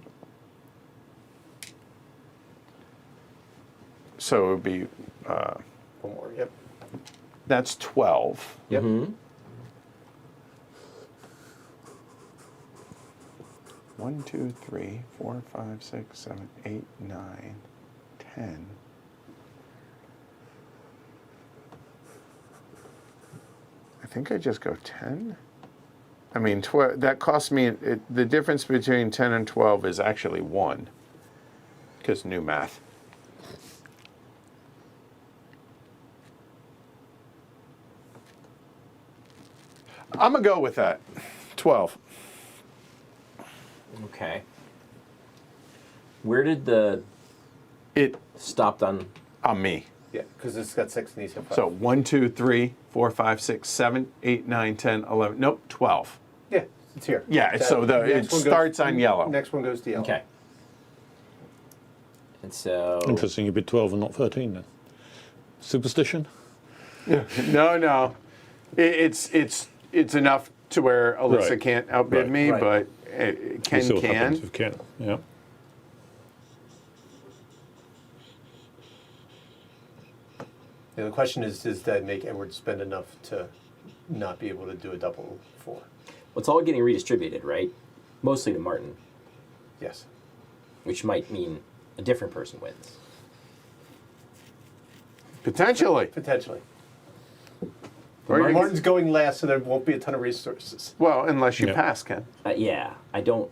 So it would be one more. Yep. that's 12. Yep. Mm-hmm. 1, 2, 3, 4, 5, 6, 7, 8, 9, 10. I think I just go 10. I mean, that costs me, the difference between 10 and 12 is actually 1, because new math. I'm going to go with that. 12. Okay. Where did the It stopped on? on me. Yeah, because it's got 6 and these have 5. So 1, 2, 3, 4, 5, 6, 7, 8, 9, 10, 11. Nope, 12. Yeah, it's here. Yeah, so it next one starts on yellow. Next one goes to yellow. Okay. And so. Interesting. You bid 12 and not 13 then. Superstition. No. It's enough to where Alyssa Right. can't outbid Right. me, Right. but We'll Ken see what happens can. with Ken. Yeah. Yeah, the question is, does that make Edward spend enough to not be able to do a double 4? Well, it's all getting redistributed, right? Mostly to Martin, Yes. which might mean a different person wins. Potentially. Potentially. Or you- Martin's going last, so there won't be a ton of resources. Well, unless you Yeah. pass, Ken. Yeah, I don't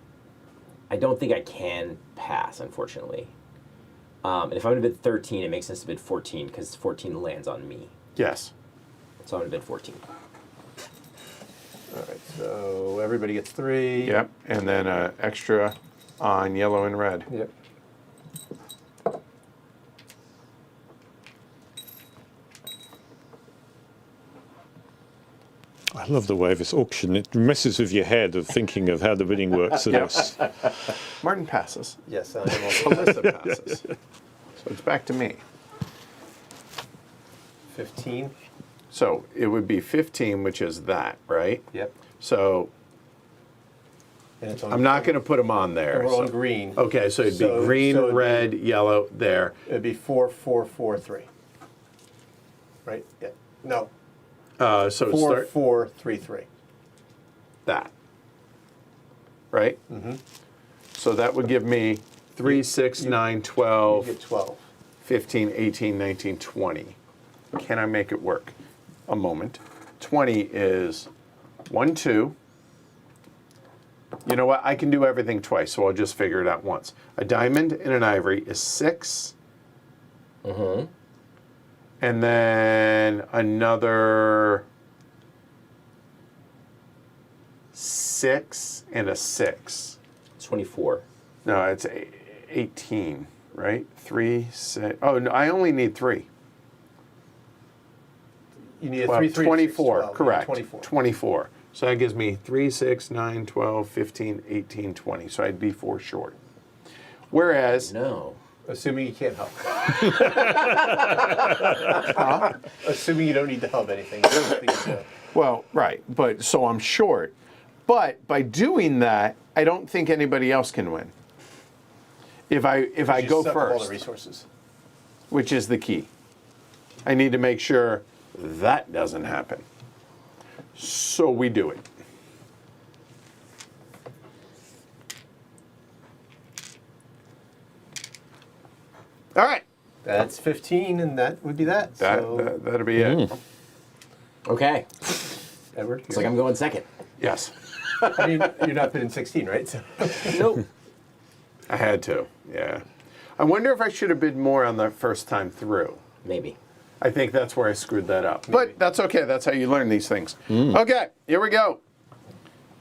think I can pass, unfortunately. And if I'm going to bid 13, it makes sense to bid 14 because 14 lands on me. Yes. So I'm going to bid 14. All right, so everybody gets 3. Yep. And then extra on yellow and red. Yep. I love the way this auction, it messes with your head of thinking of how the bidding works for this. Martin passes. Yes, I am also Alyssa passes. So it's back to me. 15. So it would be 15, which is that, right? Yep. So And it's on I'm not going to put them on there. We're on so- green. Okay, so it'd be So- green, so it'd be- red, yellow, there. It'd be 4, 4, 4, 3. Right? Yeah. No. So 4, start 4, 3, 3. that. Right? Mm-hmm. So that would give me 3, 6, 9, You 12, get 12. 15, 18, 19, 20. Can I make it work? A moment. 20 is 1, 2. You know what? I can do everything twice, so I'll just figure it out once. A diamond and an ivory is 6. Mm-hmm. And then another 6 and a 6. 24. No, it's 18, right? 3, 6. Oh, no, I only need 3. You need a Well, 3, 3, 24, 6, 12. correct. 24. 24. So that gives me 3, 6, 9, 12, 15, 18, 20. So I'd be 4 short. Whereas, No. Assuming you can't hub. Assuming you don't need to hub anything. well, right, but so I'm short. But by doing that, I don't think anybody else can win. If I You go suck up all the first, resources. which is the key. I need to make sure that doesn't happen. So we do it. All right. That's 15, and that would be that. So, That'll be it. Okay. Edward, It's like I'm going second. Yes. I mean, you're not bidding 16, right? So, Nope. I had to, yeah. I wonder if I should have bid more on the first time through. Maybe. I think that's where I screwed that up. But that's okay. That's how you learn these things. Okay, here we go.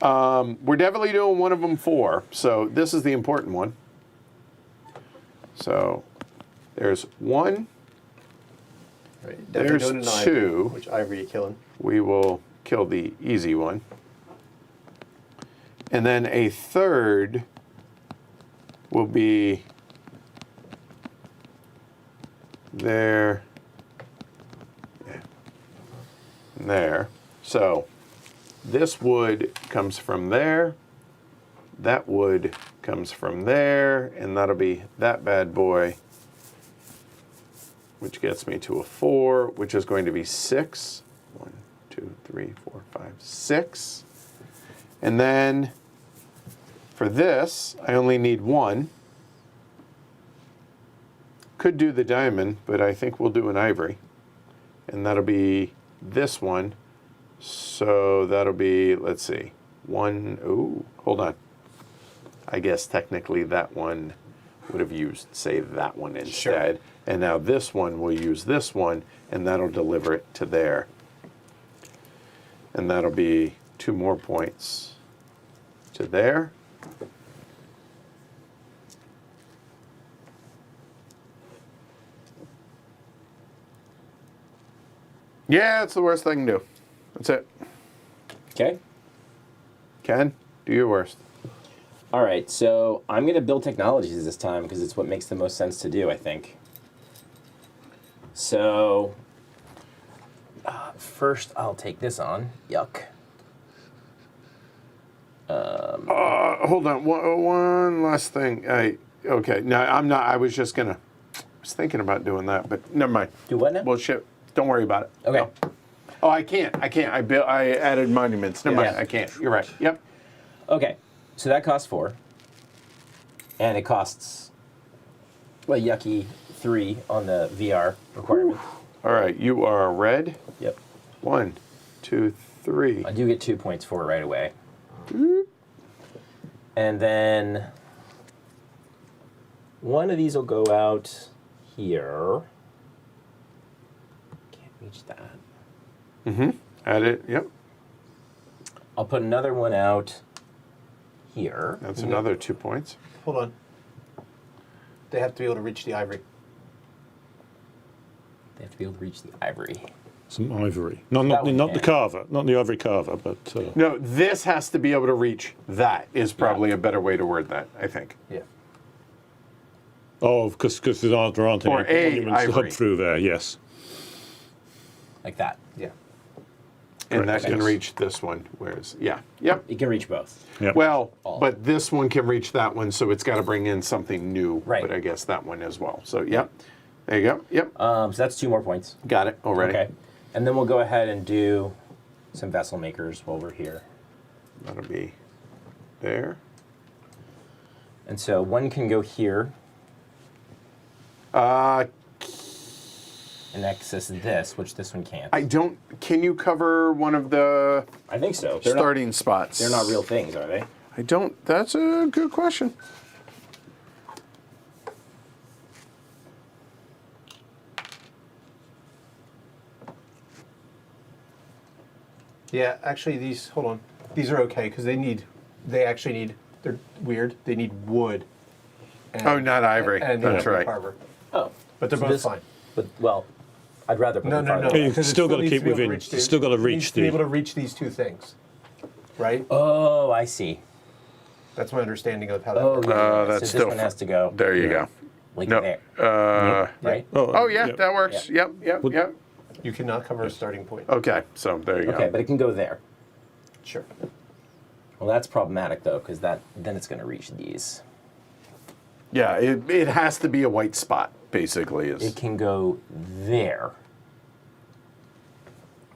We're definitely doing one of them 4. So this is the important one. So there's 1. right, There's doing an ivory, 2. which ivory you killing? We will kill the easy one. And then a third will be there. Yeah. And there. So this wood comes from there. That wood comes from there. And that'll be that bad boy, which gets me to a 4, which is going to be 6. 1, 2, 3, 4, 5, 6. And then for this, I only need 1. Could do the diamond, but I think we'll do an ivory. And that'll be this one. So that'll be, let's see, 1, ooh, hold on. I guess technically that one would have used, say, that one instead. Sure. And now this one will use this one, and that'll deliver it to there. And that'll be 2 more points to there. Yeah, it's the worst I can do. That's it. Okay. Ken, do your worst. All right, so I'm going to build technologies this time because it's what makes the most sense to do, I think. So, first I'll take this on. Yuck. Hold on, one last thing. Okay, no, I'm not. I was just gonna. I was thinking about doing that, but never mind. Do what now? Bullshit. Don't worry about it. Okay. No. Oh, I can't. I added monuments. Never mind. Yeah. I can't. You're right. Yep. Okay, so that costs 4. And it costs, well, yucky 3 on the VR requirement. All right. You are red. Yep. 1, 2, 3. I do get 2 points for it right away. And then one of these will go out here. Can't reach that. Add it. Yep. I'll put another one out here. That's another 2 points. Hold on. They have to be able to reach the ivory. They have to be able to reach the ivory. some ivory. No, That not one not the can. carver, not the ivory carver, but No, this has to be able to reach that. Is probably a better way to word that. I think. Yeah. oh, because there aren't Or any a monuments to ivory. hub through there. Yes. Like that. Yeah. And that Correct, can yes. reach this one. Whereas, yeah, yep. It can reach both. Yep. Well, All. but this one can reach that one, so it's got to bring in something new. Right. But I guess that one as well. So, yep. There you go. Yep. So that's 2 more points. Got it already. Okay. And then we'll go ahead and do some vessel makers while we're here. That'll be there. And so one can go here Uh, and access this, which this one can't. I don't. Can you cover one of the I think so. They're starting spots? They're not real things, are they? I don't. That's a good question. Yeah, actually, these, hold on. These are okay, because they actually need, they're weird, they need wood. And, Oh, not ivory. And That's right. carver. Oh. But they're So both this- fine. But, well, I'd rather put No, them no, no. farther away. You've because it still gotta needs keep to be able to within- reach still gotta it reach needs to be the- able to reach these two things, right? Oh, I see. That's my understanding of how that Oh, works. yeah. That's so still this one has to go There you go. like No. there, Uh, right? oh yeah, yep. that works. Yeah. Yep. Yep. You cannot cover a starting point. Okay. So there you Okay, go. but it can go there. Sure. Well, that's problematic though, because then it's going to reach these. Yeah. It has to be a white spot. Basically, is It can go there.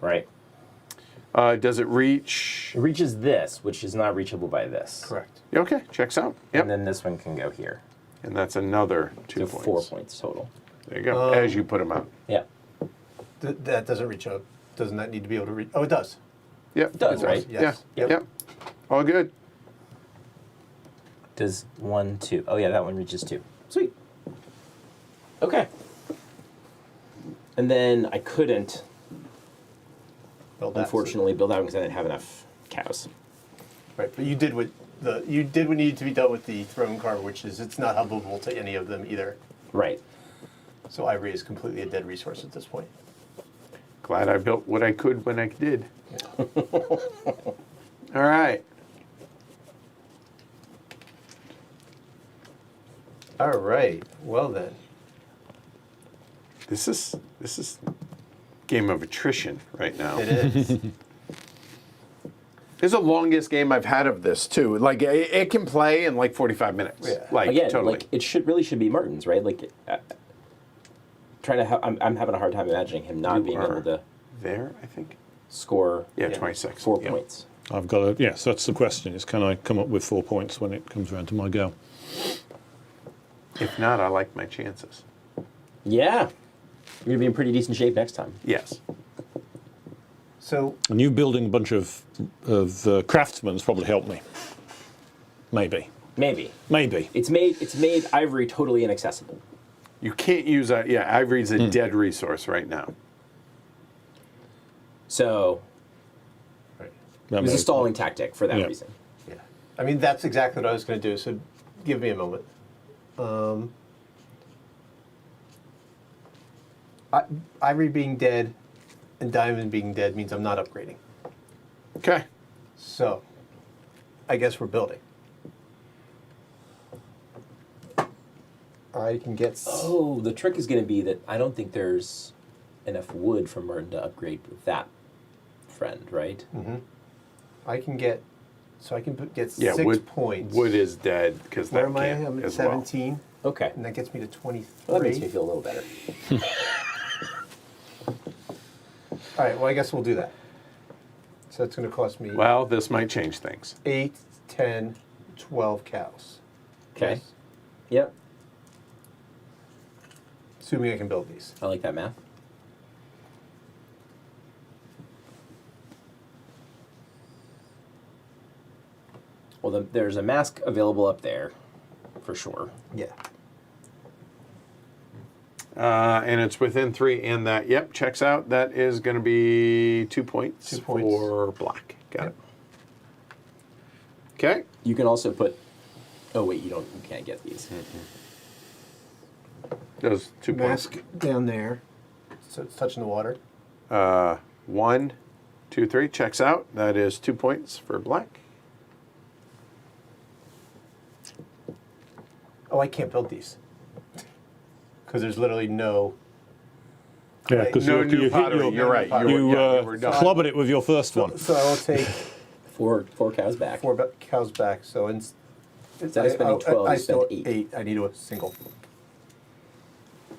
Right? does it reach? It reaches this, which is not reachable by this. Correct. Okay. Checks out. Yep. And then this one can go here. And that's another 2 So points. 4 points total. There you go. As you put them out. Yeah. That doesn't reach up. Doesn't that need to be able to reach? Oh, it does. Yep. It does, right? Yes. Yeah. Yep. Yep. All good. Does 1, 2. Oh, yeah, that one reaches 2. Sweet. Okay. And then I couldn't, Build that. unfortunately, build that one because I didn't have enough cows. Right, but you did what needed to be done with the throne carver, which is it's not hubbable to any of them either. Right. So ivory is completely a dead resource at this point. Glad I built what I could when I did. All right. All right. Well then. This is game of attrition right now. It is. It's the longest game I've had of this too. Like it can play in like 45 minutes. Yeah. Like Again, totally. like it really should be Martin's, right? Like I'm having a hard time imagining him not You being are able to there, I think. score Yeah, 26. 4 Yeah. points. I've got to. Yes, that's the question: is can I come up with 4 points when it comes around to my go? If not, I like my chances. Yeah. You're going to be in pretty decent shape next time. Yes. So And you building a bunch of craftsmen's probably helped me. Maybe. Maybe. Maybe. It's made ivory totally inaccessible. You can't use that. Yeah, ivory's a dead resource right now. So right. That it was a makes- stalling tactic for that Yeah. reason. Yeah. I mean that's exactly what I was going to do. So give me a moment. Ivory being dead and diamond being dead means I'm not upgrading. Okay. So I guess we're building. I can get. Oh, the trick is going to be that I don't think there's enough wood for Merton to upgrade with that friend, right? I can get. So I can get Yeah, 6 wood, points. Wood is dead because Where that am I? can't I'm at as 17, Okay. and that gets me to 23. Well, that makes me feel a little better. All right. Well, I guess we'll do that. So that's going to cost me well. Well, this might change things. 8, 10, 12 cows. Okay. Yes. Yep. Assuming I can build these. I like that math. Well, there's a mask available up there, for sure. Yeah. And it's within 3, and that, yep, checks out. That is going to be 2 points, 2 points. for black. Got Yep. it. Okay. You can also put. Oh wait, you can't get these. Those 2 points. Mask down there, so it's touching the water. 1, 2, 3, checks out. That is 2 points for black. Oh, I can't build these. Because there's literally no... Yeah, because No you new hit pottery. your, You're right. you were done. clobbered it with your first one. So I will take Four cows back. 4 cows back. So Instead of spending 12, I you spend still 8. 8. I need a single.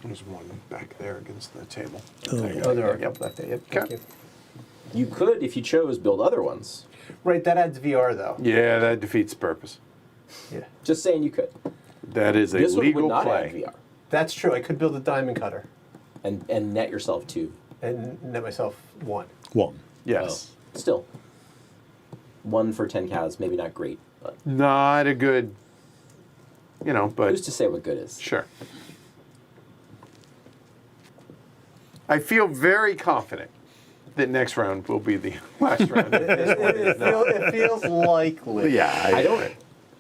There's one back there against the table. Oh, there are. Yep. Back there. Yep. Thank Okay. you. You could, if you chose, build other ones. Right, that adds VR though. Yeah, that defeats the purpose. Yeah. Just saying you could. That is a This one legal would not play. add VR. That's true. I could build a diamond cutter And net yourself 2. and net myself 1. One. Yes. Oh, still. 1 for 10 cows, maybe not great, but Not a good, but who's to say what good is? sure. I feel very confident that next round will be the last round. It feels likely. Yeah,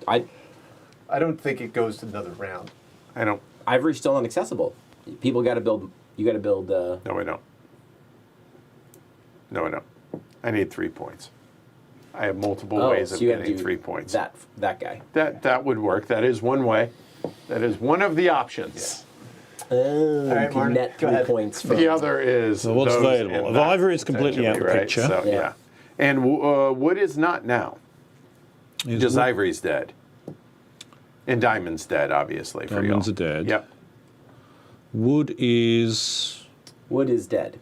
I don't think it goes to another round. I don't. Ivory's still inaccessible. People got to build. You got to build. No, I don't. No, I don't. I need 3 points. I have multiple ways of so you gotta getting do 3 points. That guy. That would work. That is one way. That is one of the options. Oh, right, you can Martin, net go 3 ahead. points from. The other is So what's those available? and If that, Ivory is completely out of the right? picture. So, Yeah. yeah. And wood is not now. Is Just wood- Ivory's dead. And Diamond's dead, obviously, for Diamonds y'all. are dead. Yep. Wood is... Wood is dead.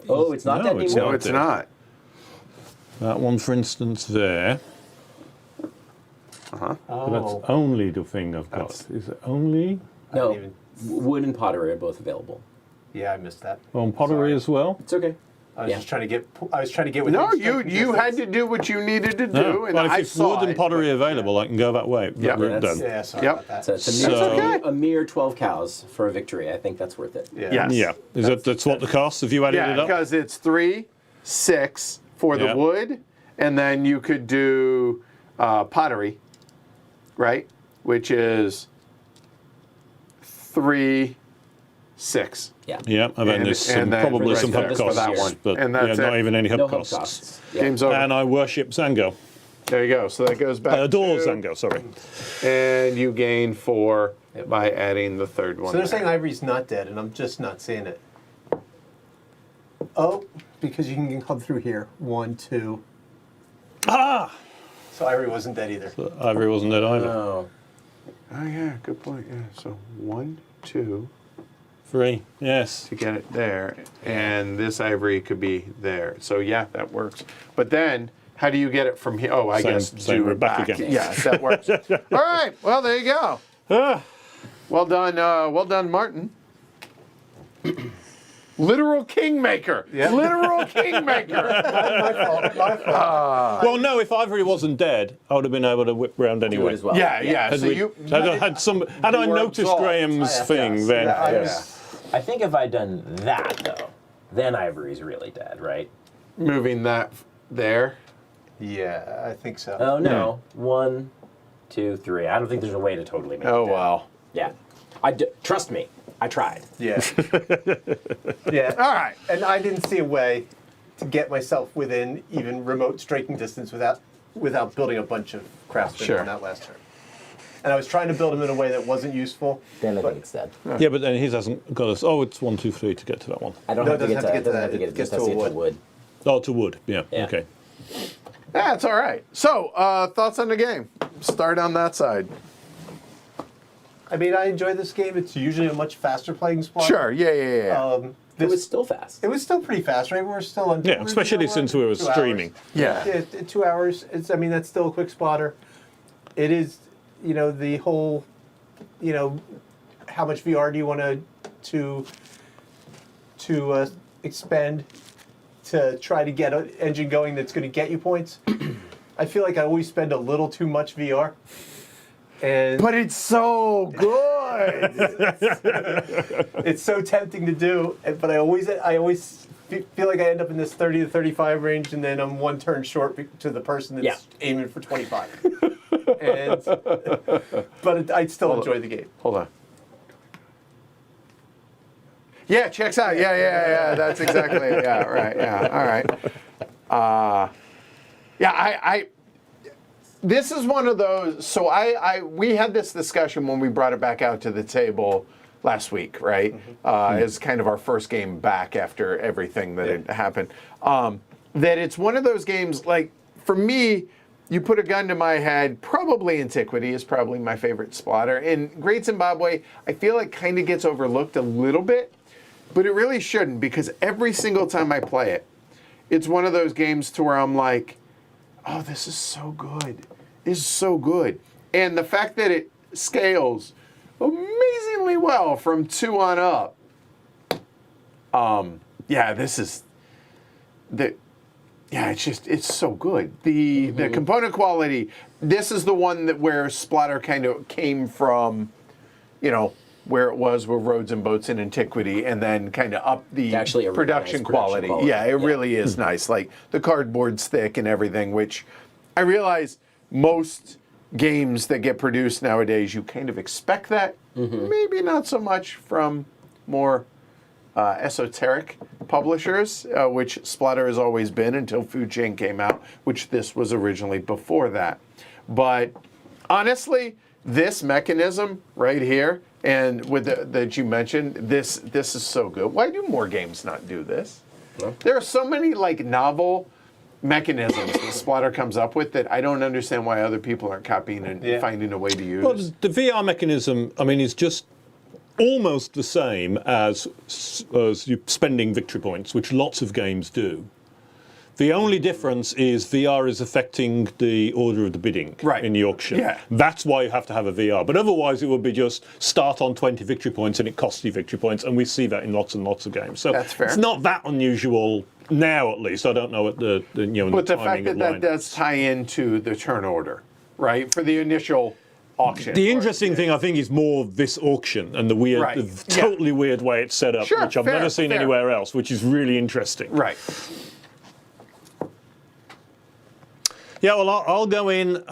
Oh, it's not No, dead it's anymore. No, not it's dead. not. That one, for instance, there. But that's Oh. only the thing I've got. That's- Is it only? No, even- wood and pottery are both available. Yeah, I missed that. On pottery Sorry. as well? It's okay. I was Yeah. just trying to get. I was trying to get with. No, you had to do what you needed to do, No. and Well, I if it's saw wood and it, pottery but- available, I can go that way. Yeah. We're That's- done. Yeah, sorry Yep. about that. So it's a mere, So- okay. a mere 12 cows for a victory. I think that's worth it. Yeah. Yes. Yeah. That's what the cost? Have you added Yeah, it up? because it's 3, 6 for the Yeah. wood, and then you could do pottery, right? Which is 3, 6. Yeah. Yeah, and then there's some, and then probably right some there hub for that costs. one. But And that's not it. even any hub No hub costs. costs. Yeah. Game's over. And I worship Zango. There you go. So that goes back. Adore to- Zango, sorry. And you gain 4 by adding the third one. So they're there. saying Ivory's not dead, and I'm just not seeing it. Oh, because you can come through here. 1, 2. Ah! So Ivory wasn't dead either. Ivory wasn't dead either. Oh. Oh yeah, good point. Yeah. So 1, 2 3, yes. to get it there, and this ivory could be there. So yeah, that works. But then, how do you get it from here? Oh, I guess same, do we're it back back again. Yes, that works. All right. Well, there you go. Well done. Well done, Martin. Literal kingmaker. Yep. Literal kingmaker. My fault. My fault. Well, no, if Ivory wasn't dead, I would have been able to whip round Do anyway. it as well. Yeah, yeah. Had, So we- you had I were noticed absolved. Graham's thing, yes. then Yeah, I Yeah. was- I think if I'd done that, though, then Ivory's really dead, right? moving that there. Yeah, I think so. Oh, no. 1, 2, 3. I don't think there's a way to totally make Oh it dead. well. Yeah. Trust me. I tried. Yeah. Yeah. All right. And I didn't see a way to get myself within even remote striking distance without building a bunch of craftsmen Sure. on that last turn. And I was trying to build them in a way that wasn't useful. Then I but think it's dead. yeah, but then his hasn't got us. Oh, it's 1, 2, 3 to get to that one. I don't No, have it to doesn't get to that. It It just gets has to to a get to wood. wood. Oh, to wood. Yeah. Yeah. Okay. That's all right. So, thoughts on the game? Start on that side. I mean, I enjoy this game. It's usually a much faster playing spot. Sure. Yeah. It was still fast. It was still pretty fast, right? We're still on. Yeah, especially since we were 2 hours. streaming. Yeah. Yeah, 2 hours. It's. I mean, that's still a quick spotter. It is. You know, the whole. You know, how much VR do you want to expend to try to get an engine going that's going to get you points? I feel like I always spend a little too much VR. And But it's so good. it's so tempting to do, but I always feel like I end up in this 30 to 35 range, and then I'm one turn short to the person that's aiming for 25. But I still enjoy the game. Hold on. Yeah, checks out. Yeah. That's exactly it. Yeah, right. Yeah, all right. I this is one of those. So we had this discussion when we brought it back out to the table last week, right? As kind of our first game back after everything that had happened. That it's one of those games, like, for me, you put a gun to my head, probably Antiquity is probably my favorite Splotter. And Great Zimbabwe, I feel like kind of gets overlooked a little bit, but it really shouldn't, because every single time I play it, it's one of those games to where I'm like, oh, this is so good. This is so good. And the fact that it scales amazingly well from 2 on up. This is it's so good. The component quality, this is the one that where Splotter kind of came from, where it was with Roads and Boats and Antiquity, and then kind of up the Actually a really production nice quality. production quality. Yeah, it really is nice. Like the cardboard's thick and everything, which I realize most games that get produced nowadays, you kind of expect that. Maybe not so much from more esoteric publishers, which Splotter has always been until Food Chain came out, which this was originally before that. But honestly, this mechanism right here, and with that you mentioned, this is so good. Why do more games not do this? No. There are so many like novel mechanisms that Splotter comes up with that I don't understand why other people aren't copying and finding a way to use. Well, the VR mechanism, I mean, is just almost the same as you spending victory points, which lots of games do. The only difference is VR is affecting the order of the bidding in the auction. Yeah. That's why you have to have a VR. But otherwise, it would be just start on 20 victory points and it costs you victory points. And we see that in lots and lots of games. So That's fair. It's not that unusual now, at least. I don't know what the But the fact timing that of that does tie into the turn order, right, for the initial auction. The interesting thing, I think, is more this auction and the weird, Right. the totally weird way it's set up, Sure, which I've fair, never seen fair. anywhere else, which is really interesting. Right. Yeah, well, I'll go in.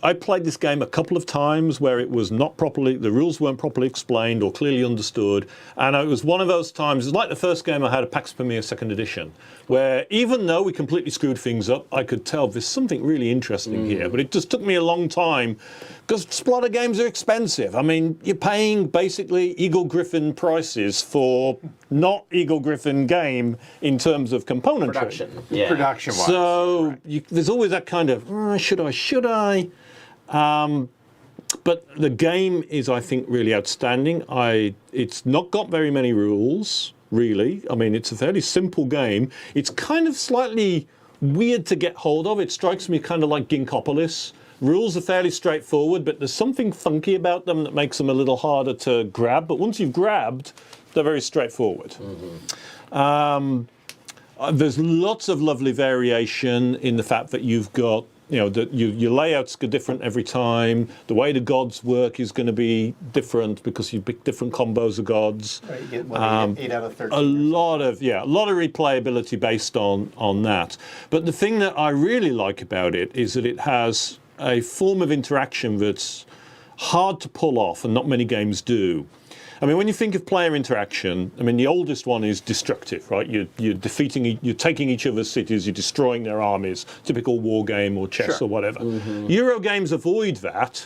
I played this game a couple of times where it was not properly, the rules weren't properly explained or clearly understood. And it was one of those times, it's like the first game I had at PAX Premier 2nd edition, where even though we completely screwed things up, I could tell there's something really interesting here. But it just took me a long time because Splotter games are expensive. I mean, you're paying basically Eagle Griffin prices for not Eagle Griffin game in terms of componentry. Production. Yeah. Production-wise. So there's always that kind of, should I? But the game is, I think, really outstanding. It's not got very many rules, really. I mean, it's a fairly simple game. It's kind of slightly weird to get hold of. It strikes me kind of like Ginkgopolis. Rules are fairly straightforward, but there's something funky about them that makes them a little harder to grab. But once you've grabbed, they're very straightforward. There's lots of lovely variation in the fact that you've got, your layouts are different every time. The way the gods work is going to be different because you pick different combos of gods. Right, you get 8 out of 13. A lot of replayability based on that. But the thing that I really like about it is that it has a form of interaction that's hard to pull off, and not many games do. I mean, when you think of player interaction, I mean, the oldest one is destructive, right? You're defeating, you're taking each other's cities, you're destroying their armies, typical war game or chess or whatever. Euro games avoid that,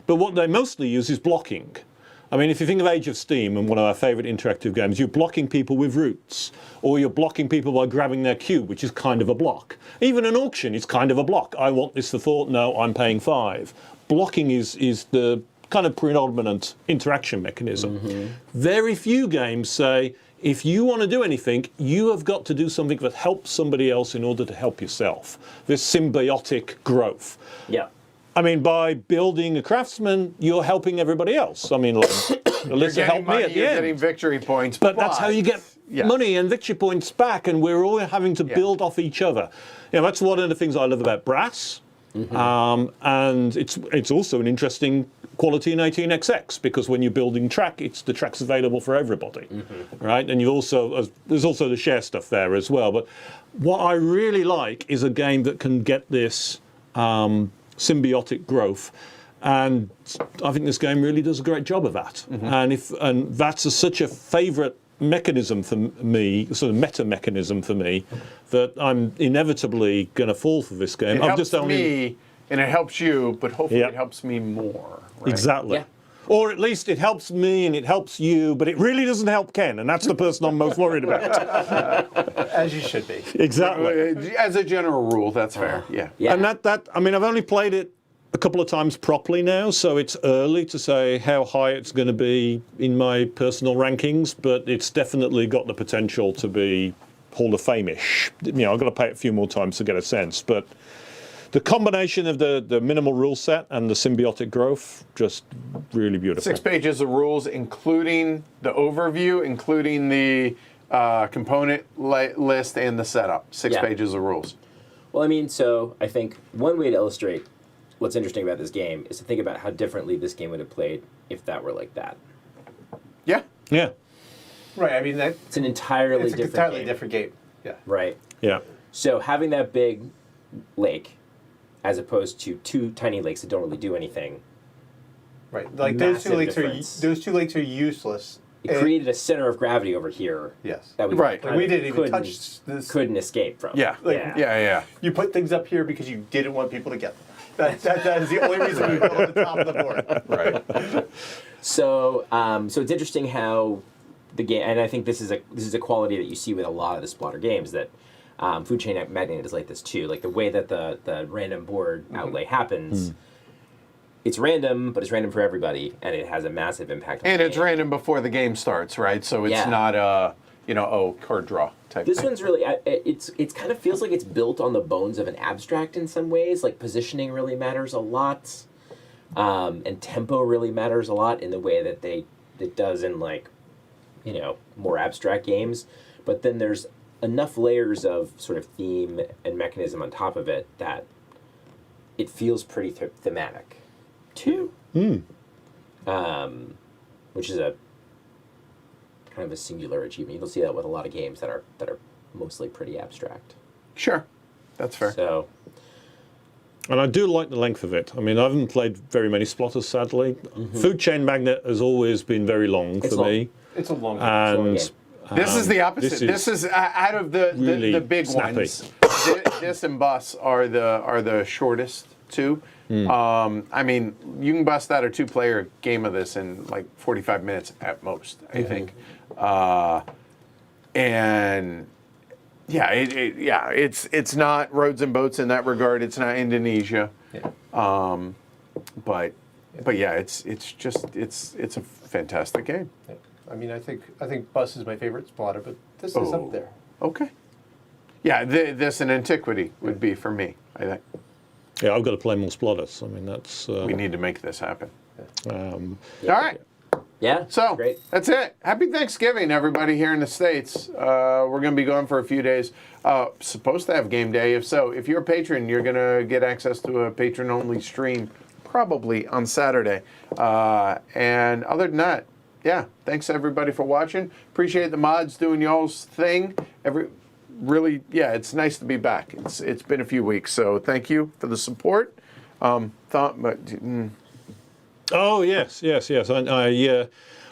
but what they mostly use is blocking. I mean, if you think of Age of Steam and one of our favourite interactive games, you're blocking people with routes, or you're blocking people by grabbing their cube, which is kind of a block. Even an auction is kind of a block. I want this for 4, no, I'm paying 5. Blocking is the kind of predominant interaction mechanism. Very few games say, if you want to do anything, you have got to do something that helps somebody else in order to help yourself. This symbiotic growth. Yeah. I mean, by building a craftsman, you're helping everybody else. I mean, like, Alyssa helped me at the You're end. getting victory points. But that's how you get money and victory points back, and we're all having to build off each other. That's one of the things I love about Brass. And it's also an interesting quality in 18xx, because when you're building track, the track's available for everybody, right? And there's also the share stuff there as well. But what I really like is a game that can get this symbiotic growth. And I think this game really does a great job of that. And that's such a favourite mechanism for me, sort of meta mechanism for me, that I'm inevitably going to fall for this game. It helps me, and it helps you, but hopefully Yeah. it helps me more. Right? Exactly. Yeah. Or at least it helps me and it helps you, but it really doesn't help Ken, and that's the person I'm most worried about. As you should be. Exactly. As a general rule, that's fair. Yeah. Yeah. And that I mean, I've only played it a couple of times properly now, so it's early to say how high it's going to be in my personal rankings, but it's definitely got the potential to be Hall of Fame-ish. You know, I've got to play it a few more times to get a sense, but the combination of the minimal rule set and the symbiotic growth, just really beautiful. 6 pages of rules, including the overview, including the component list and the setup. 6 Yeah. pages of rules. Well, I mean, so I think one way to illustrate what's interesting about this game is to think about how differently this game would have played if that were like that. Yeah. Yeah, Right. I mean, It's an entirely it's an different entirely game. different game. Yeah. Right. yeah. So having that big lake as opposed to 2 tiny lakes that don't really do anything, Right. Like those two Massive lakes difference. are useless. it And- created a center of gravity over here Yes. that we Right. kind We of didn't even couldn't- touch this. couldn't escape from. Yeah. Like, Yeah. You put things up here because you didn't want people to get them. That is the only reason we put it on the top of the board. Right. So, so it's interesting how the game, and I think this is a quality that you see with a lot of the Splotter games, that Food Chain Magnate is like this too. Like the way that the random board outlay happens, it's random, but it's random for everybody, and it has a massive impact on And the it's game. random before the game starts, right? So it's Yeah. not a, card draw type This thing. one's really, it's kind of feels like it's built on the bones of an abstract in some ways. Like positioning really matters a lot, and tempo really matters a lot in the way that it does in like, more abstract games. But then there's enough layers of sort of theme and mechanism on top of it that it feels pretty thematic, too. Which is a kind of a singular achievement. You don't see that with a lot of games that are mostly pretty abstract. Sure. That's fair. So And I do like the length of it. I mean, I haven't played very many Splotters, sadly. Food Chain Magnet has always been very long It's for long. me. It's a long game. And This is the opposite. this This is out of the really big snappy. ones. This and Bus are the shortest two. I mean, you can bust out a 2-player game of this in like 45 minutes at most, I think. And yeah, it's not Roads and Boats in that regard. It's not Indonesia. But yeah, it's a fantastic game. I mean, I think Bus is my favorite Splotter, but this is Oh. up there. Okay. Yeah, this and Antiquity would be for me, I think. yeah, I've got to play more Splotters. I mean, that's We need to make this happen. All right. yeah, So great. that's it. Happy Thanksgiving, everybody here in the States. We're going to be gone for a few days. Supposed to have game day. If so, if you're a patron, you're going to get access to a patron-only stream probably on Saturday. And other than that, yeah, thanks everybody for watching. Appreciate the mods doing y'all's thing. It's nice to be back. It's been a few weeks, so thank you for the support. Oh yes.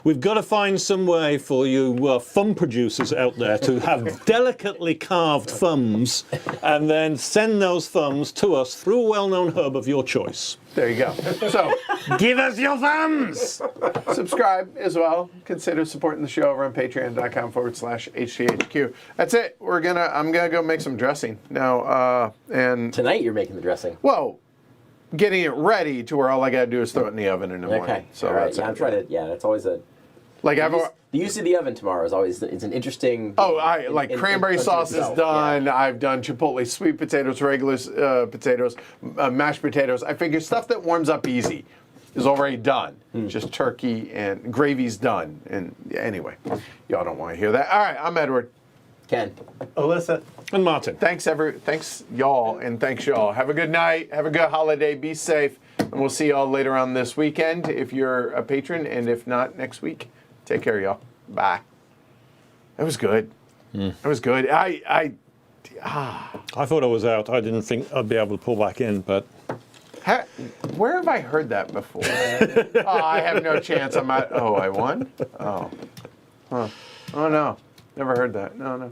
We've got to find some way for you thumb producers out there to have delicately carved thumbs, and then send those thumbs to us through a well-known hub of your choice. There you go. So Give us your thumbs. subscribe as well. Consider supporting the show over on patreon.com/HTHQ. That's it. I'm gonna go make some dressing now. And Tonight you're making the dressing. well, getting it ready to where all I gotta do is throw it in the oven in the morning. Okay. So All right. that's Yeah, it. I'm trying to. Yeah, that's always a. Like The use of the oven tomorrow is always it's an interesting. cranberry sauce is done. Yeah. I've done chipotle sweet potatoes, regular potatoes, mashed potatoes. I figure stuff that warms up easy is already done. Just turkey and gravy's done. And anyway, y'all don't want to hear that. All right, I'm Edward. Ken. Alyssa. And Martin. Thanks y'all, and thanks y'all. Have a good night. Have a good holiday. Be safe, and we'll see y'all later on this weekend if you're a patron, and if not, next week. Take care, y'all. Bye. That was good. That was good. I thought I was out. I didn't think I'd be able to pull back in, but Where have I heard that before? Oh, I have no chance. I won? Oh. Huh. Oh, no. Never heard that. No.